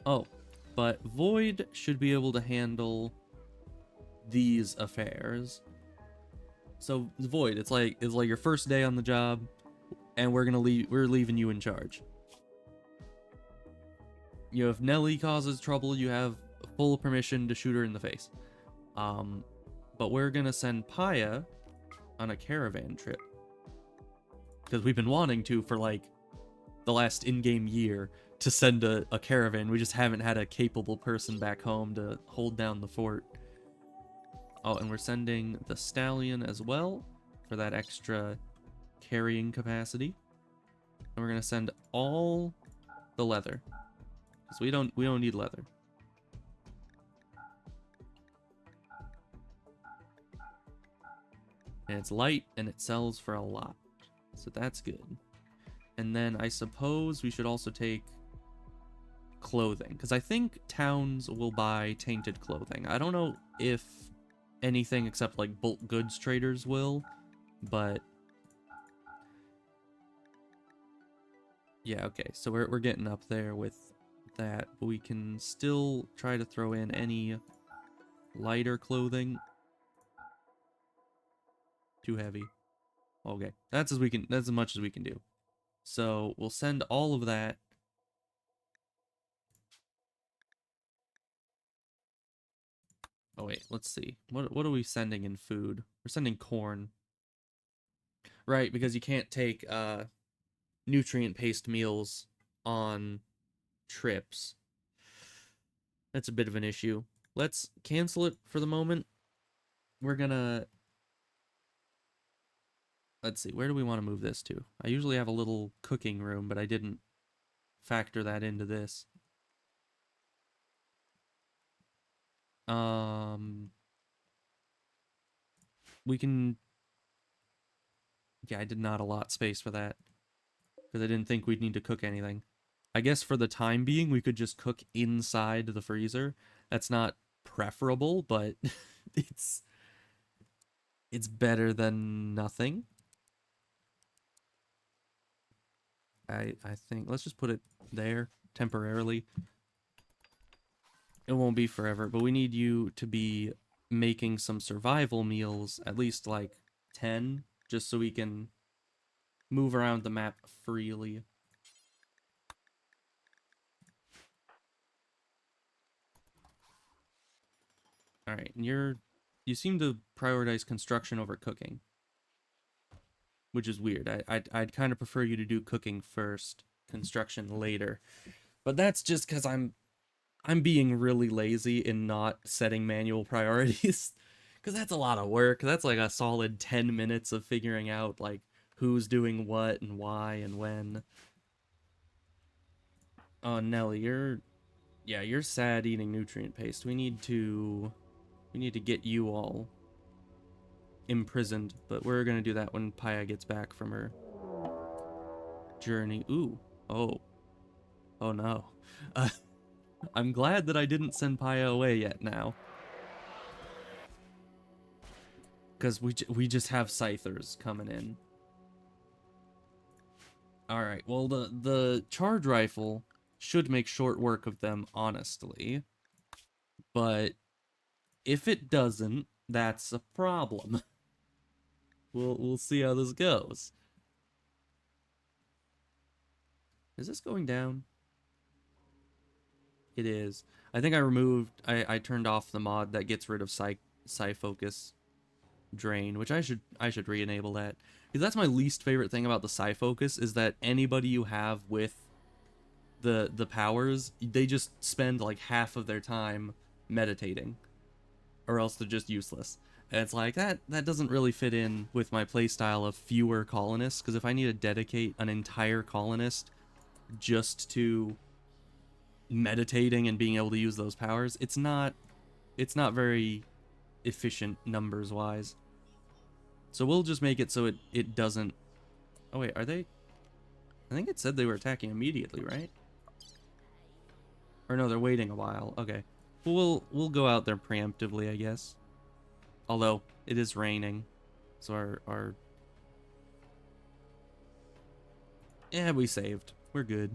Oh, but Void should be able to handle these affairs. So Void, it's like your first day on the job, and we're leaving you in charge. You know, if Nelly causes trouble, you have full permission to shoot her in the face. But we're gonna send Paya on a caravan trip because we've been wanting to for like the last in-game year to send a caravan. We just haven't had a capable person back home to hold down the fort. Oh, and we're sending the stallion as well for that extra carrying capacity. And we're gonna send all the leather because we don't need leather. And it's light and it sells for a lot, so that's good. And then I suppose we should also take clothing because I think towns will buy tainted clothing. I don't know if anything except like bulk goods traders will, but yeah, okay, so we're getting up there with that, but we can still try to throw in any lighter clothing. Too heavy. Okay, that's as much as we can do. So we'll send all of that. Oh wait, let's see. What are we sending in food? We're sending corn. Right, because you can't take nutrient paste meals on trips. That's a bit of an issue. Let's cancel it for the moment. We're gonna... Let's see, where do we want to move this to? I usually have a little cooking room, but I didn't factor that into this. We can... Yeah, I did not allot space for that because I didn't think we'd need to cook anything. I guess for the time being, we could just cook inside the freezer. That's not preferable, but it's better than nothing. I think let's just put it there temporarily. It won't be forever, but we need you to be making some survival meals, at least like 10, just so we can move around the map freely. All right, and you seem to prioritize construction over cooking, which is weird. I'd kind of prefer you to do cooking first, construction later. But that's just because I'm being really lazy in not setting manual priorities. Because that's a lot of work. That's like a solid 10 minutes of figuring out like who's doing what and why and when. Oh, Nelly, you're sad eating nutrient paste. We need to get you all imprisoned, but we're gonna do that when Paya gets back from her journey. Ooh, oh, oh no. Uh, I'm glad that I didn't send Paya away yet now, because we just have scythers coming in. All right, well the charge rifle should make short work of them, honestly, but if it doesn't, that's a problem. We'll see how this goes. Is this going down? It is. I think I turned off the mod that gets rid of psi focus drain, which I should re-enable that. Because that's my least favorite thing about the psi focus is that anybody you have with the powers, they just spend like half of their time meditating, or else they're just useless. And it's like that doesn't really fit in with my playstyle of fewer colonists, because if I need to dedicate an entire colonist just to meditating and being able to use those powers, it's not very efficient numbers wise. So we'll just make it so it doesn't. Oh wait, are they? I think it said they were attacking immediately, right? Or no, they're waiting a while. Okay. Well, we'll go out there preemptively, I guess. Although it is raining, so our yeah, we saved. We're good.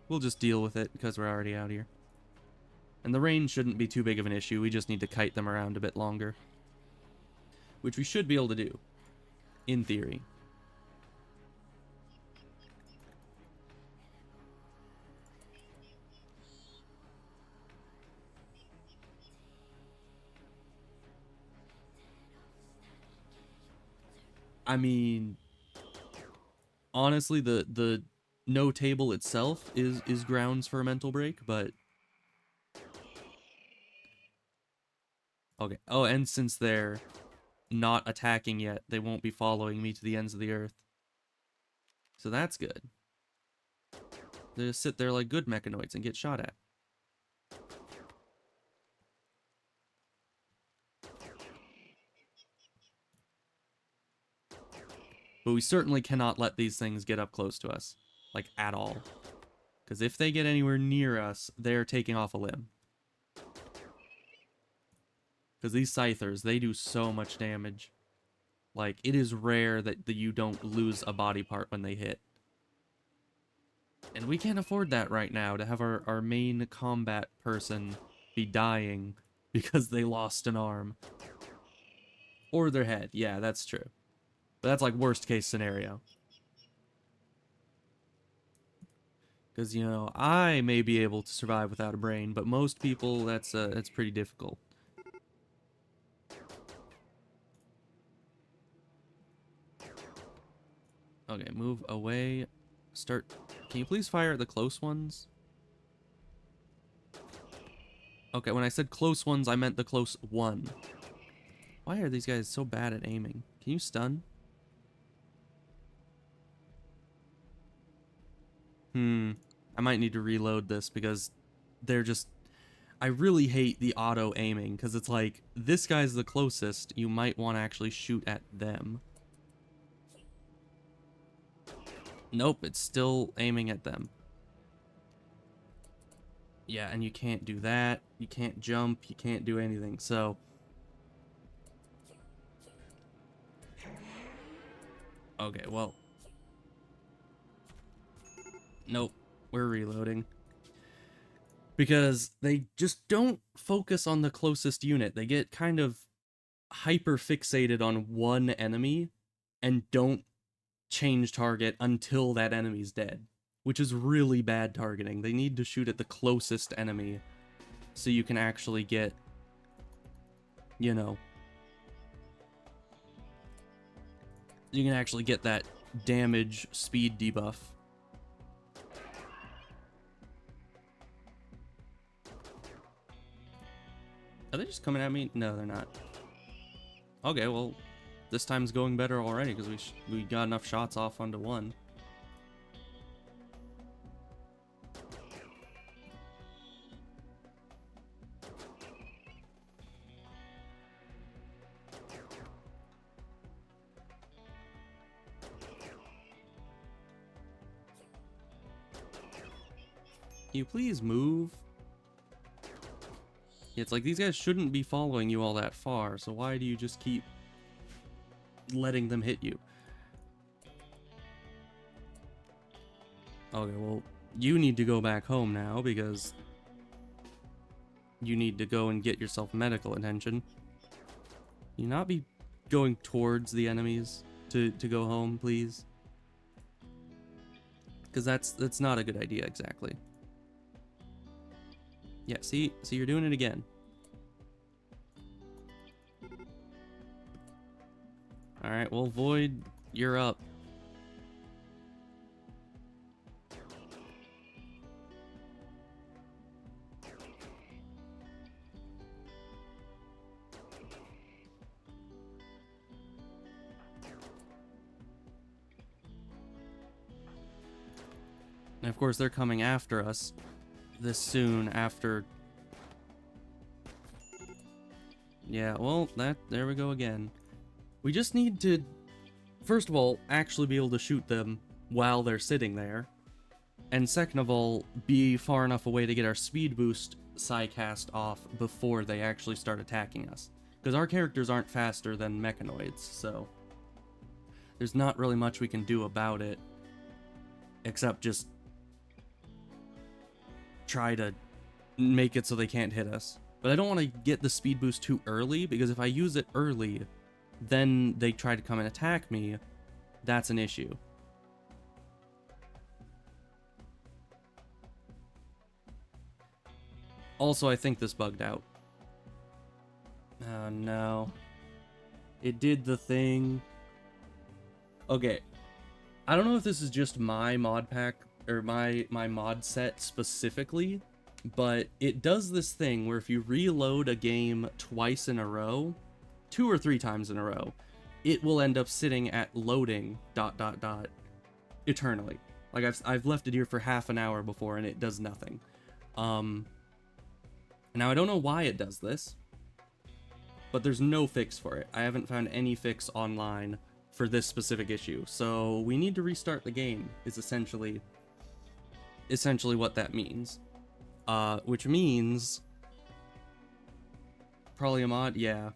We'll just deal with it because we're already out here. And the rain shouldn't be too big of an issue. We just need to kite them around a bit longer, which we should be able to do, in theory. I mean, honestly, the no table itself is grounds for a mental break, but okay. Oh, and since they're not attacking yet, they won't be following me to the ends of the earth. So that's good. They just sit there like good mechanoids and get shot at. But we certainly cannot let these things get up close to us, like at all. Because if they get anywhere near us, they're taking off a limb. Because these scythers, they do so much damage. Like, it is rare that you don't lose a body part when they hit. And we can't afford that right now, to have our main combat person be dying because they lost an arm. Or their head. Yeah, that's true. But that's like worst case scenario. Because, you know, I may be able to survive without a brain, but most people, that's pretty difficult. Okay, move away. Start. Can you please fire at the close ones? Okay, when I said close ones, I meant the close one. Why are these guys so bad at aiming? Can you stun? I might need to reload this because they're just... I really hate the auto aiming because it's like, this guy's the closest, you might want to actually shoot at them. Nope, it's still aiming at them. Yeah, and you can't do that. You can't jump. You can't do anything. So, okay, well, nope, we're reloading. because they just don't focus on the closest unit. They get kind of hyper fixated on one enemy and don't change target until that enemy's dead, which is really bad targeting. They need to shoot at the closest enemy so you can actually get, you know, you can actually get that damage speed debuff. Are they just coming at me? No, they're not. Okay, well, this time's going better already because we got enough shots off onto one. Can you please move? It's like these guys shouldn't be following you all that far, so why do you just keep letting them hit you? Okay, well, you need to go back home now because you need to go and get yourself medical attention. You not be going towards the enemies to go home, please? Because that's not a good idea exactly. Yeah, see, you're doing it again. Alright, well, Void, you're up. And of course, they're coming after us this soon after. Yeah, well, there we go again. We just need to, first of all, actually be able to shoot them while they're sitting there. And second of all, be far enough away to get our speed boost psycast off before they actually start attacking us. Because our characters aren't faster than mechanoids, so there's not really much we can do about it. Except just try to make it so they can't hit us. But I don't want to get the speed boost too early, because if I use it early, then they try to come and attack me. That's an issue. Also, I think this bugged out. Oh no. It did the thing. Okay. I don't know if this is just my mod pack or my mod set specifically, but it does this thing where if you reload a game twice in a row, 2 or 3 times in a row, it will end up sitting at loading ... eternally. Like I've left it here for half an hour before and it does nothing. Now I don't know why it does this, but there's no fix for it. I haven't found any fix online for this specific issue. So we need to restart the game is essentially what that means. Which means probably a mod, yeah.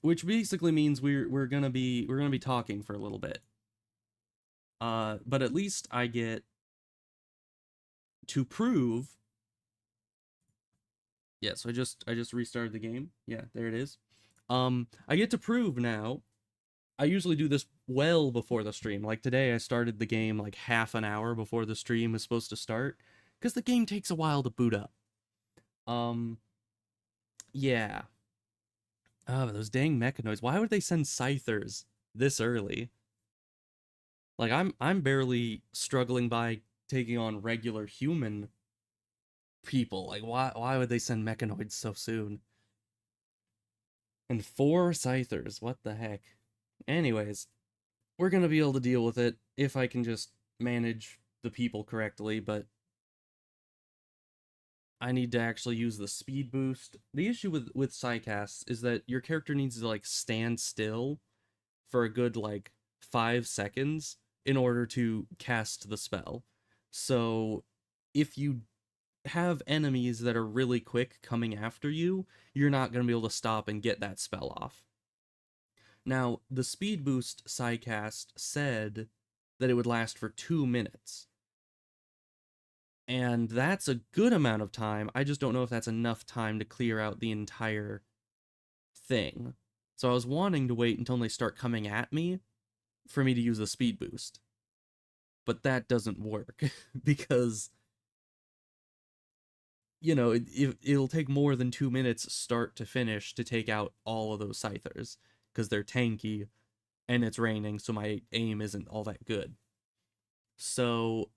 Which basically means we're gonna be talking for a little bit. But at least I get to prove. Yeah, so I just restarted the game. Yeah, there it is. I get to prove now. I usually do this well before the stream. Like today, I started the game like half an hour before the stream is supposed to start, because the game takes a while to boot up. Yeah. Oh, those dang mechanoids. Why would they send scythers this early? Like I'm barely struggling by taking on regular human people. Like why would they send mechanoids so soon? And 4 scythers, what the heck? Anyways, we're gonna be able to deal with it if I can just manage the people correctly, but I need to actually use the speed boost. The issue with psycasts is that your character needs to like stand still for a good like 5 seconds in order to cast the spell. So if you have enemies that are really quick coming after you, you're not going to be able to stop and get that spell off. Now, the speed boost psycast said that it would last for 2 minutes. And that's a good amount of time. I just don't know if that's enough time to clear out the entire thing. So I was wanting to wait until they start coming at me for me to use the speed boost. But that doesn't work because, you know, it'll take more than 2 minutes start to finish to take out all of those scythers because they're tanky and it's raining, so my aim isn't all that good. So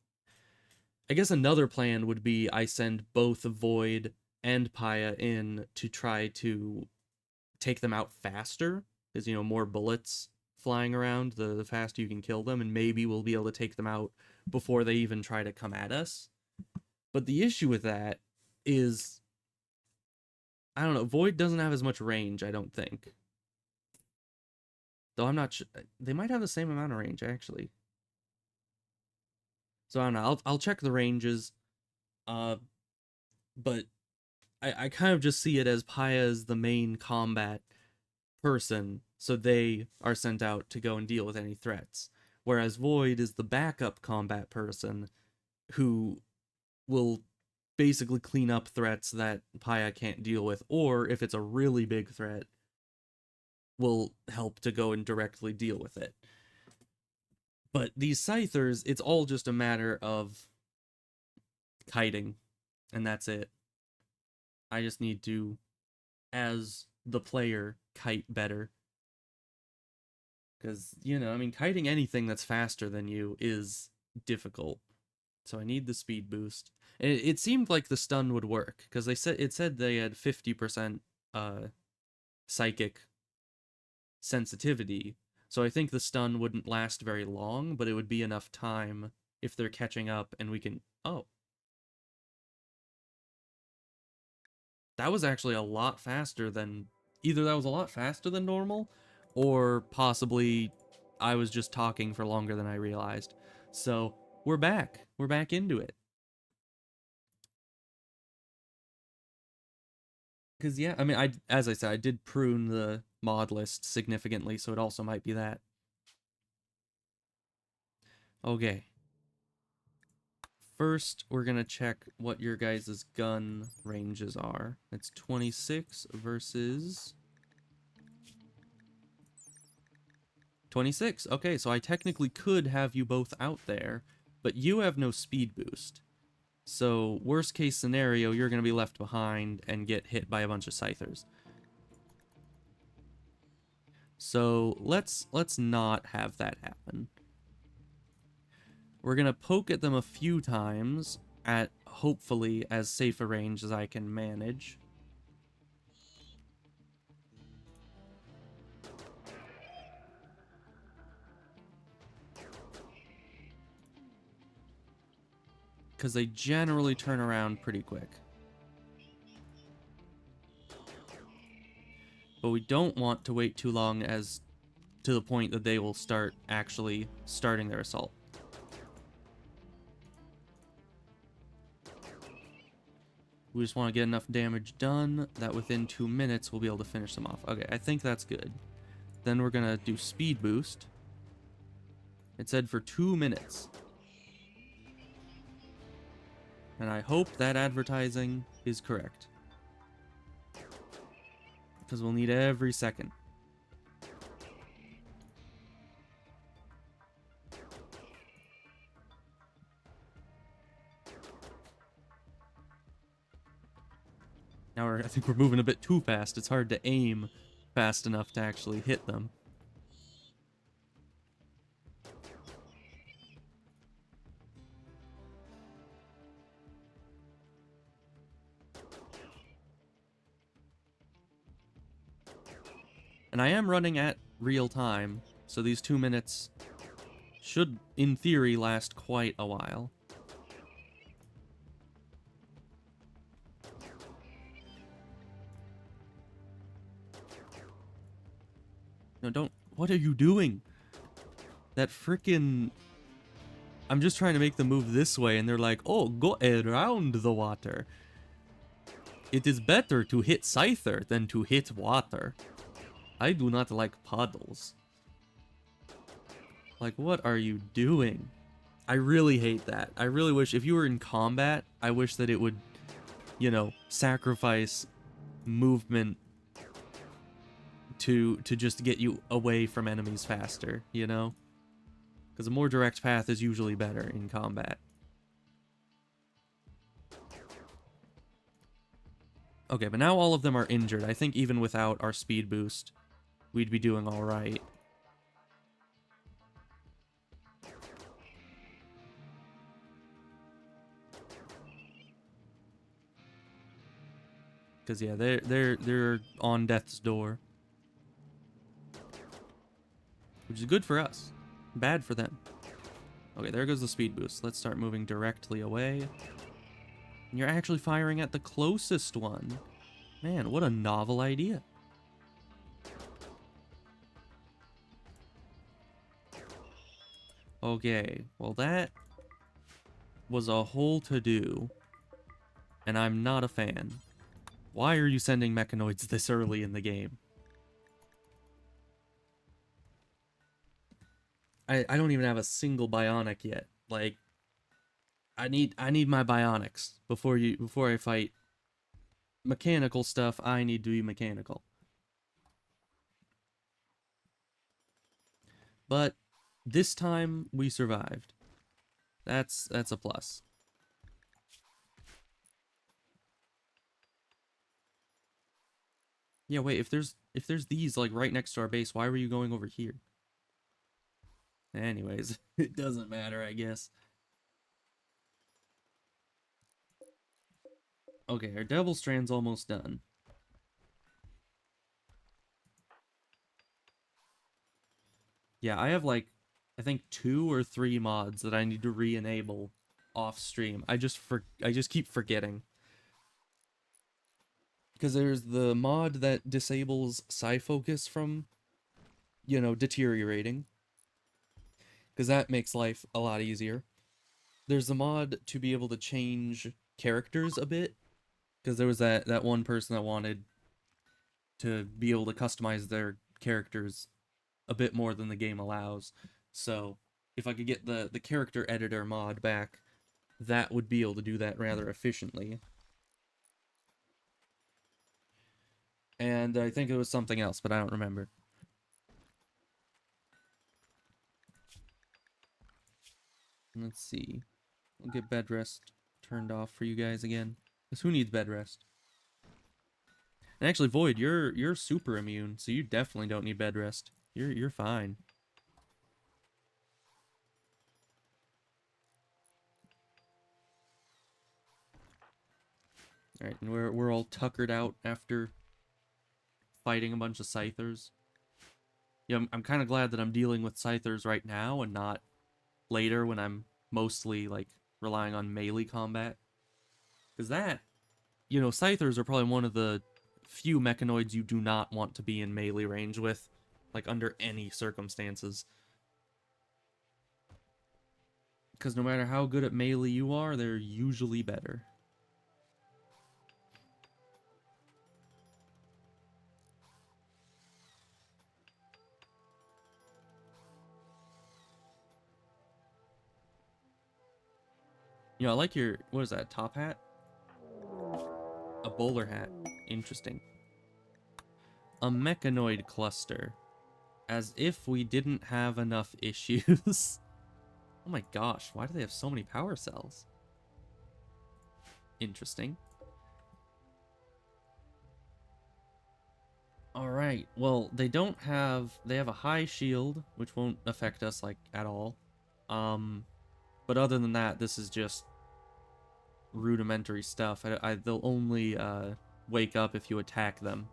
I guess another plan would be I send both Void and Paya in to try to take them out faster, because, you know, more bullets flying around, the faster you can kill them, and maybe we'll be able to take them out before they even try to come at us. But the issue with that is, I don't know, Void doesn't have as much range, I don't think. Though I'm not sure, they might have the same amount of range, actually. So I don't know, I'll check the ranges, but I kind of just see it as Paya as the main combat person, so they are sent out to go and deal with any threats. Whereas Void is the backup combat person who will basically clean up threats that Paya can't deal with, or if it's a really big threat, will help to go and directly deal with it. But these Scythers, it's all just a matter of kiting, and that's it. I just need to, as the player, kite better. Because, you know, I mean, kiting anything that's faster than you is difficult. So I need the speed boost. And it seemed like the stun would work, because it said they had 50% psychic sensitivity. So I think the stun wouldn't last very long, but it would be enough time if they're catching up and we can... Oh. That was actually a lot faster than... Either that was a lot faster than normal, or possibly I was just talking for longer than I realized. So, we're back. We're back into it. Because, yeah, I mean, as I said, I did prune the mod list significantly, so it also might be that. Okay. First, we're going to check what your guys' gun ranges are. It's 26 versus... 26. Okay, so I technically could have you both out there, but you have no speed boost. So, worst case scenario, you're going to be left behind and get hit by a bunch of Scythers. So, let's not have that happen. We're going to poke at them a few times at, hopefully, as safe a range as I can manage. Because they generally turn around pretty quick. But we don't want to wait too long as to the point that they will start actually starting their assault. We just want to get enough damage done that within 2 minutes we'll be able to finish them off. Okay, I think that's good. Then we're going to do speed boost. It said for 2 minutes. And I hope that advertising is correct. Because we'll need every second. Now I think we're moving a bit too fast. It's hard to aim fast enough to actually hit them. And I am running at real time, so these 2 minutes should, in theory, last quite a while. No, don't... What are you doing? That frickin'... I'm just trying to make them move this way, and they're like, oh, go around the water. It is better to hit Scyther than to hit water. I do not like puddles. Like, what are you doing? I really hate that. I really wish, if you were in combat, I wish that it would, you know, sacrifice movement to just get you away from enemies faster, you know? Because a more direct path is usually better in combat. Okay, but now all of them are injured. I think even without our speed boost, we'd be doing all right. Because yeah, they're on death's door, which is good for us, bad for them. Okay, there goes the speed boost. Let's start moving directly away. And you're actually firing at the closest one. Man, what a novel idea. Okay, well that was a whole to-do, and I'm not a fan. Why are you sending mechanoids this early in the game? I don't even have a single bionic yet. Like, I need my bionics before I fight mechanical stuff. I need to be mechanical. But this time we survived. That's a plus. Yeah, wait, if there's these like right next to our base, why were you going over here? Anyways, it doesn't matter, I guess. Okay, our Devil Strand's almost done. Yeah, I have like, I think 2 or 3 mods that I need to re-enable off stream. I just keep forgetting. Because there's the mod that disables psi focus from, you know, deteriorating. Because that makes life a lot easier. There's a mod to be able to change characters a bit. Because there was that one person that wanted to be able to customize their characters a bit more than the game allows. So if I could get the character editor mod back, that would be able to do that rather efficiently. And I think it was something else, but I don't remember. Let's see. We'll get bed rest turned off for you guys again. Because who needs bed rest? And actually, Void, you're super immune, so you definitely don't need bed rest. You're fine. Alright, and we're all tuckered out after fighting a bunch of Scythers. Yeah, I'm kind of glad that I'm dealing with Scythers right now and not later when I'm mostly, like, relying on melee combat. Because that, you know, Scythers are probably one of the few mechanoids you do not want to be in melee range with, like, under any circumstances. Because no matter how good at melee you are, they're usually better. You know, I like your, what is that, top hat? A bowler hat. Interesting. A mechanoid cluster. As if we didn't have enough issues. Oh my gosh, why do they have so many power cells? Interesting. Alright, well, they have a high shield, which won't affect us, like, at all. But other than that, this is just rudimentary stuff. They'll only, wake up if you attack them.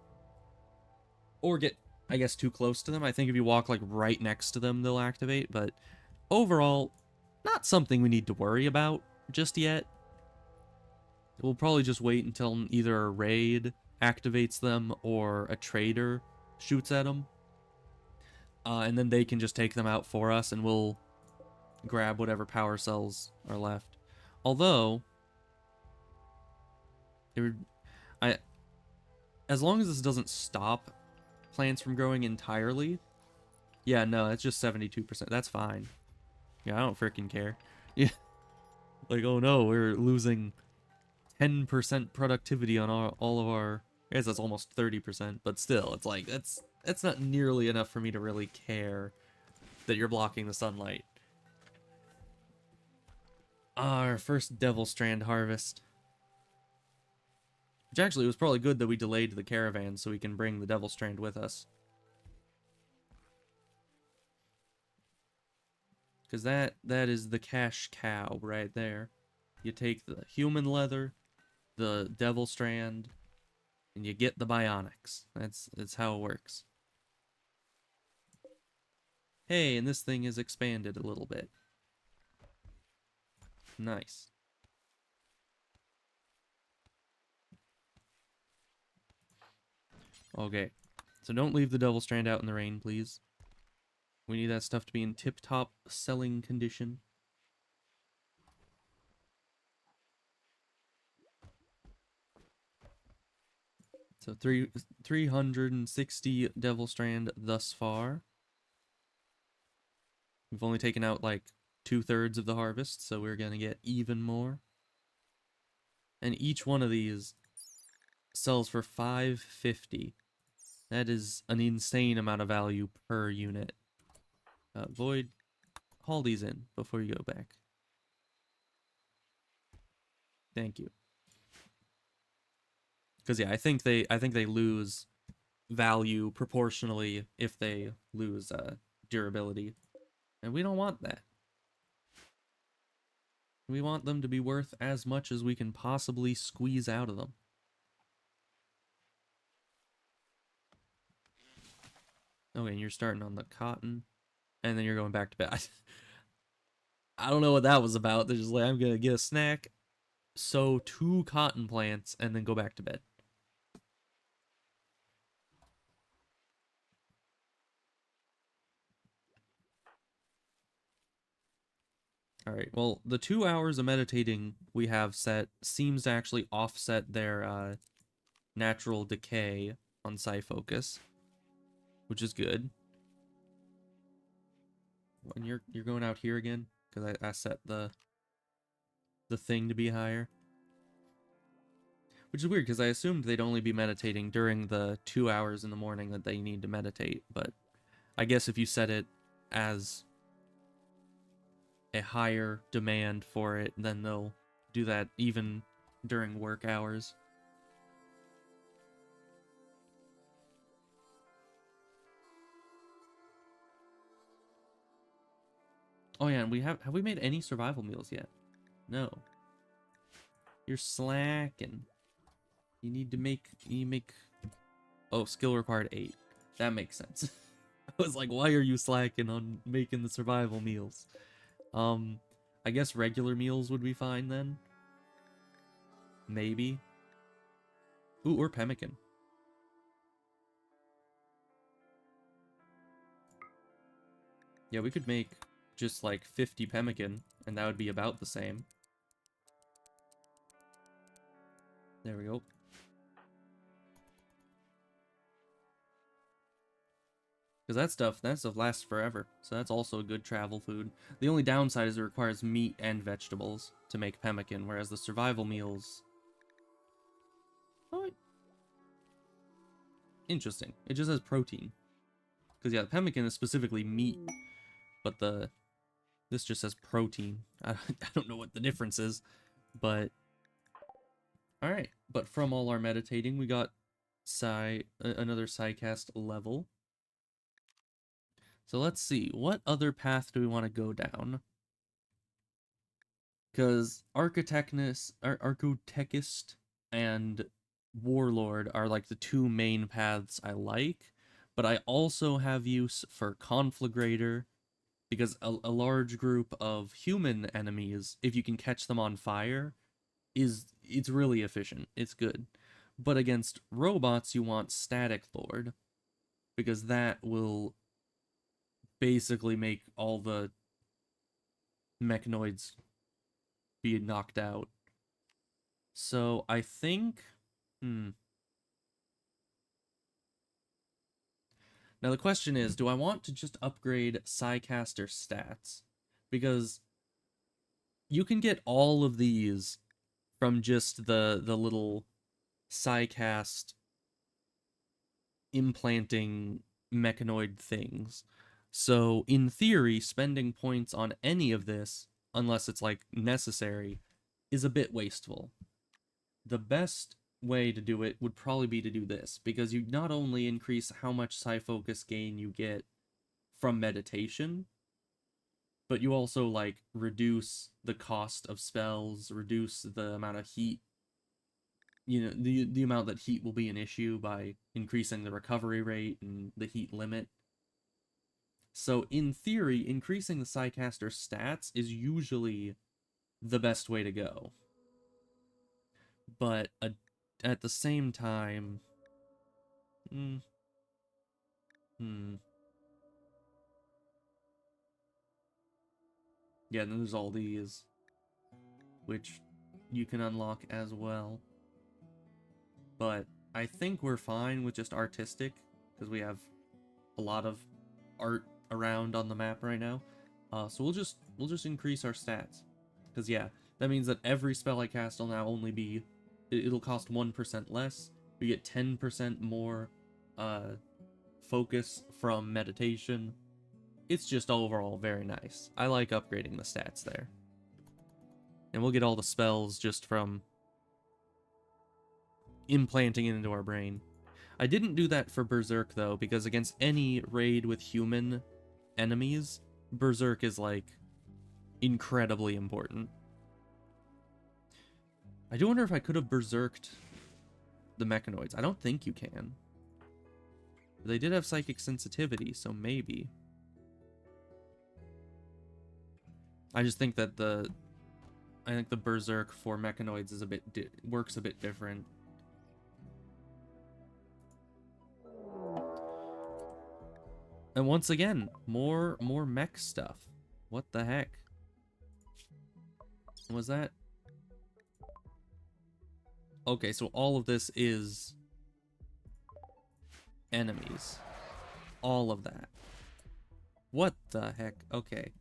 Or get, I guess, too close to them. I think if you walk, like, right next to them, they'll activate, but overall, not something we need to worry about just yet. We'll probably just wait until either a raid activates them or a trader shoots at them. And then they can just take them out for us and we'll grab whatever power cells are left. Although, as long as this doesn't stop plants from growing entirely, Yeah, no, it's just 72%. That's fine. Yeah, I don't freaking care. Yeah, like, oh no, we're losing 10% productivity on all of our... I guess that's almost 30%, but still, it's like, that's not nearly enough for me to really care that you're blocking the sunlight. Our first Devil Strand harvest. Which actually was probably good that we delayed the caravan so we can bring the Devil Strand with us. Because that is the cash cow right there. You take the human leather, the Devil Strand, and you get the bionics. That's how it works. Hey, and this thing is expanded a little bit. Nice. Okay. So don't leave the Devil Strand out in the rain, please. We need that stuff to be in tip-top selling condition. So 360 Devil Strand thus far. We've only taken out like 2/3 of the harvest, so we're gonna get even more. And each one of these sells for 550. That is an insane amount of value per unit. Void, haul these in before you go back. Thank you. Because yeah, I think they lose value proportionally if they lose durability, and we don't want that. We want them to be worth as much as we can possibly squeeze out of them. Okay, and you're starting on the cotton, and then you're going back to bed. I don't know what that was about. They're just like, I'm gonna get a snack, sow 2 cotton plants, and then go back to bed. Alright, well, the 2 hours of meditating we have set seems to actually offset their natural decay on Psi Focus, which is good. And you're going out here again? Because I set the thing to be higher. Which is weird, because I assumed they'd only be meditating during the 2 hours in the morning that they need to meditate, but I guess if you set it as a higher demand for it, then they'll do that even during work hours. Oh yeah, and have we made any survival meals yet? No. You're slacking. You make oh, skill required 8. That makes sense. I was like, why are you slacking on making the survival meals? I guess regular meals would be fine then. Maybe. Ooh, or pemmican. Yeah, we could make just like 50 pemmican, and that would be about the same. There we go. Because that stuff lasts forever, so that's also a good travel food. The only downside is it requires meat and vegetables to make pemmican, whereas the survival meals... Oh, interesting. It just has protein. Because yeah, the pemmican is specifically meat, but this just says protein. I don't know what the difference is, but... Alright, but from all our meditating, we got another Psycast level. So let's see, what other path do we want to go down? Because Archotechist and Warlord are like the 2 main paths I like, but I also have use for Conflagrator, because a large group of human enemies, if you can catch them on fire, it's really efficient. It's good. But against robots, you want Static Lord, because that will basically make all the mechanoids be knocked out. So I think... Now the question is, do I want to just upgrade Psycaster stats? Because you can get all of these from just the little Psycast implanting mechanoid things. So in theory, spending points on any of this, unless it's like necessary, is a bit wasteful. The best way to do it would probably be to do this, because you not only increase how much psi focus gain you get from meditation, but you also like reduce the cost of spells, reduce the amount of heat, you know, the amount that heat will be an issue by increasing the recovery rate and the heat limit. So in theory, increasing the Psycaster stats is usually the best way to go. But at the same time, hmm. Yeah, and then there's all these, which you can unlock as well. But I think we're fine with just artistic, because we have a lot of art around on the map right now. So we'll just increase our stats, because yeah, that means that every spell I cast will now only be, it'll cost 1% less. We get 10% more focus from meditation. It's just overall very nice. I like upgrading the stats there. And we'll get all the spells just from implanting it into our brain. I didn't do that for Berserk, though, because against any raid with human enemies, Berserk is, like, incredibly important. I do wonder if I could have Berserked the mechanoids. I don't think you can. They did have psychic sensitivity, so maybe. I just think that the Berserk for mechanoids is works a bit different. And once again, more mech stuff. What the heck? Was that? Okay, so all of this is enemies. All of that. What the heck? Okay.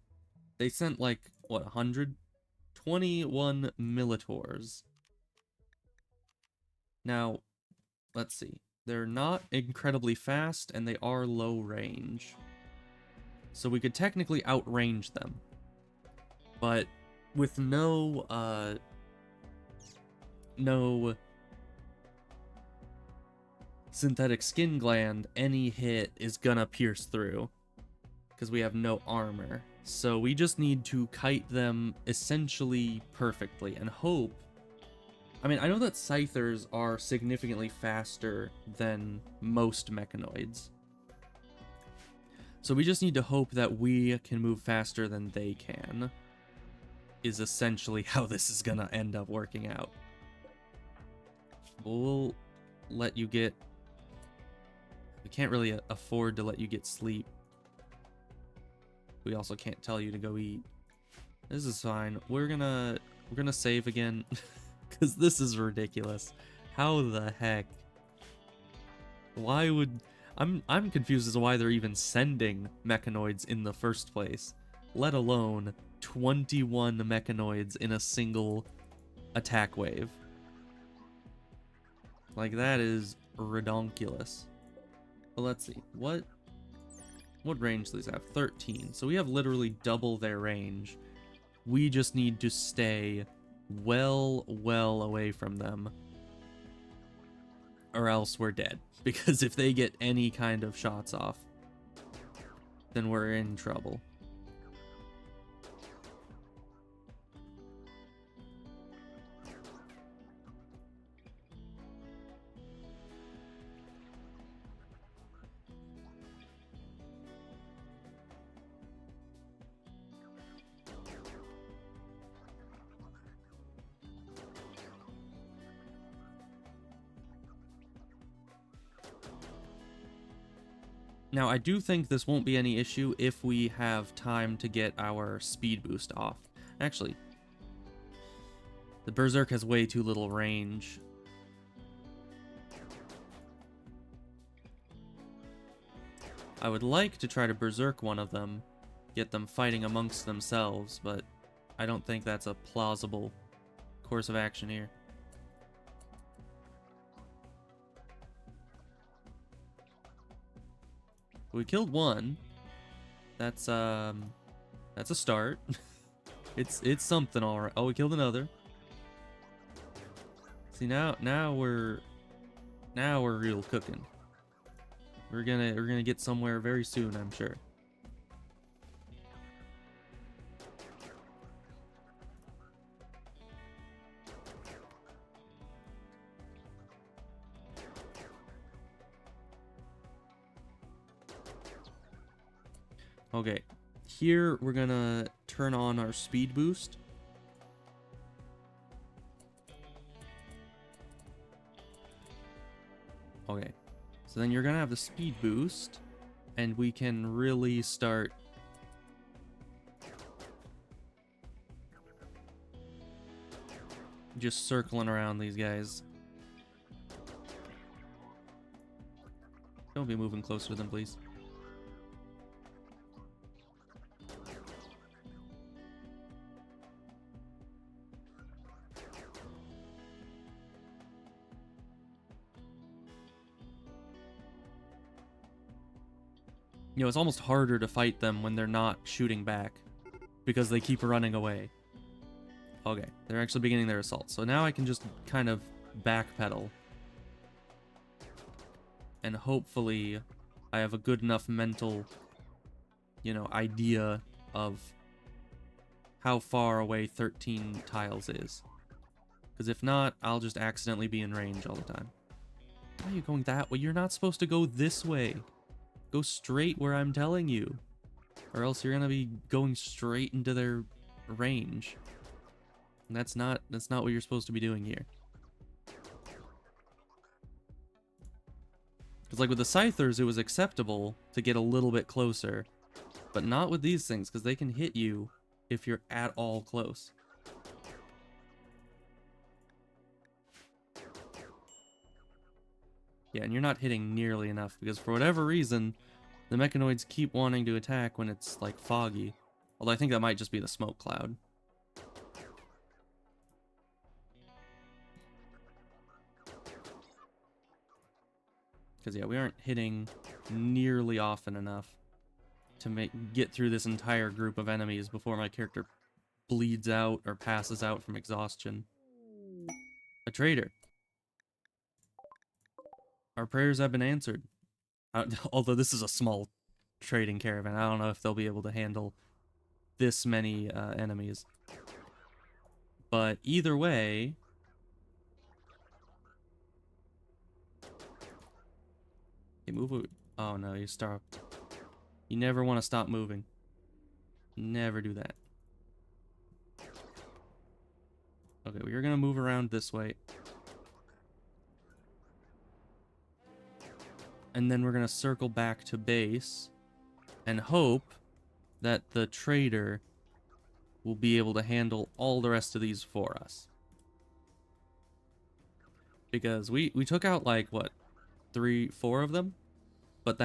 They sent like, what, 121 Militors. Now, let's see. They're not incredibly fast, and they are low range. So we could technically outrange them. But with no synthetic skin gland, any hit is gonna pierce through, because we have no armor. So we just need to kite them essentially perfectly and hope. I mean, I know that Scythers are significantly faster than most mechanoids. So we just need to hope that we can move faster than they can, is essentially how this is gonna end up working out. We'll let you get... We can't really afford to let you get sleep. We also can't tell you to go eat. This is fine. We're gonna save again, because this is ridiculous. How the heck? Why would... I'm confused as to why they're even sending mechanoids in the first place, let alone 21 mechanoids in a single attack wave. Like, that is redonkulous. But let's see, what range do these have? 13. So we have literally double their range. We just need to stay well away from them, or else we're dead. Because if they get any kind of shots off, then we're in trouble. Now, I do think this won't be any issue if we have time to get our speed boost off. Actually, the Berserk has way too little range. I would like to try to berserk one of them, get them fighting amongst themselves, but I don't think that's a plausible course of action here. We killed one. That's a start. It's something, all right. Oh, we killed another. See, now we're real cooking. We're gonna get somewhere very soon, I'm sure. Okay, here we're gonna turn on our speed boost. Okay, so then you're gonna have the speed boost, and we can really start just circling around these guys. Don't be moving closer to them, please. You know, it's almost harder to fight them when they're not shooting back, because they keep running away. Okay, they're actually beginning their assault. So now I can just kind of backpedal. And hopefully I have a good enough mental, you know, idea of how far away 13 tiles is. Because if not, I'll just accidentally be in range all the time. Why are you going that way? You're not supposed to go this way. Go straight where I'm telling you. Or else you're gonna be going straight into their range. And that's not what you're supposed to be doing here. Because like with the Scythers, it was acceptable to get a little bit closer. But not with these things, because they can hit you if you're at all close. Yeah, and you're not hitting nearly enough, because for whatever reason, the mechanoids keep wanting to attack when it's, like, foggy. Although I think that might just be the smoke cloud. Because, yeah, we aren't hitting nearly often enough to get through this entire group of enemies before my character bleeds out or passes out from exhaustion. A traitor. Our prayers have been answered. Although this is a small trading caravan, I don't know if they'll be able to handle this many enemies. But either way... Okay, move. Oh no, you stopped. You never want to stop moving. Never do that. Okay, we're gonna move around this way. And then we're gonna circle back to base and hope that the trader will be able to handle all the rest of these for us. Because we took out like, what, 3, 4 of them? But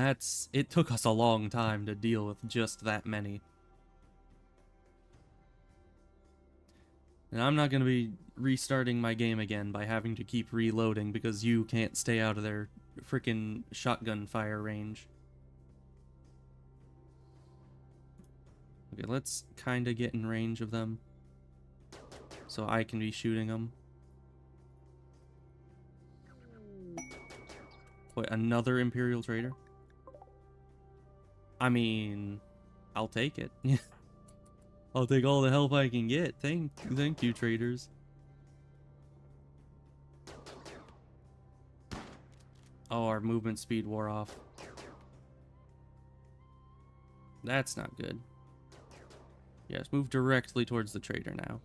it took us a long time to deal with just that many. And I'm not gonna be restarting my game again by having to keep reloading because you can't stay out of their freaking shotgun fire range. Okay, let's kind of get in range of them so I can be shooting them. Wait, another Imperial Trader? I mean, I'll take it. I'll take all the help I can get. Thank you, traders. Oh, our movement speed wore off. That's not good. Yes, move directly towards the trader now.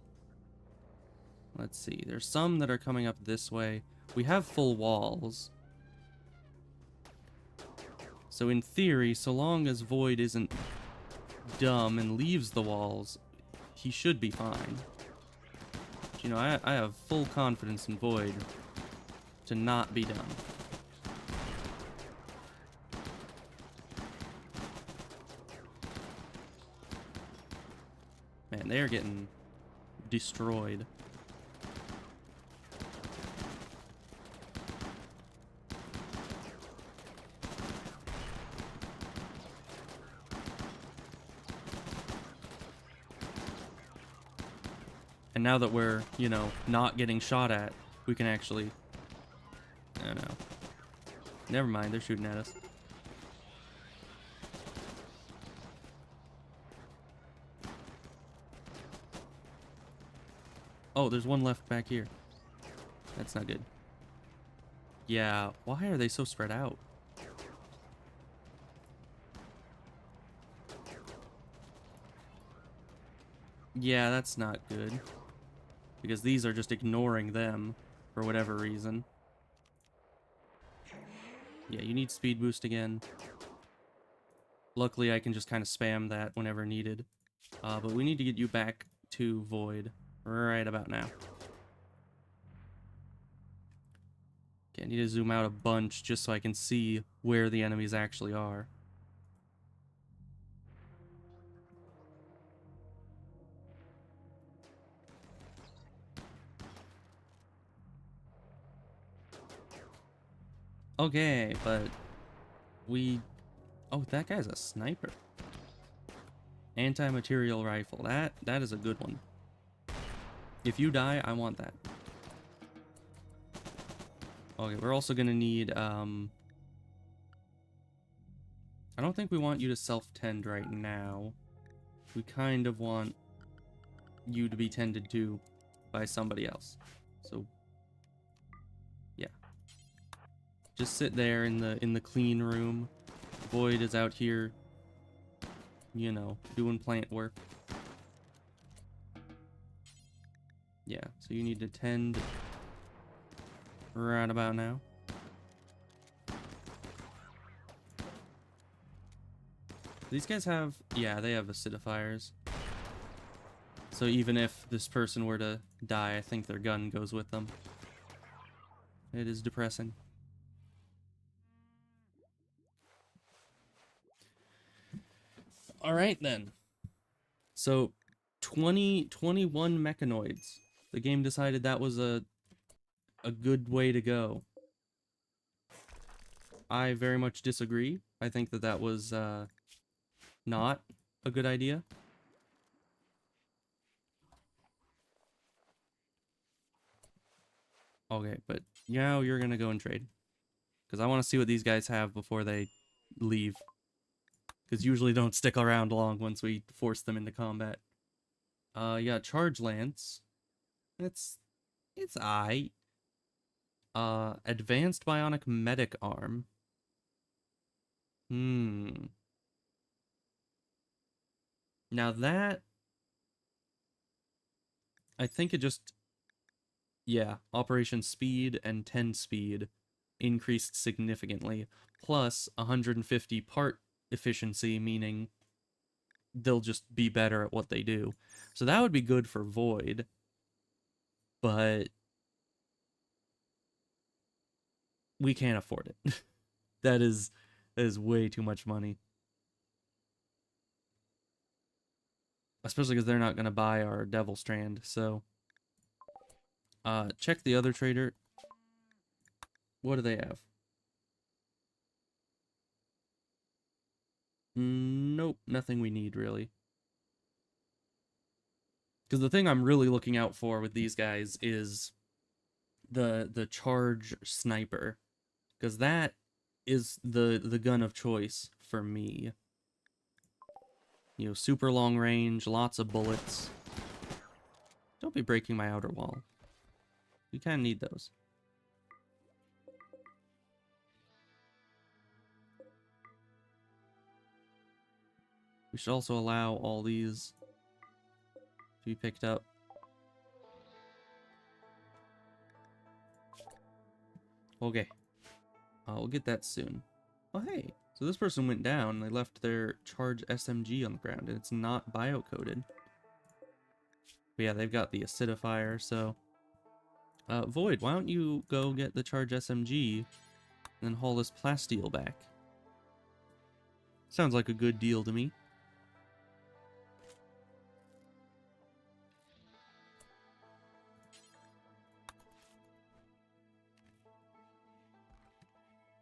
Let's see. There's some that are coming up this way. We have full walls. So in theory, so long as Void isn't dumb and leaves the walls, he should be fine. But, you know, I have full confidence in Void to not be dumb. And they're getting destroyed. And now that we're, you know, not getting shot at, we can actually... I don't know. Never mind, they're shooting at us. Oh, there's one left back here. That's not good. Yeah, why are they so spread out? Yeah, that's not good. Because these are just ignoring them for whatever reason. Yeah, you need speed boost again. Luckily, I can just kind of spam that whenever needed. But we need to get you back to Void right about now. Okay, I need to zoom out a bunch just so I can see where the enemies actually are. Okay, but we... Oh, that guy's a sniper. Anti-material rifle. That is a good one. If you die, I want that. Okay, we're also gonna need, I don't think we want you to self-tend right now. We kind of want you to be tended to by somebody else. So, yeah. Just sit there in the clean room. Void is out here, you know, doing plant work. Yeah, so you need to tend right about now. These guys have, yeah, they have acidifiers. So even if this person were to die, I think their gun goes with them. It is depressing. Alright then. So 21 mechanoids. The game decided that was a good way to go. I very much disagree. I think that that was not a good idea. Okay, but now you're gonna go and trade. Because I want to see what these guys have before they leave. Because usually don't stick around long once we force them into combat. Yeah, Charge Lance. It's aight. Advanced Bionic Medic Arm. Now that... I think it just... Yeah, Operation Speed and 10 Speed increased significantly. Plus 150 part efficiency, meaning they'll just be better at what they do. So that would be good for Void. But we can't afford it. that is way too much money. Especially because they're not going to buy our Devil Strand, so... check the other trader. What do they have? Nope, nothing we need, really. Because the thing I'm really looking out for with these guys is the charge sniper. Because that is the gun of choice for me. You know, super long range, lots of bullets. Don't be breaking my outer wall. We kind of need those. We should also allow all these to be picked up. Okay. We'll get that soon. Oh, hey. So this person went down and they left their charge SMG on the ground, and it's not biocoded. But yeah, they've got the acidifier, so... Void, why don't you go get the charge SMG and then haul this plasteel back? Sounds like a good deal to me.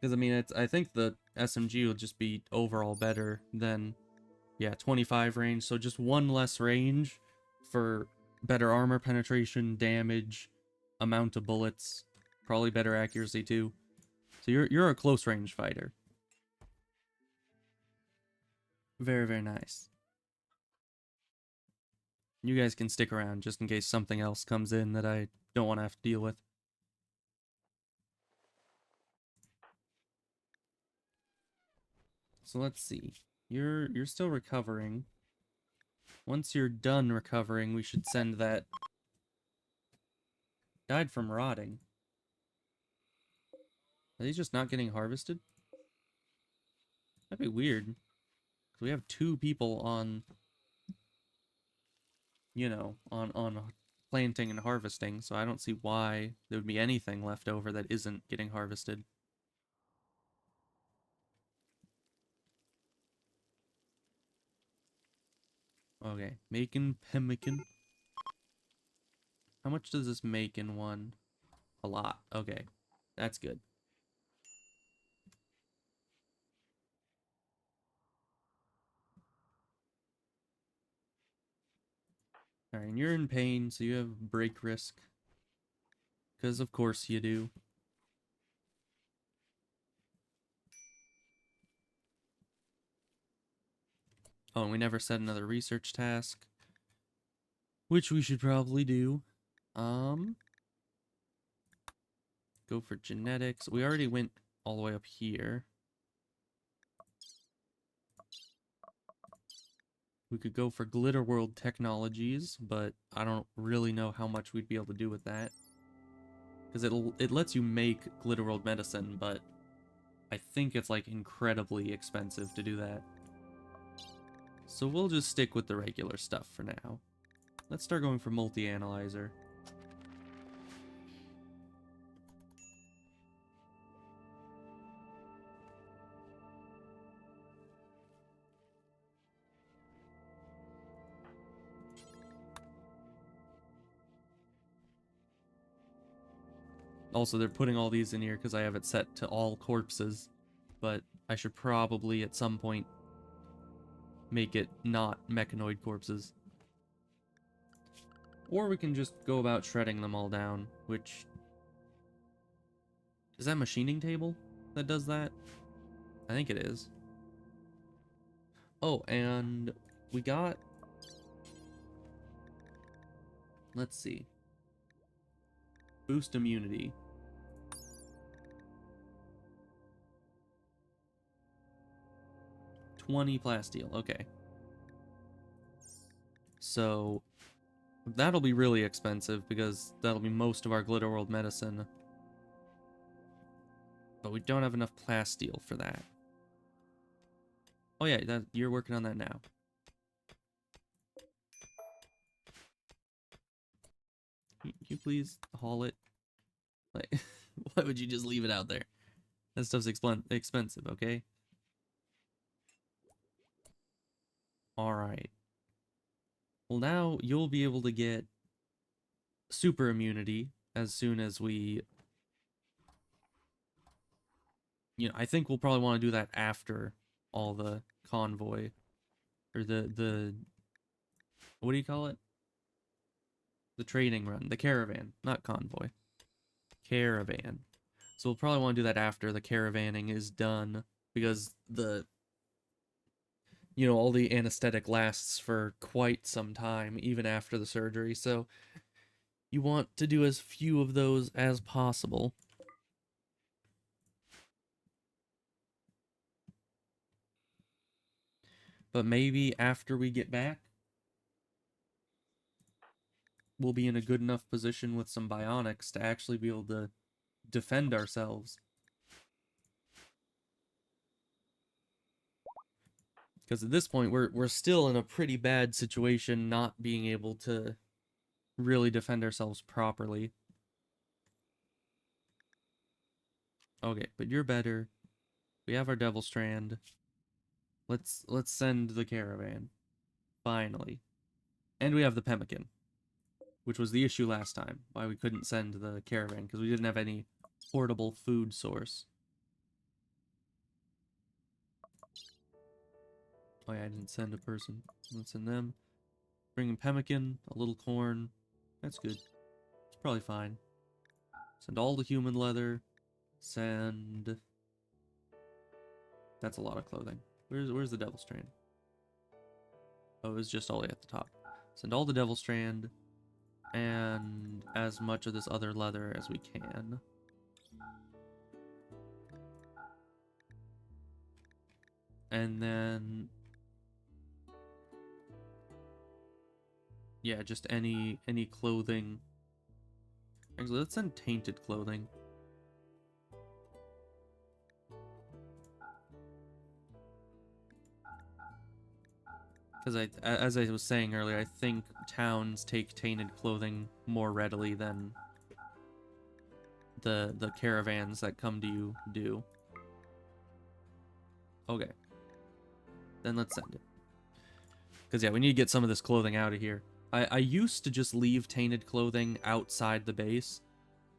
Because, I mean, I think the SMG will just be overall better than, yeah, 25 range. So just one less range for better armor penetration, damage, amount of bullets, probably better accuracy too. So you're a close range fighter. Very, very nice. You guys can stick around just in case something else comes in that I don't want to have to deal with. So let's see. You're still recovering. Once you're done recovering, we should send that... Died from rotting. Are these just not getting harvested? That'd be weird. 'Cause we have 2 people on, you know, on planting and harvesting, so I don't see why there would be anything left over that isn't getting harvested. Okay, making pemmican. How much does this make in one? A lot. Okay, that's good. Alright, and you're in pain, so you have break risk. Because of course you do. Oh, and we never set another research task. Which we should probably do. Go for genetics. We already went all the way up here. We could go for Glitter World Technologies, but I don't really know how much we'd be able to do with that. Because it lets you make Glitter World medicine, but I think it's like incredibly expensive to do that. So we'll just stick with the regular stuff for now. Let's start going for multi-analyzer. Also, they're putting all these in here because I have it set to all corpses, but I should probably at some point make it not mechanoid corpses. Or we can just go about shredding them all down, which... Is that machining table that does that? I think it is. Oh, and we got... Let's see. Boost immunity. $20 plasteel, okay. So, that'll be really expensive because that'll be most of our Glitter World medicine. But we don't have enough plasteel for that. Oh yeah, you're working on that now. Can you please haul it? Like, why would you just leave it out there? That stuff's expensive, okay? Alright. Well, now you'll be able to get super immunity as soon as we... You know, I think we'll probably want to do that after all the convoy. Or the... What do you call it? The trading run. The caravan. Not convoy. Caravan. So we'll probably want to do that after the caravanning is done. Because the... You know, all the anesthetic lasts for quite some time, even after the surgery. So you want to do as few of those as possible. But maybe after we get back, we'll be in a good enough position with some bionics to actually be able to defend ourselves. Because at this point, we're still in a pretty bad situation not being able to really defend ourselves properly. Okay, but you're better. We have our Devil Strand. Let's send the caravan. Finally. And we have the pemmican, which was the issue last time, why we couldn't send the caravan, because we didn't have any portable food source. Oh yeah, I didn't send a person. Let's send them. Bring pemmican, a little corn. That's good. It's probably fine. Send all the human leather. Send... That's a lot of clothing. Where's the devil strand? Oh, it was just all the way at the top. Send all the devil strand. And as much of this other leather as we can. And then... Yeah, just any clothing. Actually, let's send tainted clothing. Because as I was saying earlier, I think towns take tainted clothing more readily than the caravans that come to you do. Okay. Then let's send it. Because yeah, we need to get some of this clothing out of here. I used to just leave tainted clothing outside the base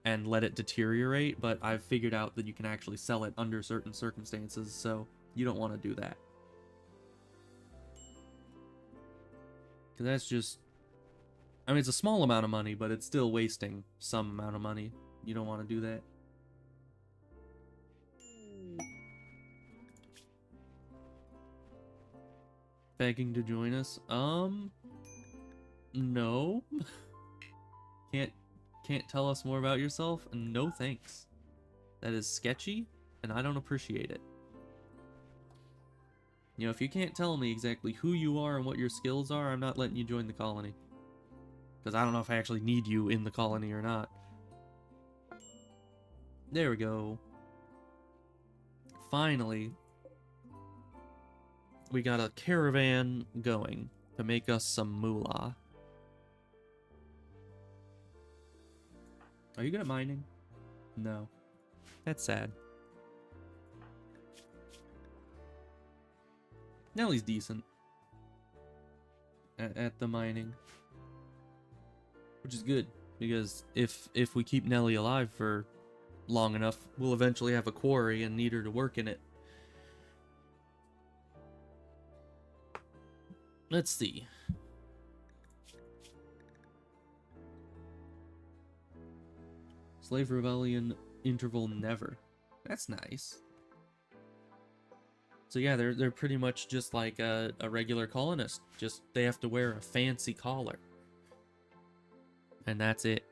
and let it deteriorate, but I've figured out that you can actually sell it under certain circumstances, so you don't want to do that. Because that's just... I mean, it's a small amount of money, but it's still wasting some amount of money. You don't want to do that. Begging to join us? No. Can't tell us more about yourself? No thanks. That is sketchy, and I don't appreciate it. You know, if you can't tell me exactly who you are and what your skills are, I'm not letting you join the colony. Because I don't know if I actually need you in the colony or not. There we go. Finally, we got a caravan going to make us some moolah. Are you good at mining? No. That's sad. Nellie's decent at the mining. Which is good, because if we keep Nellie alive for long enough, we'll eventually have a quarry and need her to work in it. Let's see. Slave Rebellion interval never. That's nice. So yeah, they're pretty much just like a regular colonist. Just they have to wear a fancy collar. And that's it.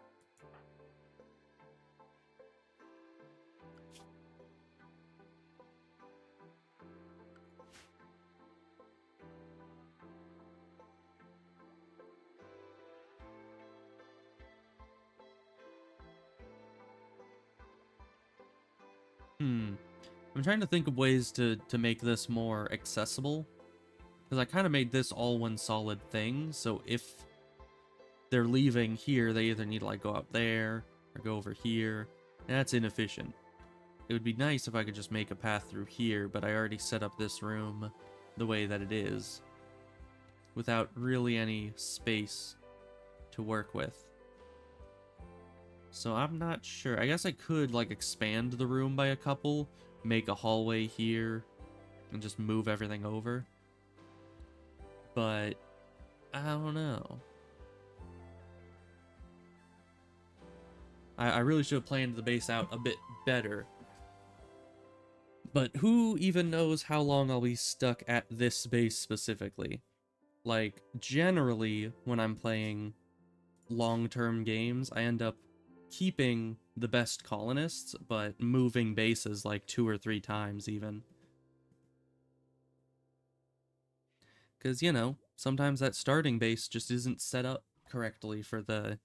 I'm trying to think of ways to make this more accessible. Because I kind of made this all one solid thing, so if they're leaving here, they either need to like go out there or go over here. That's inefficient. It would be nice if I could just make a path through here, but I already set up this room the way that it is, without really any space to work with. So I'm not sure. I guess I could like expand the room by a couple, make a hallway here, and just move everything over. But I don't know. I really should have planned the base out a bit better. But who even knows how long I'll be stuck at this base specifically? Like, generally, when I'm playing long-term games, I end up keeping the best colonists, but moving bases like 2 or 3 times even. Because, you know, sometimes that starting base just isn't set up correctly for the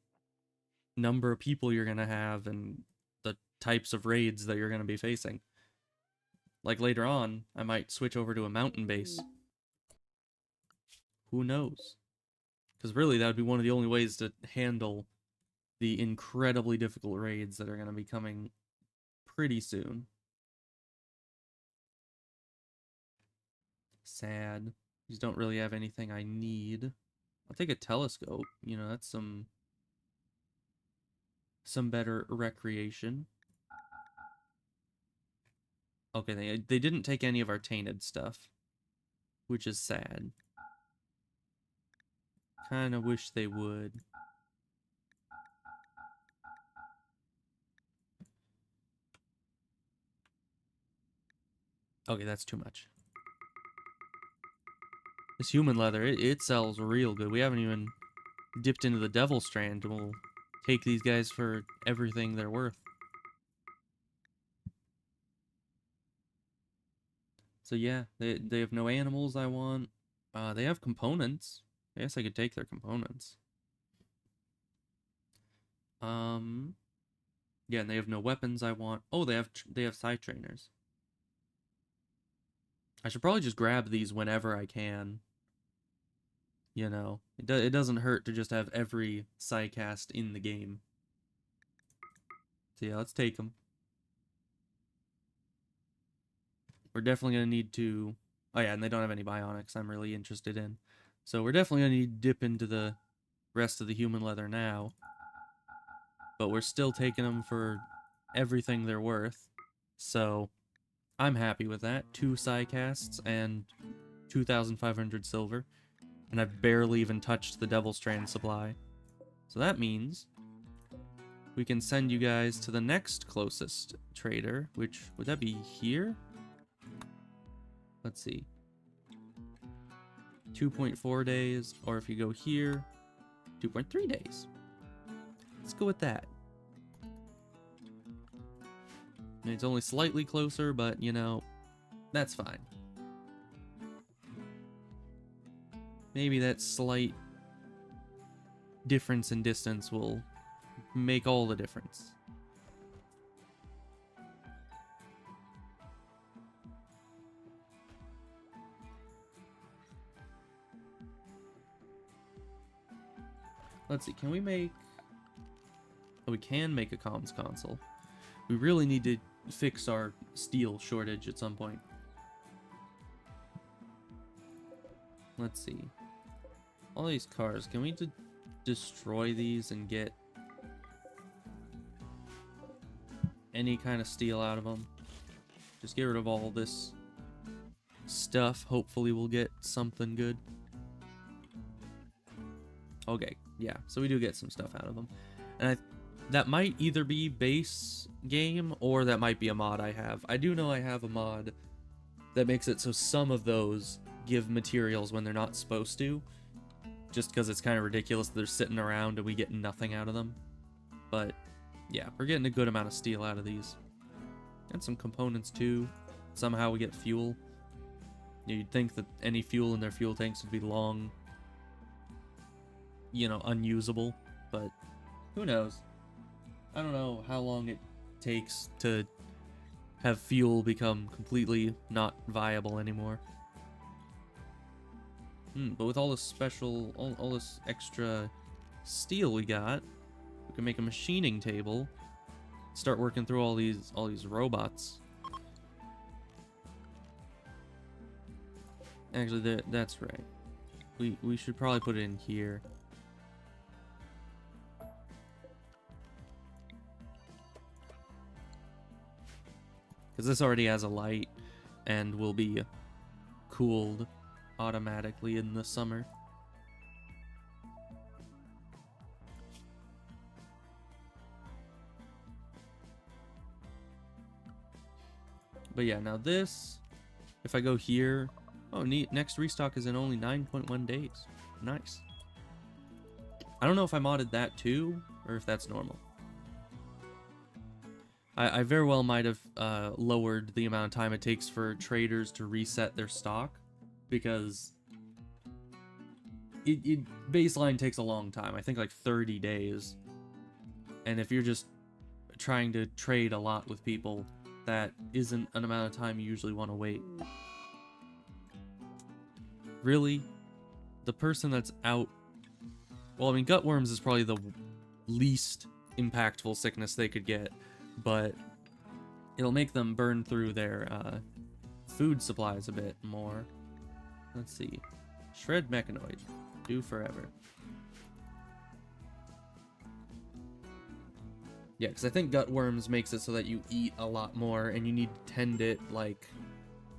number of people you're going to have and the types of raids that you're going to be facing. Like later on, I might switch over to a mountain base. Who knows? Because really, that would be one of the only ways to handle the incredibly difficult raids that are going to be coming pretty soon. Sad. These don't really have anything I need. I'll take a telescope. You know, that's some better recreation. Okay, they didn't take any of our tainted stuff. which is sad. Kind of wish they would. Okay, that's too much. This human leather, it sells real good. We haven't even dipped into the devil strand. We'll take these guys for everything they're worth. So yeah, they have no animals I want. They have components. I guess I could take their components. Yeah, and they have no weapons I want. Oh, they have side trainers. I should probably just grab these whenever I can. You know, it doesn't hurt to just have every psycast in the game. So yeah, let's take them. We're definitely gonna need to. Oh yeah, and they don't have any bionics I'm really interested in. So we're definitely gonna need to dip into the rest of the human leather now. But we're still taking them for everything they're worth. So I'm happy with that. 2 psycasts and 2,500 silver. And I've barely even touched the Devil Strand supply. So that means we can send you guys to the next closest trader, which, would that be here? Let's see. 2.4 days, or if you go here, 2.3 days. Let's go with that. And it's only slightly closer, but, you know, that's fine. Maybe that slight difference in distance will make all the difference. Let's see, can we make... Oh, we can make a comms console. We really need to fix our steel shortage at some point. Let's see. All these cars, can we destroy these and get any kind of steel out of them? Just get rid of all this stuff. Hopefully we'll get something good. Okay, yeah, so we do get some stuff out of them. And that might either be base game or that might be a mod I have. I do know I have a mod that makes it so some of those give materials when they're not supposed to. Just because it's kind of ridiculous that they're sitting around and we get nothing out of them. But yeah, we're getting a good amount of steel out of these. And some components too. Somehow we get fuel. You'd think that any fuel in their fuel tanks would be long, you know, unusable. But who knows? I don't know how long it takes to have fuel become completely not viable anymore. But with all this special, all this extra steel we got, we can make a machining table. Start working through all these robots. Actually, that's right. We should probably put it in here. Because this already has a light and will be cooled automatically in the summer. But yeah, now this, if I go here, oh neat, next restock is in only 9.1 days. Nice. I don't know if I modded that too, or if that's normal. I very well might have lowered the amount of time it takes for traders to reset their stock, because it baseline takes a long time. I think like 30 days. And if you're just trying to trade a lot with people, that isn't an amount of time you usually want to wait. Really? The person that's out... Well, I mean, gutworms is probably the least impactful sickness they could get, but it'll make them burn through their food supplies a bit more. Let's see. Shred mechanoid. Do forever. Yeah, because I think gutworms makes it so that you eat a lot more and you need to tend it like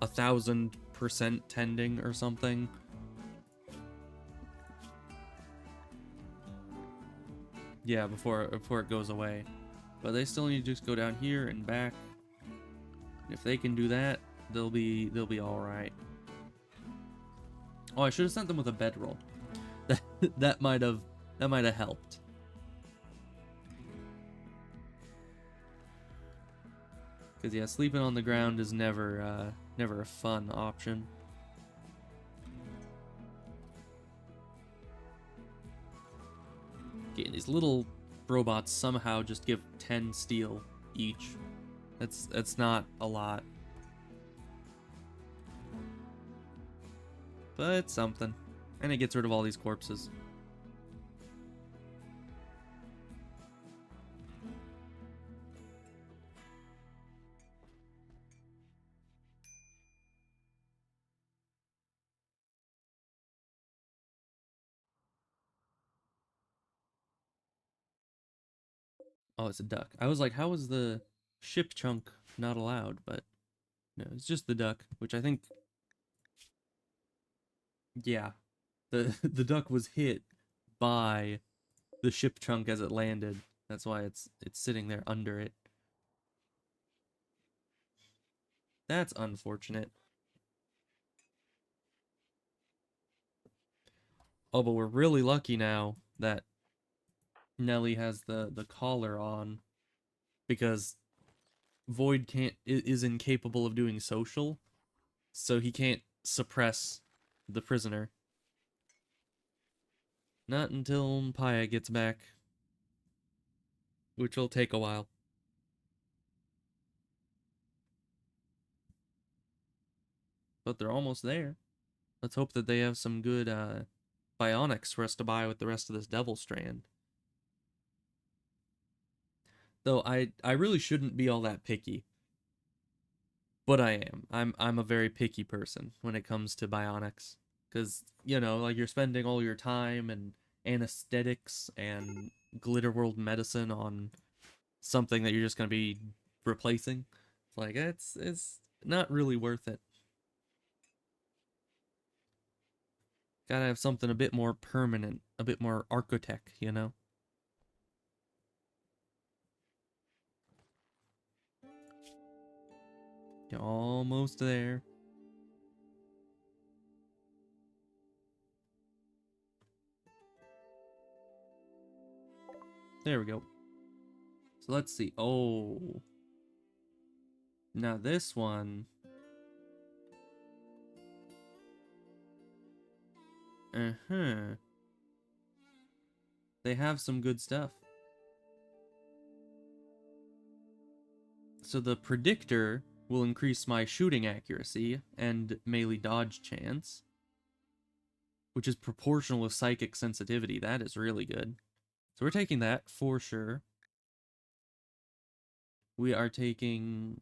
1,000% 4% tending or something. Yeah, before it goes away. But they still need to just go down here and back. And if they can do that, they'll be all right. Oh, I should have sent them with a bedroll. that might have helped. Because yeah, sleeping on the ground is never a fun option. Okay, these little robots somehow just give 10 steel each. That's not a lot. But it's something. And it gets rid of all these corpses. Oh, it's a duck. I was like, how is the ship chunk not allowed? But no, it's just the duck, which I think, yeah, the duck was hit by the ship chunk as it landed. That's why it's sitting there under it. That's unfortunate. Oh, but we're really lucky now that Nelly has the collar on, because Void is incapable of doing social, so he can't suppress the prisoner. Not until Paya gets back, which will take a while. But they're almost there. Let's hope that they have some good bionics for us to buy with the rest of this Devil Strand. Though I really shouldn't be all that picky. But I am. I'm a very picky person when it comes to bionics. Because, you know, like, you're spending all your time and anesthetics and glitter world medicine on something that you're just gonna be replacing. Like, it's not really worth it. Gotta have something a bit more permanent, a bit more Archotech, you know? You're almost there. There we go. So let's see. Oh. Now this one. Uh-huh. They have some good stuff. So the predictor will increase my shooting accuracy and melee dodge chance, which is proportional with psychic sensitivity. That is really good. So we're taking that for sure. We are taking...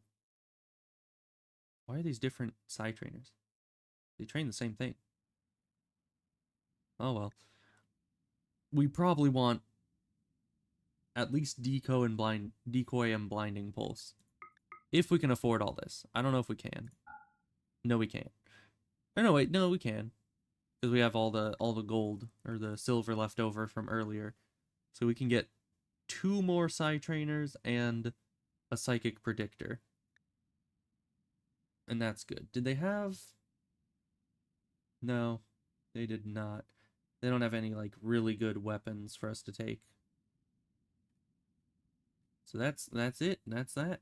Why are these different psi trainers? They train the same thing. Oh well. We probably want at least decoy and blinding pulse. If we can afford all this. I don't know if we can. No, we can't. Or no, wait, no, we can. Because we have all the gold or the silver left over from earlier. So we can get 2 more psi trainers and a psychic predictor. And that's good. Did they have... No, they did not. They don't have any, like, really good weapons for us to take. So that's it. That's that.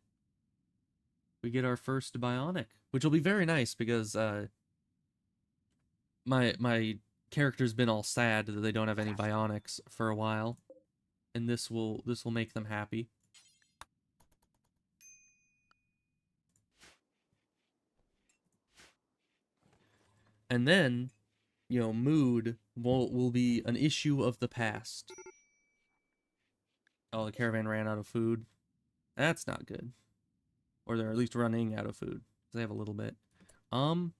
We get our first bionic, which will be very nice because my character's been all sad that they don't have any bionics for a while, and this will make them happy. And then, you know, mood will be an issue of the past. Oh, the caravan ran out of food. That's not good. Or they're at least running out of food. They have a little bit. You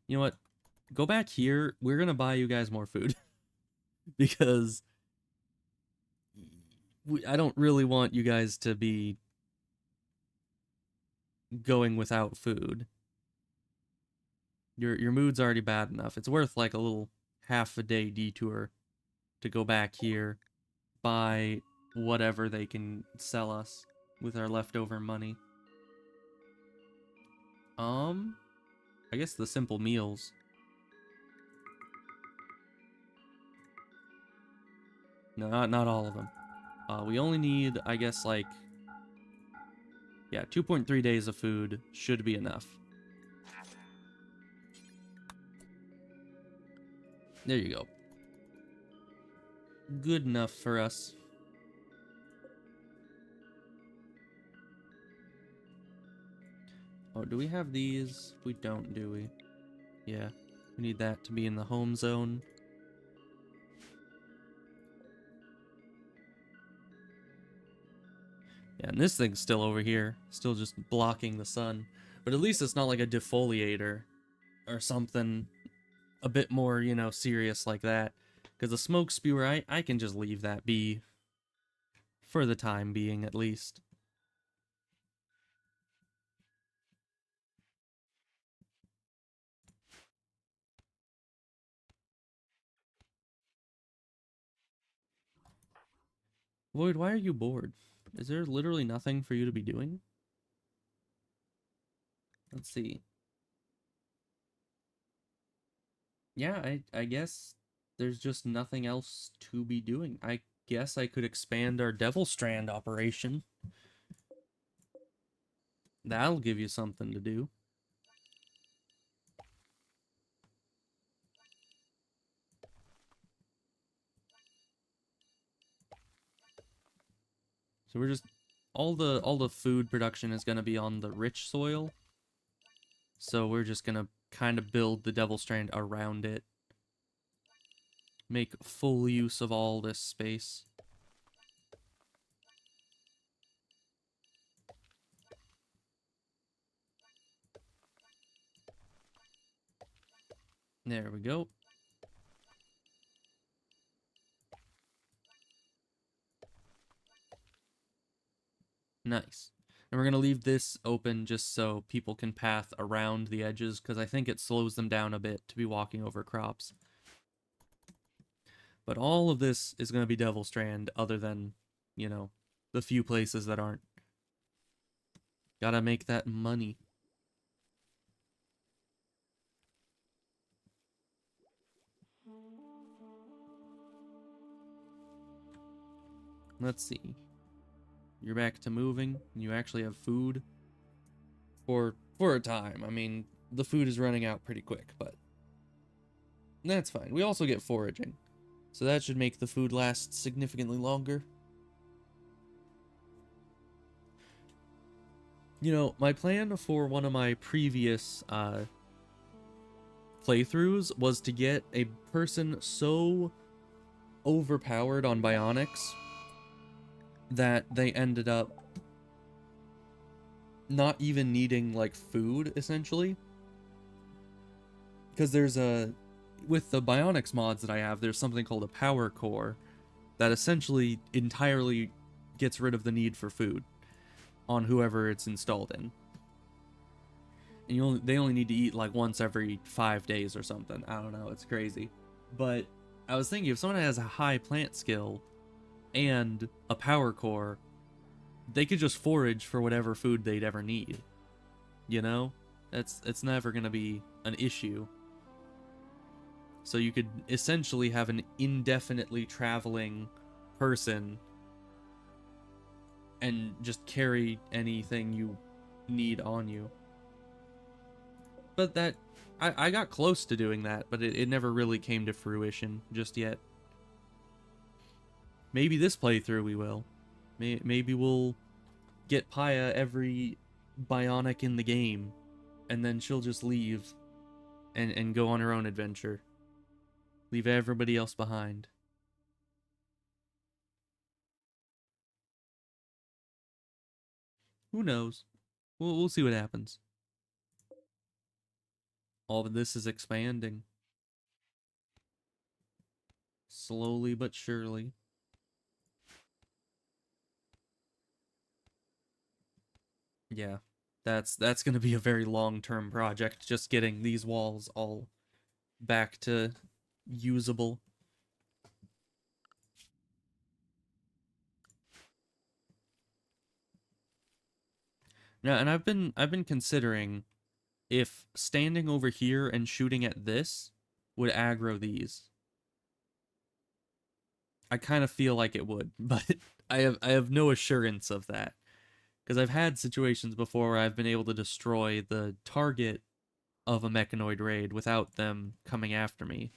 know what? Go back here. We're gonna buy you guys more food. Because I don't really want you guys to be going without food. Your mood's already bad enough. It's worth like a little half a day detour to go back here, buy whatever they can sell us with our leftover money. I guess the simple meals. No, not all of them. We only need, I guess, like, yeah, 2.3 days of food should be enough. There you go. Good enough for us. Oh, do we have these? We don't, do we? Yeah. We need that to be in the home zone. Yeah, and this thing's still over here. Still just blocking the sun. But at least it's not like a defoliator or something a bit more, you know, serious like that. Because the smoke spewer, I can just leave that be. For the time being, at least. Lloyd, why are you bored? Is there literally nothing for you to be doing? Let's see. Yeah, I guess there's just nothing else to be doing. I guess I could expand our Devil Strand operation. That'll give you something to do. So we're just all the food production is gonna be on the rich soil. So we're just gonna kind of build the Devil Strand around it. Make full use of all this space. There we go. Nice. And we're going to leave this open just so people can path around the edges, because I think it slows them down a bit to be walking over crops. But all of this is going to be Devil Strand, other than, you know, the few places that aren't. Gotta make that money. Let's see. You're back to moving. You actually have food. For a time. I mean, the food is running out pretty quick, but that's fine. We also get foraging. So that should make the food last significantly longer. You know, my plan for one of my previous playthroughs was to get a person so overpowered on bionics that they ended up not even needing, like, food, essentially. Because there's with the bionics mods that I have, there's something called a power core that essentially entirely gets rid of the need for food on whoever it's installed in. And they only need to eat like once every 5 days or something. I don't know, it's crazy. But I was thinking, if someone has a high plant skill and a power core, they could just forage for whatever food they'd ever need. You know? It's never gonna be an issue. So you could essentially have an indefinitely traveling person and just carry anything you need on you. But that, I got close to doing that, but it never really came to fruition just yet. Maybe this playthrough we will. Maybe we'll get Paya every bionic in the game, and then she'll just leave and go on her own adventure. Leave everybody else behind. Who knows? We'll see what happens. All of this is expanding. Slowly but surely. Yeah. That's going to be a very long-term project, just getting these walls all back to usable. Yeah, and I've been considering if standing over here and shooting at this would aggro these. I kind of feel like it would, but I have no assurance of that. Because I've had situations before where I've been able to destroy the target of a mechanoid raid without them coming after me.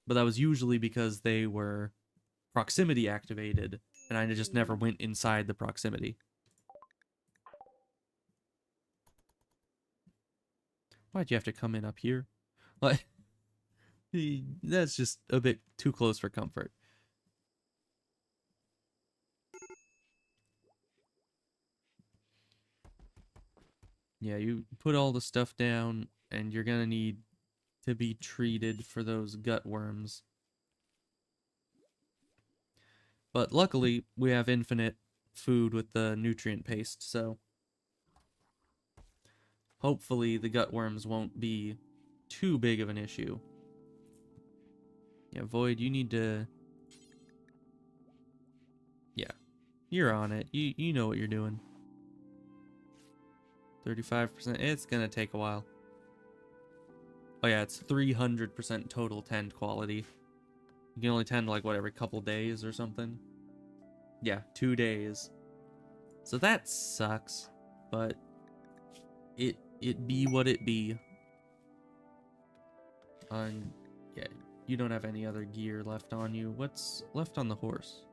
But that was usually because they were proximity activated, and I just never went inside the proximity. Why'd you have to come in up here? Like, that's just a bit too close for comfort. Yeah, you put all the stuff down, and you're gonna need to be treated for those gut worms. But luckily, we have infinite food with the nutrient paste, so hopefully the gut worms won't be too big of an issue. Yeah, Void, you need to... Yeah, you're on it. You know what you're doing. 35%. It's gonna take a while. Oh yeah, it's 300% total tend quality. You can only tend like, what, every couple days or something? Yeah, 2 days. So that sucks, but it be what it be. Yeah, you don't have any other gear left on you. What's left on the horse?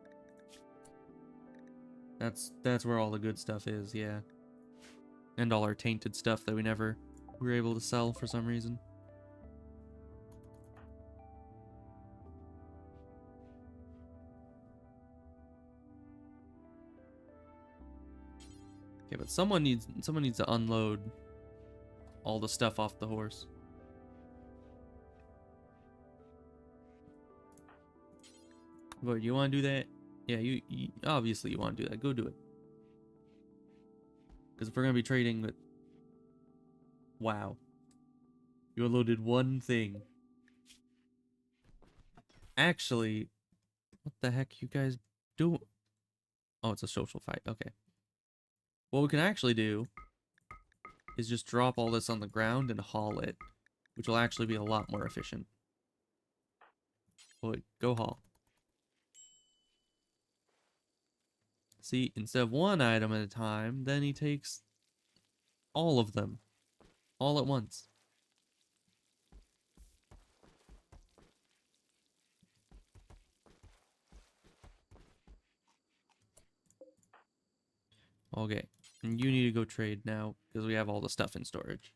That's where all the good stuff is, yeah. And all our tainted stuff that we never were able to sell for some reason. Okay, but someone needs to unload all the stuff off the horse. But you want to do that? Yeah, you obviously you want to do that. Go do it. Because if we're gonna be trading with... Wow. You unloaded one thing. Actually, what the heck you guys do? Oh, it's a social fight. Okay. What we can actually do is just drop all this on the ground and haul it, which will actually be a lot more efficient. Boy, go haul. See, instead of one item at a time, then he takes all of them, all at once. Okay, and you need to go trade now, because we have all the stuff in storage.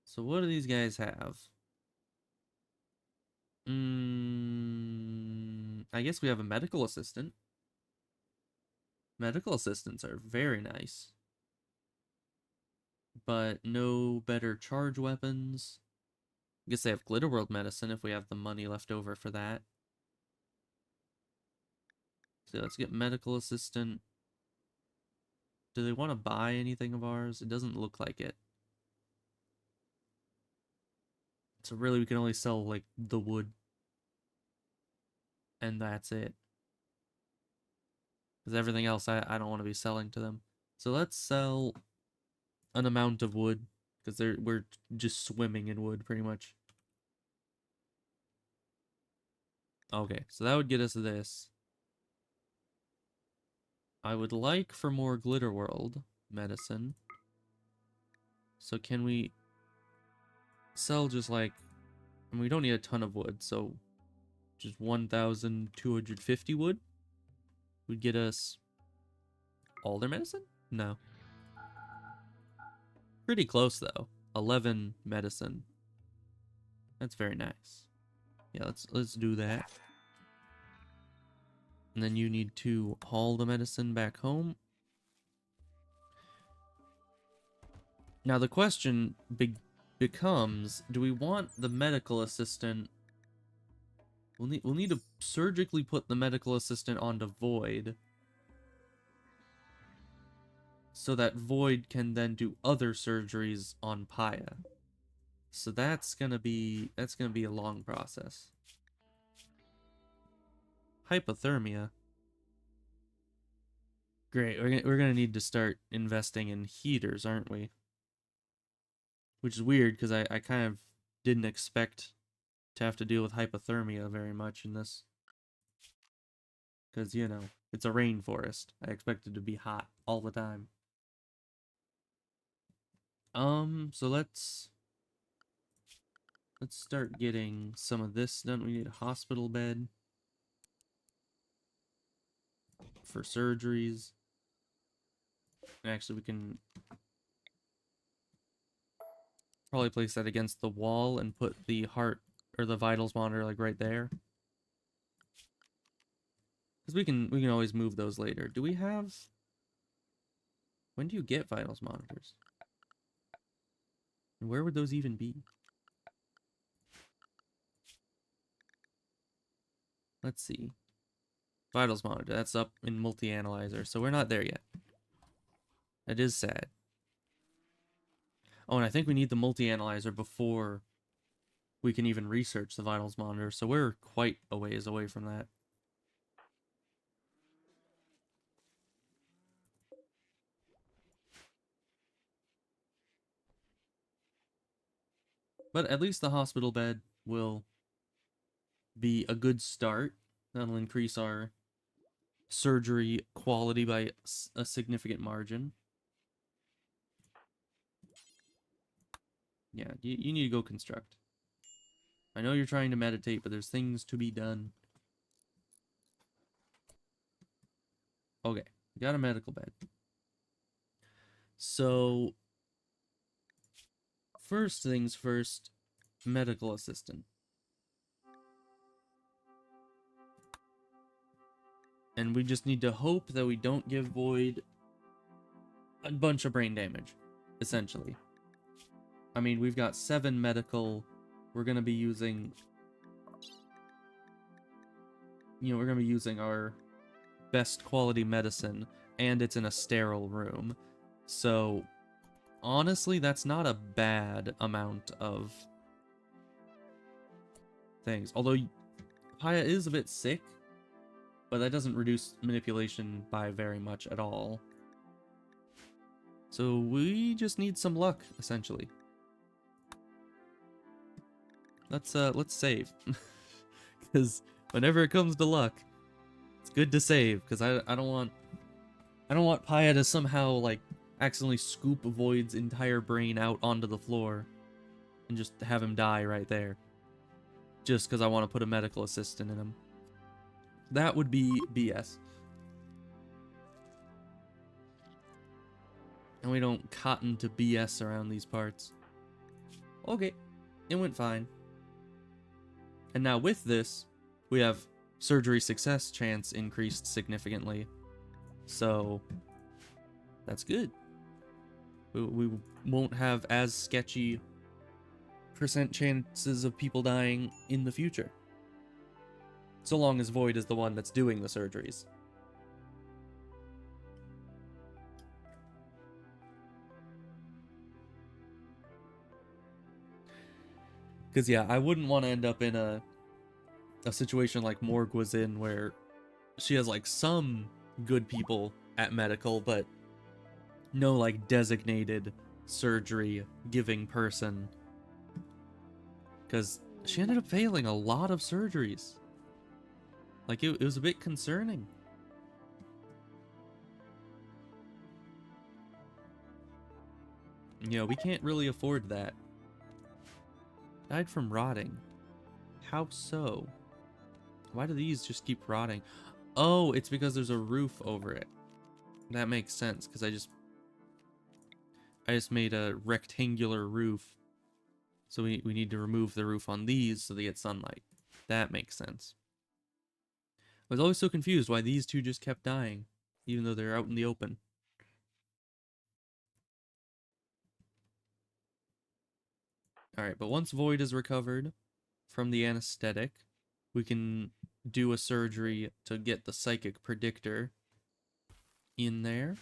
So what do these guys have? I guess we have a medical assistant. Medical assistants are very nice. But no better charge weapons. I guess they have Glitterworld medicine if we have the money left over for that. So let's get medical assistant. Do they want to buy anything of ours? It doesn't look like it. So really we can only sell like the wood. And that's it. Because everything else I don't want to be selling to them. So let's sell an amount of wood. Because we're just swimming in wood pretty much. Okay, so that would get us this. I would like for more Glitterworld medicine. So can we sell just like... I mean, we don't need a ton of wood, so just 1,250 wood would get us all their medicine? No. Pretty close though. 11 medicine. That's very nice. Yeah, let's do that. And then you need to haul the medicine back home. Now the question becomes, do we want the medical assistant... We'll need to surgically put the medical assistant onto Void. so that Void can then do other surgeries on Paya. So that's gonna be a long process. Hypothermia. Great, we're gonna need to start investing in heaters, aren't we? Which is weird, because I kind of didn't expect to have to deal with hypothermia very much in this. Because, you know, it's a rainforest. I expect it to be hot all the time. So let's start getting some of this done. We need a hospital bed for surgeries. Actually, we can probably place that against the wall and put the heart or the vitals monitor like right there. Because we can always move those later. Do we have... When do you get vitals monitors? And where would those even be? Let's see. Vitals monitor, that's up in multi-analyzer, so we're not there yet. That is sad. Oh, and I think we need the multi-analyzer before we can even research the vitals monitor, so we're quite a ways away from that. But at least the hospital bed will be a good start. That'll increase our surgery quality by a significant margin. Yeah, you need to go construct. I know you're trying to meditate, but there's things to be done. Okay, got a medical bed. So, first things first, medical assistant. And we just need to hope that we don't give Void a bunch of brain damage, essentially. I mean, we've got 7 medical. We're going to be using... You know, we're going to be using our best quality medicine, and it's in a sterile room. So, honestly, that's not a bad amount of things. Although, Paya is a bit sick, but that doesn't reduce manipulation by very much at all. So we just need some luck, essentially. Let's save. Because whenever it comes to luck, it's good to save, because I don't want Paya to somehow like accidentally scoop Void's entire brain out onto the floor and just have him die right there. Just because I want to put a medical assistant in him. That would be BS. And we don't cotton to BS around these parts. Okay, it went fine. And now with this, we have surgery success chance increased significantly. So, that's good. We won't have as sketchy % chances of people dying in the future. So long as Void is the one that's doing the surgeries. Because, yeah, I wouldn't want to end up in a situation like Morg was in, where she has, like, some good people at medical, but no, like, designated surgery giving person. Because she ended up failing a lot of surgeries. Like, it was a bit concerning. You know, we can't really afford that. Died from rotting. How so? Why do these just keep rotting? Oh, it's because there's a roof over it. That makes sense, because I just made a rectangular roof. So we need to remove the roof on these so they get sunlight. That makes sense. I was always so confused why these two just kept dying, even though they're out in the open. Alright, but once Void is recovered from the anesthetic, we can do a surgery to get the psychic predictor in there.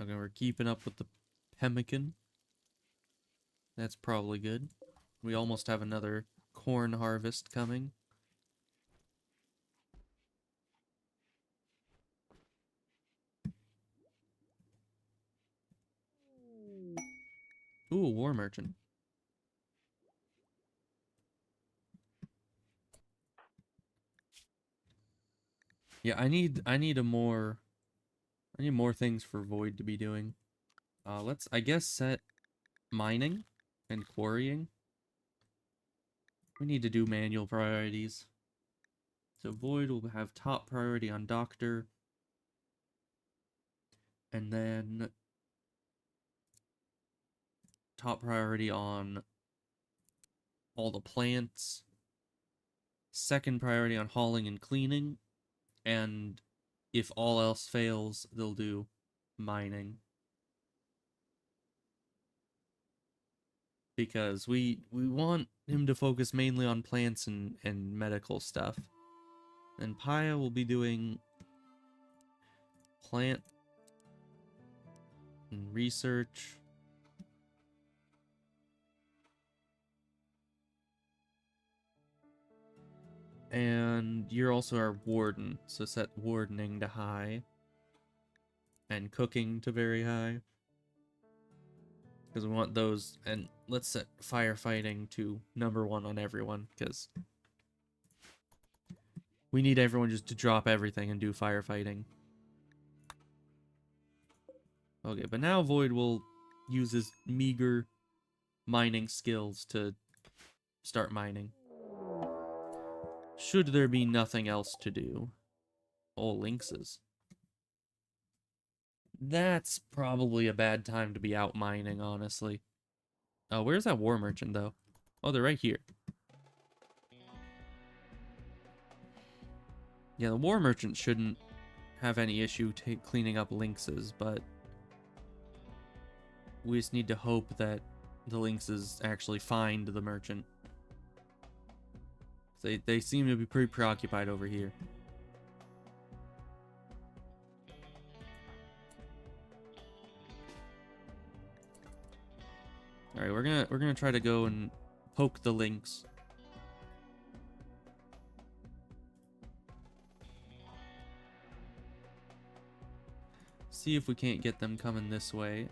Okay, we're keeping up with the pemmican. That's probably good. We almost have another corn harvest coming. Ooh, war merchant. Yeah, I need more things for Void to be doing. Let's I guess set mining and quarrying. We need to do manual priorities. So Void will have top priority on Doctor, and then top priority on all the plants, second priority on hauling and cleaning, and if all else fails, they'll do mining. Because we want him to focus mainly on plants and medical stuff. And Paya will be doing plant and research. And you're also our warden, so set wardening to high. And cooking to very high. Because we want those, and let's set firefighting to #1 on everyone, because we need everyone just to drop everything and do firefighting. Okay, but now Void will use his meager mining skills to start mining. Should there be nothing else to do. Oh, lynxes. That's probably a bad time to be out mining, honestly. Oh, where's that war merchant, though? Oh, they're right here. Yeah, the war merchant shouldn't have any issue cleaning up lynxes, but we just need to hope that the lynxes actually find the merchant. They seem to be pretty preoccupied over here. All right, we're gonna try to go and poke the lynx. See if we can't get them coming this way.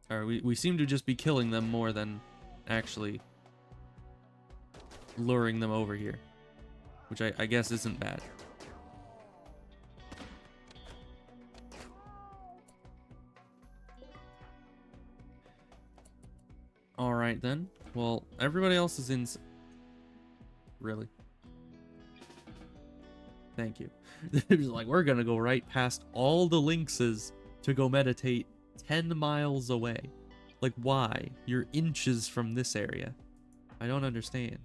Or we seem to just be killing them more than actually luring them over here. Which I guess isn't bad. Alright then. Well, everybody else is in... Really? Thank you. They're just like, we're gonna go right past all the lynxes to go meditate 10 miles away. Like, why? You're inches from this area. I don't understand.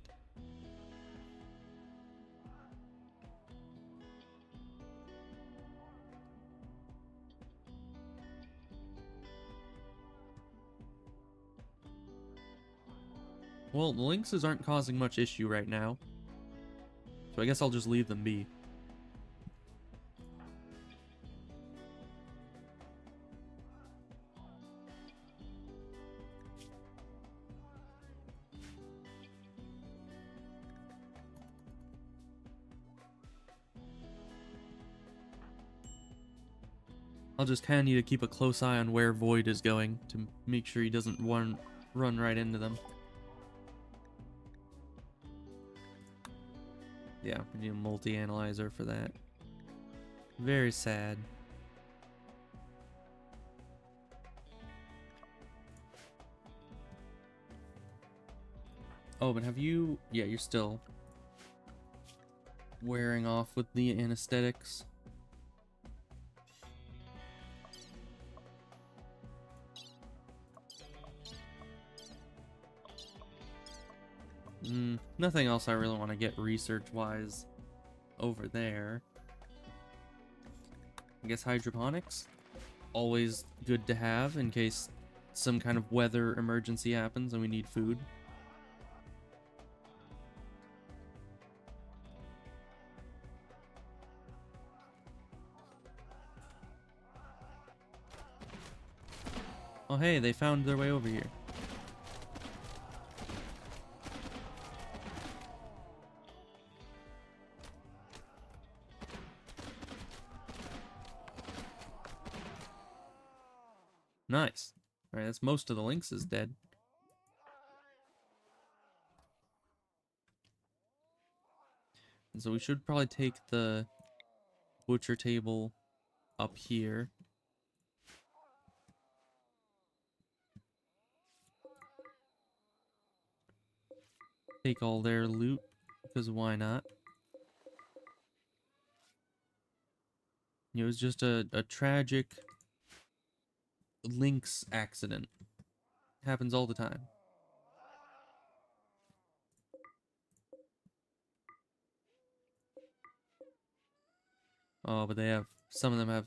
Well, the lynxes aren't causing much issue right now. So I guess I'll just leave them be. I'll just kind of need to keep a close eye on where Void is going to make sure he doesn't run right into them. Yeah, we need a multi-analyzer for that. Very sad. Oh, but have you... Yeah, you're still wearing off with the anesthetics. Nothing else I really want to get research-wise over there. I guess hydroponics? Always good to have in case some kind of weather emergency happens and we need food. Oh hey, they found their way over here. Nice. Alright, that's most of the lynx is dead. And so we should probably take the butcher table up here. Take all their loot, because why not? It was just a tragic lynx accident. Happens all the time. Oh, but they have, some of them have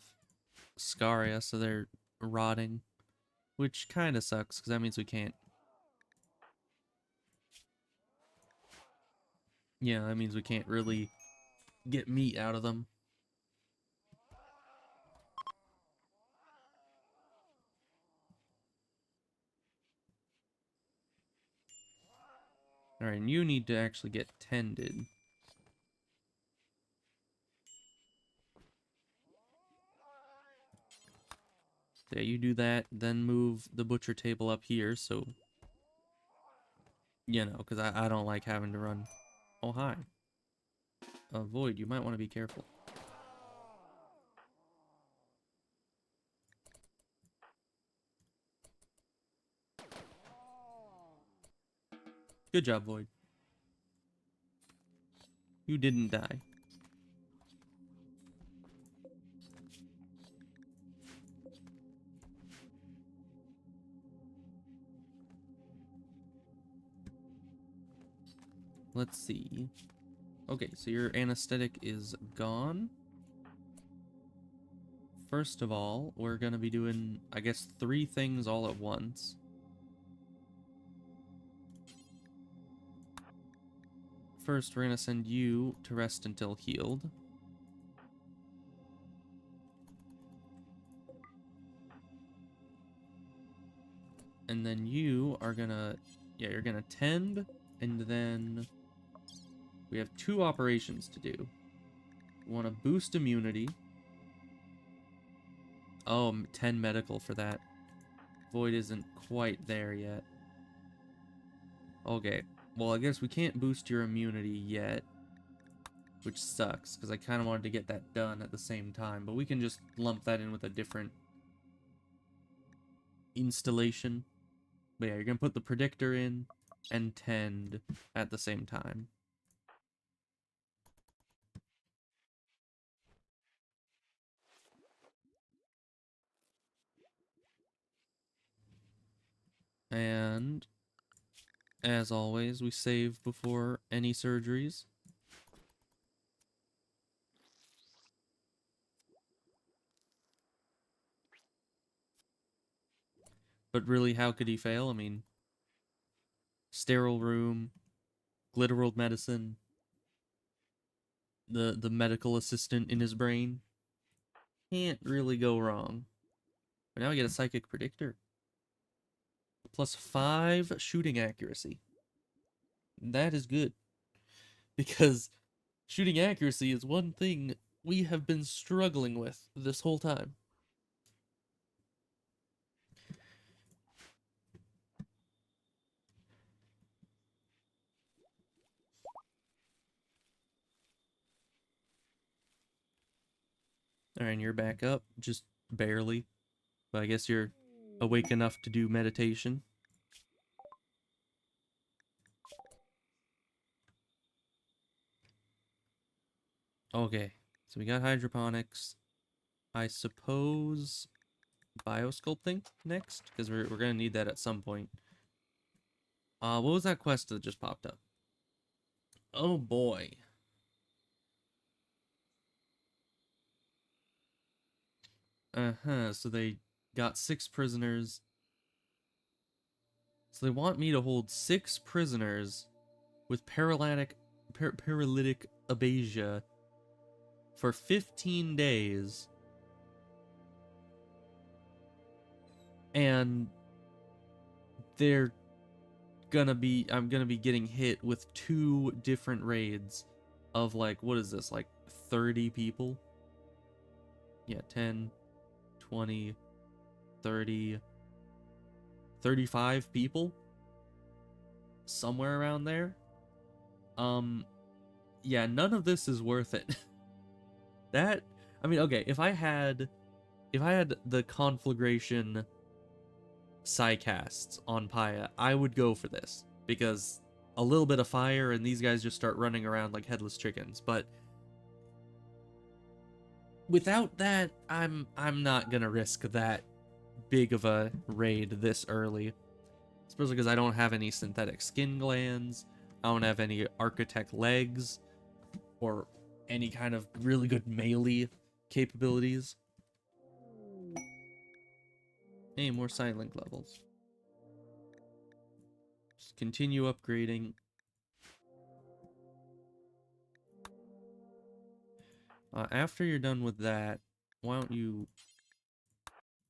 scaria, so they're rotting. Which kind of sucks, because that means we can't. Yeah, that means we can't really get meat out of them. Alright, and you need to actually get tended. Yeah, you do that, then move the butcher table up here, so... You know, because I don't like having to run... Oh, hi. Void, you might want to be careful. Good job, Void. You didn't die. Let's see. Okay, so your anesthetic is gone. First of all, we're gonna be doing, I guess, 3 things all at once. First, we're gonna send you to rest until healed. And then you are gonna, yeah, you're gonna tend, and then we have 2 operations to do. We want to boost immunity. Oh, 10 medical for that. Void isn't quite there yet. Okay, well, I guess we can't boost your immunity yet, which sucks, because I kind of wanted to get that done at the same time, but we can just lump that in with a different installation. But yeah, you're gonna put the predictor in and tend at the same time. And as always, we save before any surgeries. But really, how could he fail? I mean, sterile room, Glitterworld medicine, the medical assistant in his brain. Can't really go wrong. But now we get a psychic predictor. Plus 5 shooting accuracy. That is good. Because shooting accuracy is one thing we have been struggling with this whole time. Alright, and you're back up. Just barely. But I guess you're awake enough to do meditation. Okay, so we got hydroponics. I suppose biosculpting next, because we're gonna need that at some point. What was that quest that just popped up? Oh boy. Uh-huh, so they got 6 prisoners. So they want me to hold 6 prisoners with paralytic abasia for 15 days. and I'm gonna be getting hit with 2 different raids of like, what is this, like 30 people? Yeah, 10, 20, 30, 35 people, somewhere around there. Yeah, none of this is worth it. That, I mean, okay, if I had the conflagration psycasts on Paya, I would go for this, because a little bit of fire and these guys just start running around like headless chickens. But without that, I'm not gonna risk that big of a raid this early, especially because I don't have any synthetic skin glands, I don't have any Archotech legs, or any kind of really good melee capabilities. Hey, more side link levels. Just continue upgrading. After you're done with that, why don't you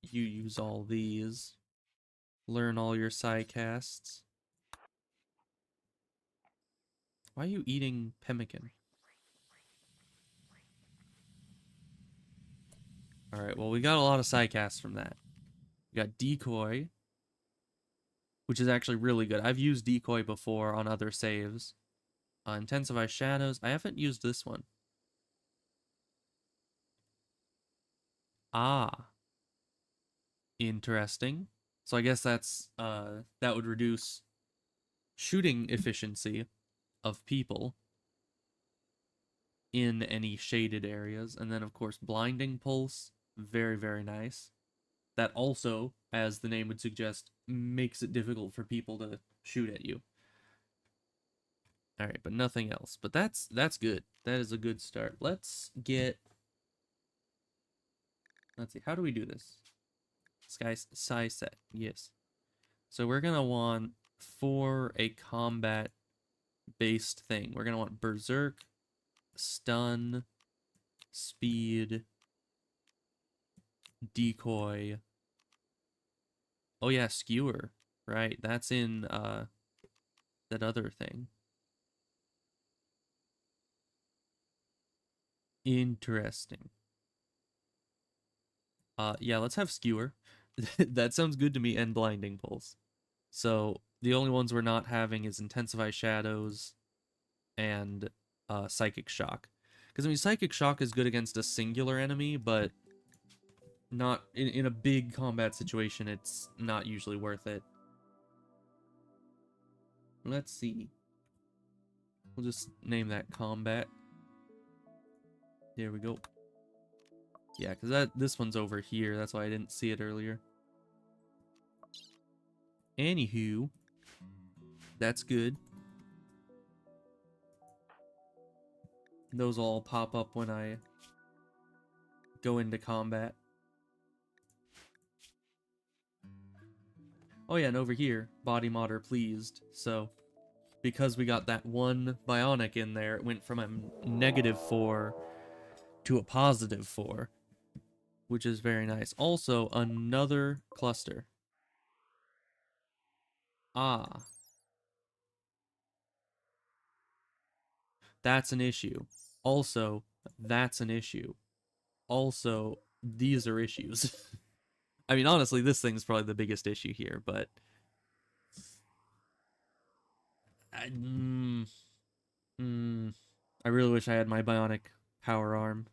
use all these, learn all your psycasts. Why are you eating pemmican? Alright, well, we got a lot of psycasts from that. We got decoy, which is actually really good. I've used decoy before on other saves. Intensify shadows. I haven't used this one. Ah, interesting. So I guess that's that would reduce shooting efficiency of people in any shaded areas. And then of course blinding pulse, very, very nice. That also, as the name would suggest, makes it difficult for people to shoot at you. Alright, but nothing else. But that's good. That is a good start. Let's see, how do we do this? Sky set, yes. So we're gonna want, for a combat based thing, we're gonna want berserk, stun, speed, decoy. Oh yeah, skewer. Right, that's in that other thing. Interesting. Yeah, let's have skewer. That sounds good to me, and blinding pulse. So the only ones we're not having is intensify shadows and psychic shock. Because I mean, psychic shock is good against a singular enemy, but not in a big combat situation. It's not usually worth it. Let's see. We'll just name that combat. There we go. Yeah, because this one's over here. That's why I didn't see it earlier. Anywho, that's good. Those all pop up when I go into combat. Oh yeah, and over here, body modder pleased. So, because we got that one bionic in there, it went from a -4 to a +4, which is very nice. Also, another cluster. Ah, that's an issue. Also, that's an issue. Also, these are issues. I mean, honestly, this thing's probably the biggest issue here, but I, mm, I really wish I had my bionic power arm.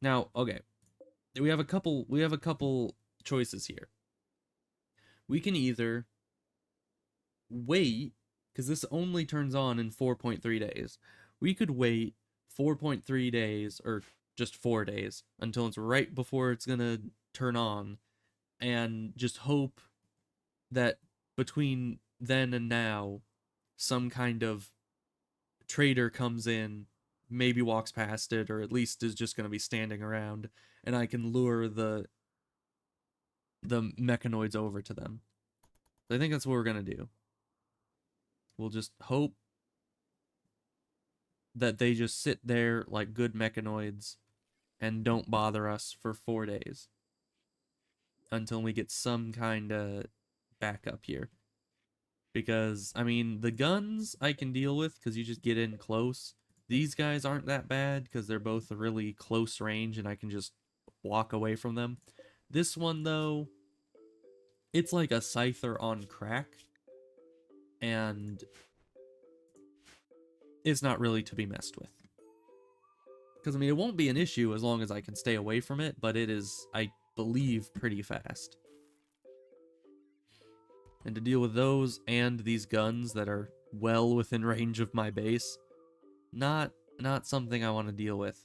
Now, okay, we have a couple choices here. We can either wait, because this only turns on in 4.3 days. We could wait 4.3 days, or just 4 days, until it's right before it's gonna turn on, and just hope that between then and now, some kind of trader comes in, maybe walks past it, or at least is just gonna be standing around, and I can lure the mechanoids over to them. I think that's what we're gonna do. We'll just hope that they just sit there like good mechanoids and don't bother us for 4 days. until we get some kind of backup here. Because, I mean, the guns I can deal with because you just get in close. These guys aren't that bad because they're both really close range and I can just walk away from them. This one, though, it's like a scyther on crack. And it's not really to be messed with. Because, I mean, it won't be an issue as long as I can stay away from it, but it is, I believe, pretty fast. And to deal with those and these guns that are well within range of my base, not something I want to deal with.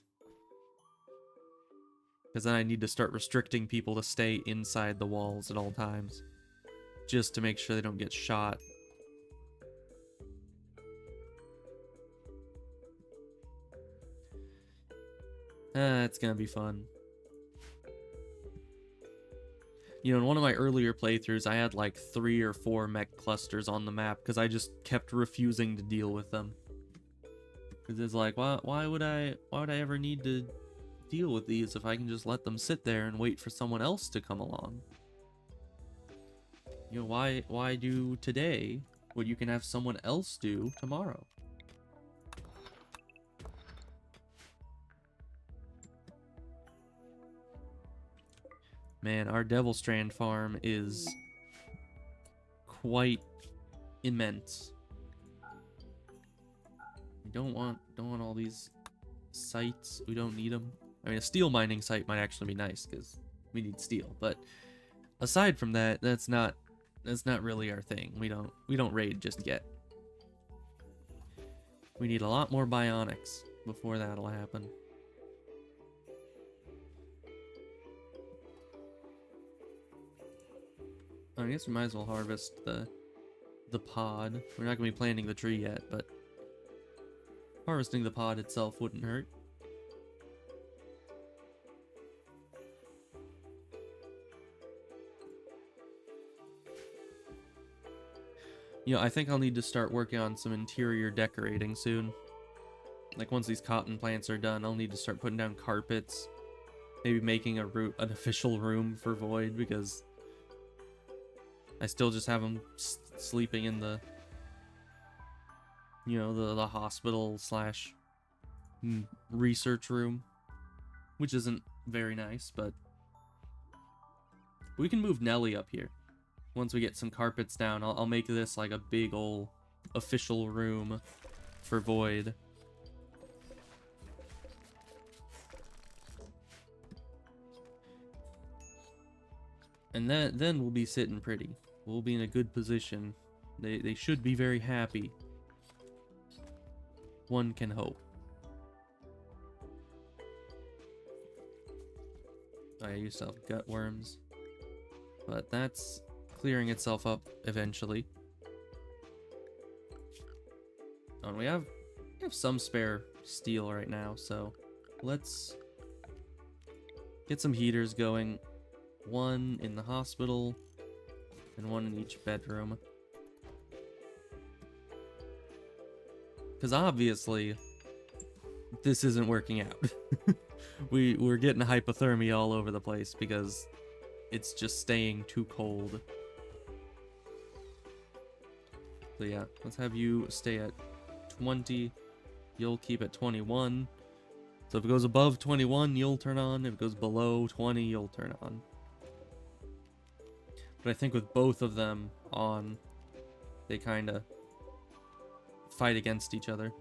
Because then I need to start restricting people to stay inside the walls at all times. Just to make sure they don't get shot. It's gonna be fun. You know, in one of my earlier playthroughs, I had like 3 or 4 mech clusters on the map because I just kept refusing to deal with them. Because it's like, why would I ever need to deal with these if I can just let them sit there and wait for someone else to come along? You know, why do today what you can have someone else do tomorrow? Man, our Devil Strand farm is quite immense. We don't want all these sites. We don't need them. I mean, a steel mining site might actually be nice because we need steel. But aside from that, that's not really our thing. We don't raid just yet. We need a lot more bionics before that'll happen. I guess we might as well harvest the pod. We're not going to be planting the tree yet, but harvesting the pod itself wouldn't hurt. You know, I think I'll need to start working on some interior decorating soon. Like, once these cotton plants are done, I'll need to start putting down carpets. Maybe making an official room for Void, because I still just have them sleeping in the, you know, the hospital slash research room, which isn't very nice, but we can move Nelly up here. Once we get some carpets down, I'll make this like a big ol' official room for Void. And then we'll be sitting pretty. We'll be in a good position. They should be very happy. One can hope. I used to have gut worms, but that's clearing itself up eventually. Oh, and we have some spare steel right now, so let's get some heaters going. One in the hospital, and one in each bedroom. Because obviously, this isn't working out. We're getting hypothermia all over the place because it's just staying too cold. So yeah, let's have you stay at 20. You'll keep at 21. So if it goes above 21, you'll turn on. If it goes below 20, you'll turn on. But I think with both of them on, they kind of fight against each other.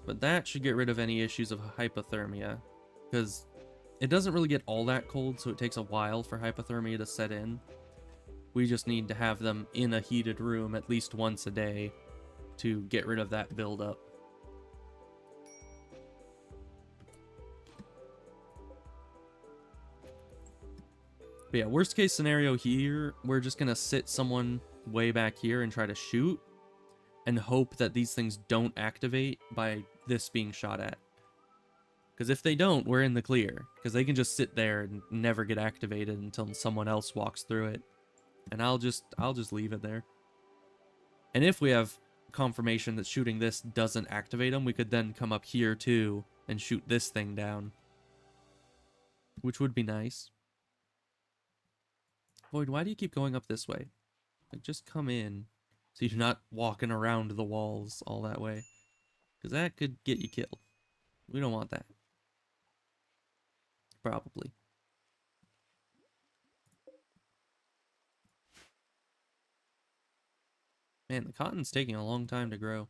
But that should get rid of any issues of hypothermia, because it doesn't really get all that cold, so it takes a while for hypothermia to set in. We just need to have them in a heated room at least once a day to get rid of that buildup. But yeah, worst case scenario here, we're just gonna sit someone way back here and try to shoot and hope that these things don't activate by this being shot at. Because if they don't, we're in the clear. Because they can just sit there and never get activated until someone else walks through it. And I'll just leave it there. And if we have confirmation that shooting this doesn't activate them, we could then come up here too and shoot this thing down, which would be nice. Void, why do you keep going up this way? Like, just come in so you're not walking around the walls all that way, because that could get you killed. We don't want that. Probably. Man, the cotton's taking a long time to grow.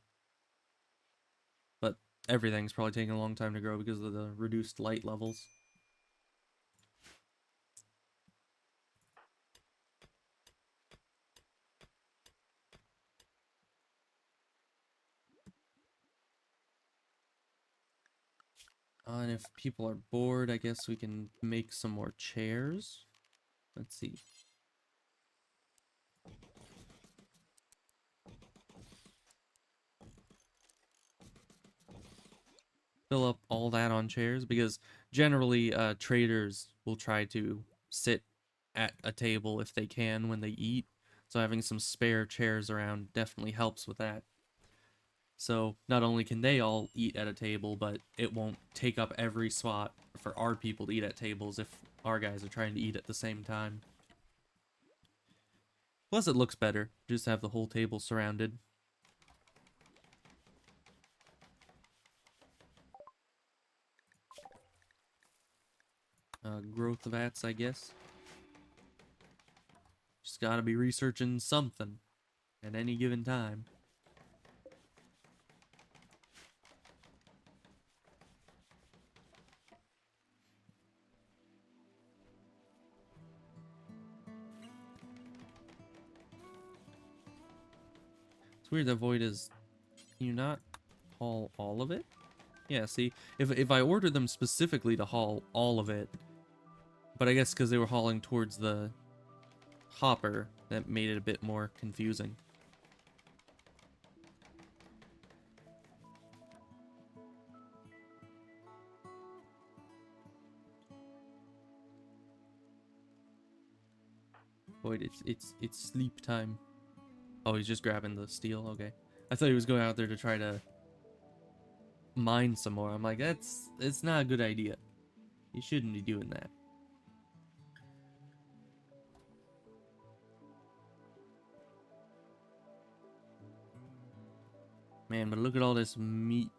But everything's probably taking a long time to grow because of the reduced light levels. And if people are bored, I guess we can make some more chairs. Let's see. Fill up all that on chairs, because generally traders will try to sit at a table if they can when they eat. So having some spare chairs around definitely helps with that. So not only can they all eat at a table, but it won't take up every spot for our people to eat at tables if our guys are trying to eat at the same time. Plus it looks better, just have the whole table surrounded. Growth vats, I guess. Just gotta be researching something at any given time. It's weird that Void is... Can you not haul all of it? Yeah, see? If I ordered them specifically to haul all of it, but I guess because they were hauling towards the hopper, that made it a bit more confusing. Void, it's sleep time. Oh, he's just grabbing the steel, okay. I thought he was going out there to try to mine some more. I'm like, it's not a good idea. You shouldn't be doing that. Man, but look at all this meat.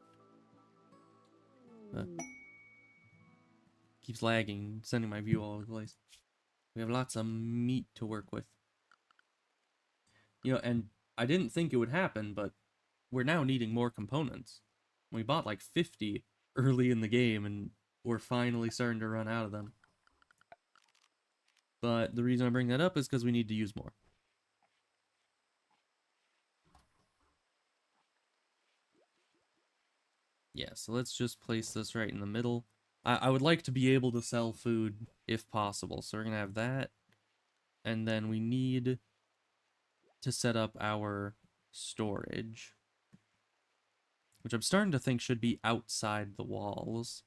Keeps lagging, sending my view all over the place. We have lots of meat to work with. You know, and I didn't think it would happen, but we're now needing more components. We bought like 50 early in the game, and we're finally starting to run out of them. But the reason I bring that up is because we need to use more. Yeah, so let's just place this right in the middle. I would like to be able to sell food if possible. So we're going to have that. And then we need to set up our storage, which I'm starting to think should be outside the walls.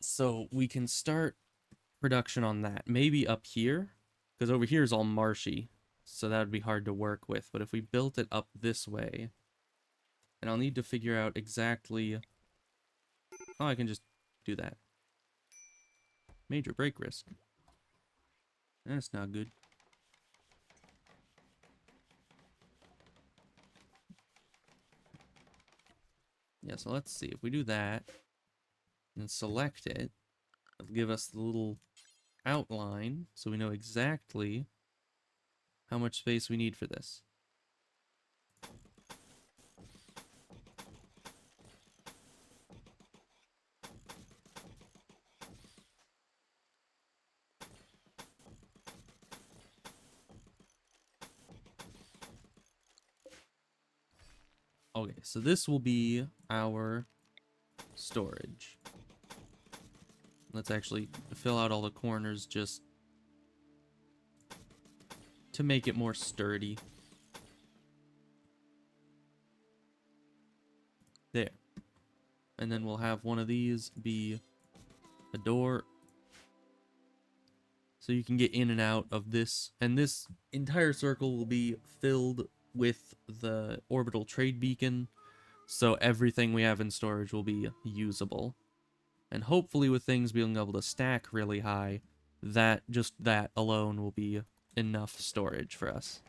So we can start production on that. Maybe up here, because over here is all marshy. So that would be hard to work with. But if we built it up this way, and I'll need to figure out exactly... Oh, I can just do that. Major break risk. That's not good. Yeah, so let's see. If we do that, and select it, it'll give us the little outline, so we know exactly how much space we need for this. Okay, so this will be our storage. Let's actually fill out all the corners just to make it more sturdy. There. And then we'll have one of these be a door. So you can get in and out of this, and this entire circle will be filled with the orbital trade beacon, so everything we have in storage will be usable. And hopefully with things being able to stack really high, just that alone will be enough storage for us.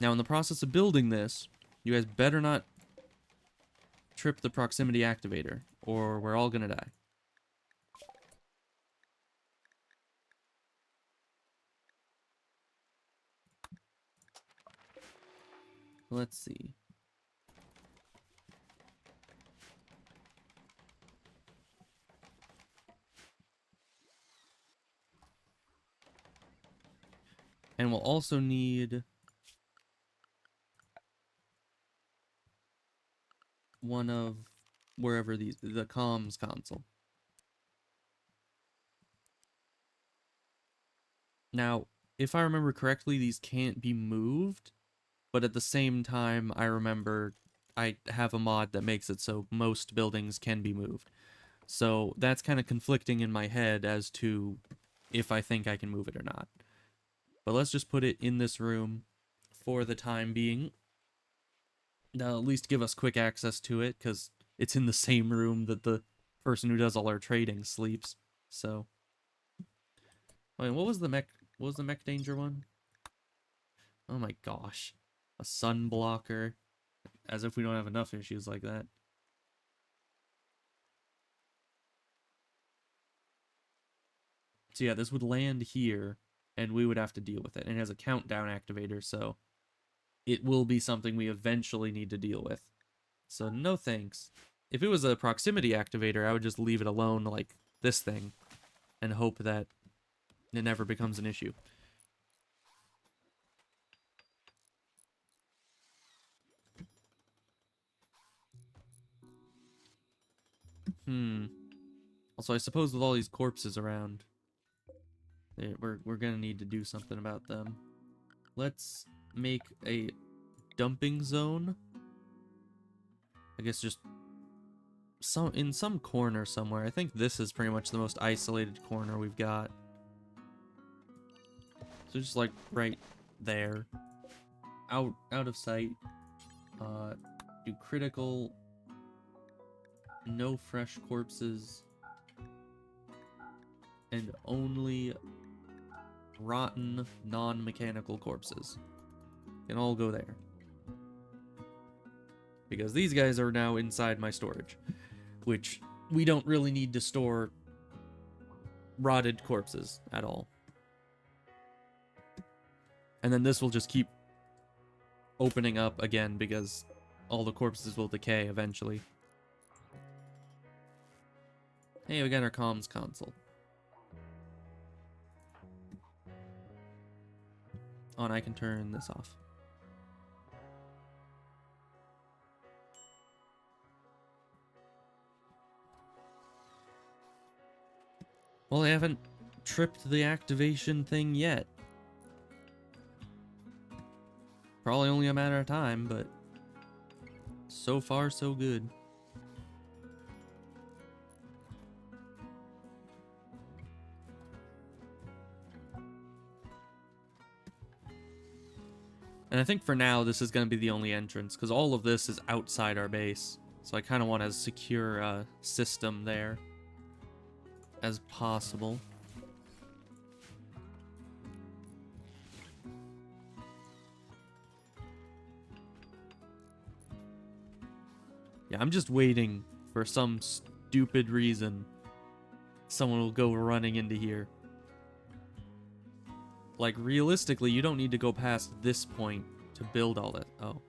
Now in the process of building this, you guys better not trip the proximity activator, or we're all gonna die. Let's see. And we'll also need one of wherever the comms console. Now, if I remember correctly, these can't be moved, but at the same time, I remember I have a mod that makes it so most buildings can be moved. So that's kind of conflicting in my head as to if I think I can move it or not. But let's just put it in this room for the time being. That'll at least give us quick access to it, because it's in the same room that the person who does all our trading sleeps. So, I mean, what was the mech danger one? Oh my gosh. A sun blocker. As if we don't have enough issues like that. So yeah, this would land here, and we would have to deal with it. And it has a countdown activator, so it will be something we eventually need to deal with. So no thanks. If it was a proximity activator, I would just leave it alone like this thing, and hope that it never becomes an issue. Also, I suppose with all these corpses around, we're gonna need to do something about them. Let's make a dumping zone. I guess just in some corner somewhere. I think this is pretty much the most isolated corner we've got. So just like right there, out of sight. Do critical. No fresh corpses. And only rotten, non-mechanical corpses can all go there. Because these guys are now inside my storage, which we don't really need to store rotted corpses at all. And then this will just keep opening up again because all the corpses will decay eventually. Hey, we got our comms console. Oh, and I can turn this off. Well, I haven't tripped the activation thing yet. Probably only a matter of time, but so far so good. And I think for now, this is going to be the only entrance, because all of this is outside our base. So I kind of want a secure system there as possible. Yeah, I'm just waiting for some stupid reason someone will go running into here. Like, realistically, you don't need to go past this point to build all that. Oh.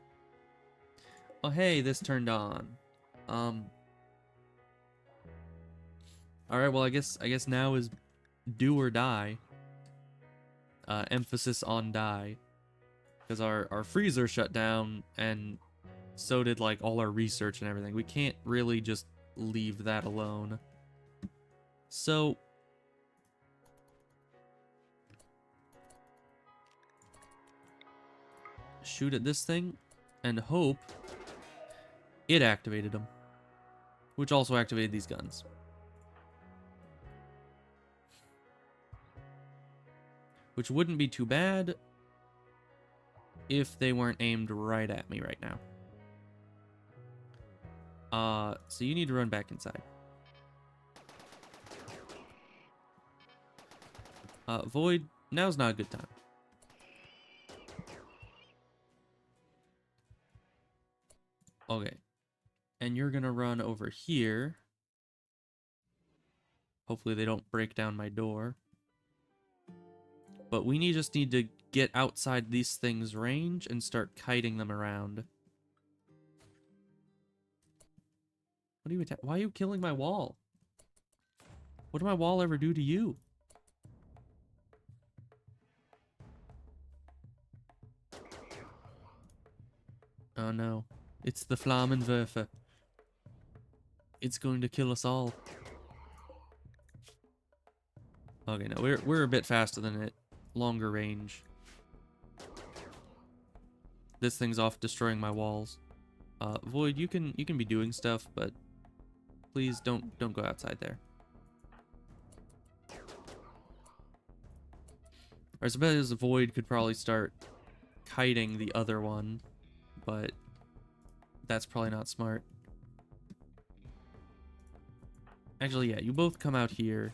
Oh, hey, this turned on. Alright, well, I guess now is do or die. Emphasis on die. Because our freezer shut down, and so did, like, all our research and everything. We can't really just leave that alone. So shoot at this thing and hope it activated them, which also activated these guns. which wouldn't be too bad if they weren't aimed right at me right now. So you need to run back inside. Void, now's not a good time. Okay. And you're gonna run over here. Hopefully they don't break down my door. But we just need to get outside these things' range and start kiting them around. What are you why are you killing my wall? What did my wall ever do to you? Oh no. It's the Flammenwerfer. It's going to kill us all. Okay, no, we're a bit faster than it. Longer range. This thing's off destroying my walls. Void, you can be doing stuff, but please don't go outside there. Or I suppose Void could probably start kiting the other one, but that's probably not smart. Actually, yeah, you both come out here.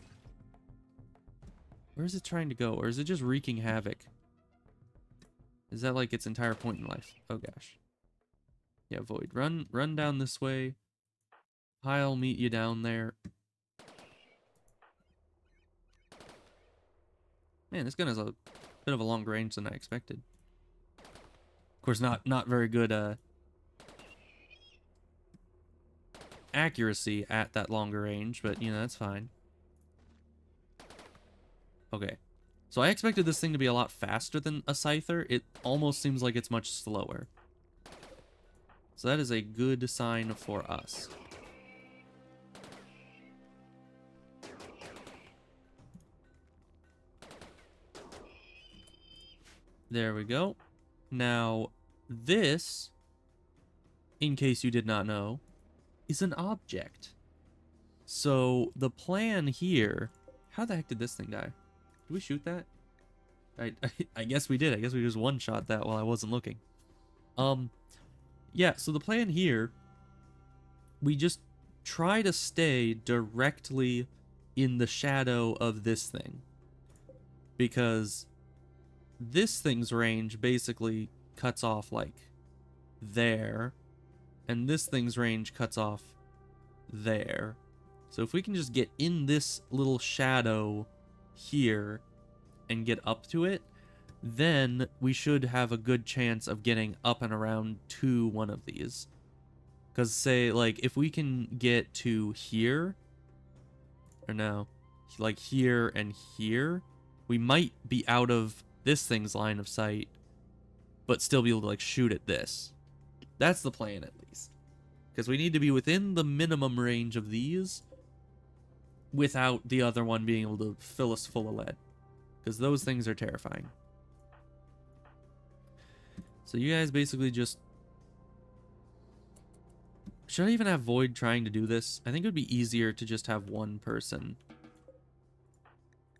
Where is it trying to go? Or is it just wreaking havoc? Is that like its entire point in life? Oh gosh. Yeah, Void, run down this way. I'll meet you down there. Man, this gun has a bit of a longer range than I expected. Of course, not very good accuracy at that longer range, but you know, that's fine. Okay. So I expected this thing to be a lot faster than a Scyther. It almost seems like it's much slower. So that is a good sign for us. There we go. Now, this, in case you did not know, is an object. So the plan here... How the heck did this thing die? Did we shoot that? I guess we did. I guess we just one-shot that while I wasn't looking. Yeah, so the plan here, we just try to stay directly in the shadow of this thing. Because this thing's range basically cuts off, like, there. And this thing's range cuts off there. So if we can just get in this little shadow here and get up to it, then we should have a good chance of getting up and around to one of these. Because say, like, if we can get to here, or no, like here and here, we might be out of this thing's line of sight, but still be able to, like, shoot at this. That's the plan, at least. Because we need to be within the minimum range of these without the other one being able to fill us full of lead. Because those things are terrifying. So you guys basically just... Should I even have Void trying to do this? I think it would be easier to just have one person.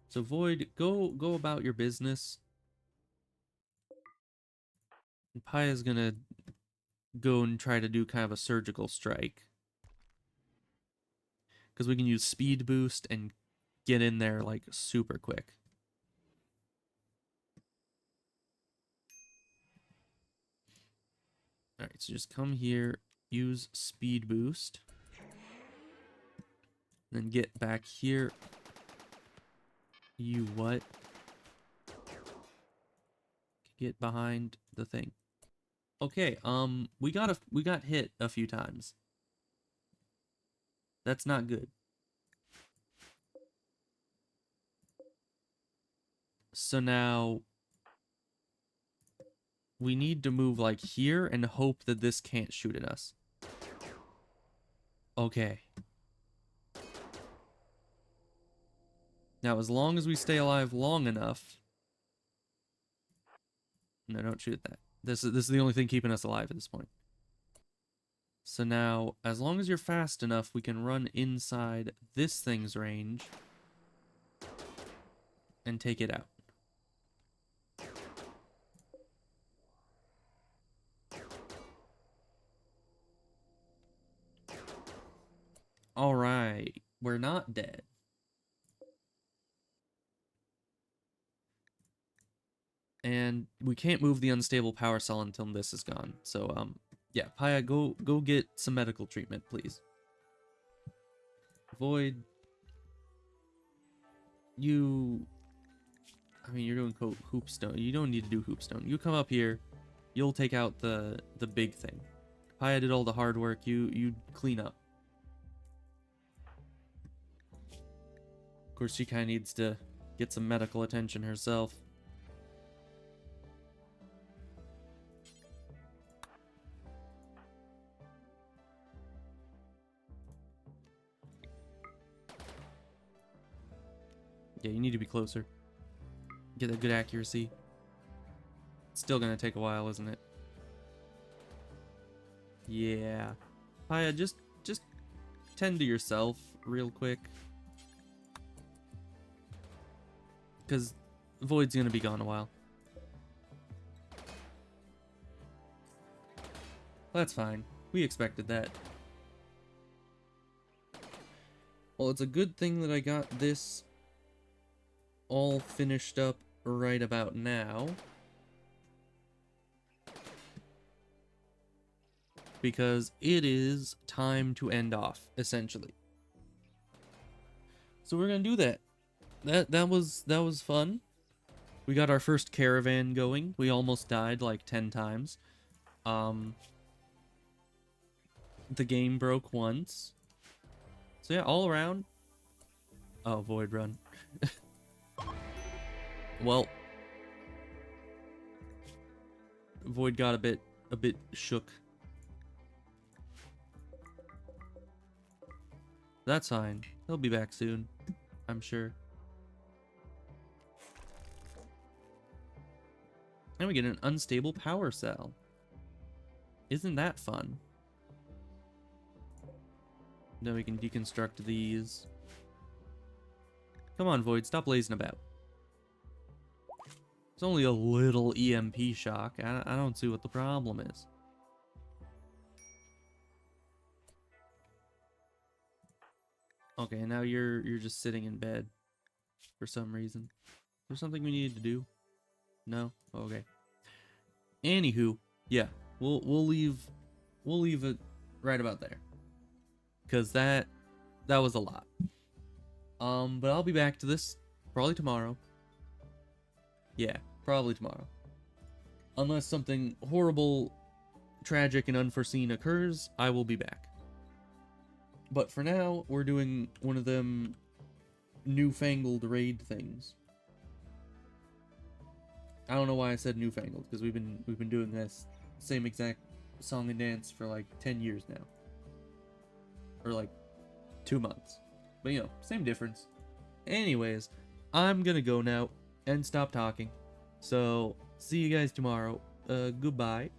So Void, go about your business. And Paya's gonna go and try to do kind of a surgical strike. Because we can use speed boost and get in there like super quick. Alright, so just come here, use speed boost. Then get back here. You what? Get behind the thing. Okay, we got hit a few times. That's not good. So now we need to move like here and hope that this can't shoot at us. Okay. Now, as long as we stay alive long enough... No, don't shoot that. This is the only thing keeping us alive at this point. So now, as long as you're fast enough, we can run inside this thing's range and take it out. We're not dead. And we can't move the unstable power cell until this is gone. So, yeah, Paya, go get some medical treatment, please. Void, I mean, you're doing hoopstone. You don't need to do hoopstone. You come up here, you'll take out the big thing. Paya did all the hard work. You clean up. Of course, she kind of needs to get some medical attention herself. Yeah, you need to be closer. Get a good accuracy. It's still gonna take a while, isn't it? Yeah. Paya, just tend to yourself real quick. Because Void's gonna be gone a while. That's fine. We expected that. Well, it's a good thing that I got this all finished up right about now. Because it is time to end off, essentially. So we're gonna do that. That was fun. We got our first caravan going. We almost died like 10 times. The game broke once. So yeah, all around. Oh, Void run. Well, Void got a bit shook. That's fine. He'll be back soon, I'm sure. And we get an unstable power cell. Isn't that fun? Then we can deconstruct these. Come on, Void, stop lazing about. It's only a little EMP shock. I don't see what the problem is. Okay, now you're just sitting in bed for some reason. Is there something we needed to do? No? Okay. Anywho, yeah, we'll leave it right about there. Cause that was a lot. But I'll be back to this probably tomorrow. Yeah, probably tomorrow. Unless something horrible, tragic, and unforeseen occurs, I will be back. But for now, we're doing one of them newfangled raid things. I don't know why I said newfangled, because we've been doing this same exact song and dance for like 10 years now. Or like 2 months. But you know, same difference. Anyways, I'm gonna go now and stop talking. So, see you guys tomorrow. Goodbye.